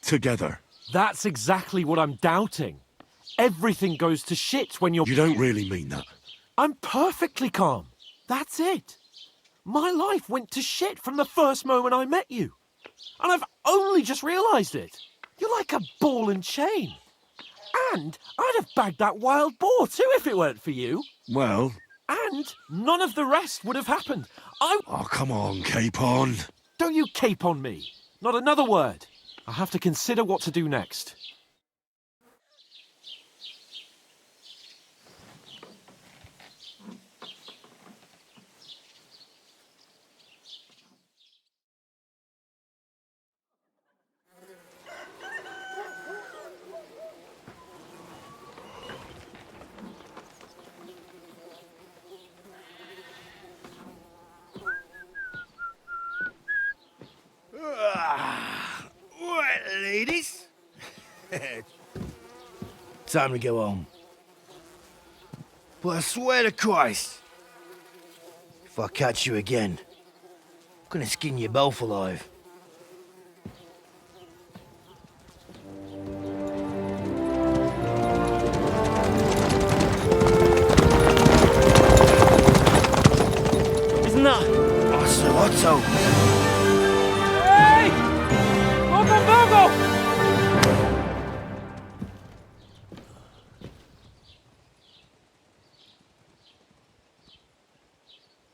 Together. That's exactly what I'm doubting. Everything goes to shit when you're... You don't really mean that. I'm perfectly calm. That's it. My life went to shit from the first moment I met you. And I've only just realised it. You're like a ball and chain. And I'd have bagged that wild boar too if it weren't for you. Well... And none of the rest would have happened. Oh, come on, Capon. Don't you cape on me. Not another word. I have to consider what to do next. Right, ladies. Time to go home. But I swear to Christ, if I catch you again, I'm gonna skin you both alive. Isn't that? Oh, Sir Otto. Hey! Open Virgo!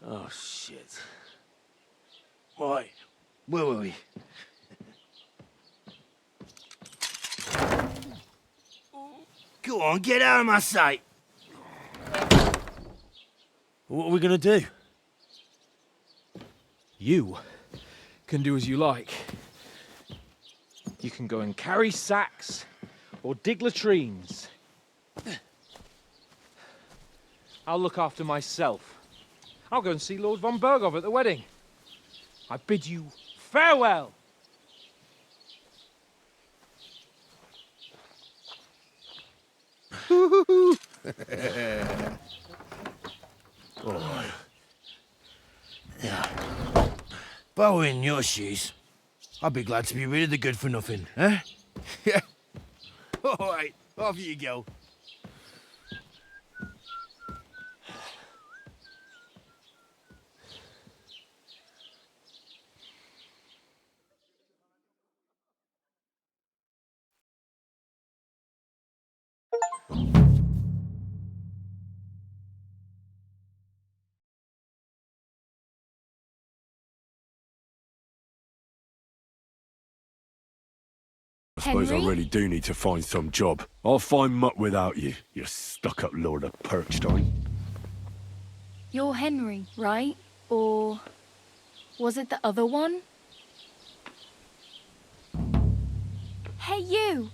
Oh, shit. Right, where were we? Go on, get out of my sight. What are we gonna do? You can do as you like. You can go and carry sacks or dig latrines. I'll look after myself. I'll go and see Lord von Berghoff at the wedding. I bid you farewell. Oh. Yeah. If I were in your shoes, I'd be glad to be rid of the good-for-nothing, eh? Yeah. All right, off you go. I suppose I Henry? really do need to find some job. I'll find mutt without you, you stuck-up Lord of Perkstein. You're Henry, right? Or was it the other one? Hey, you!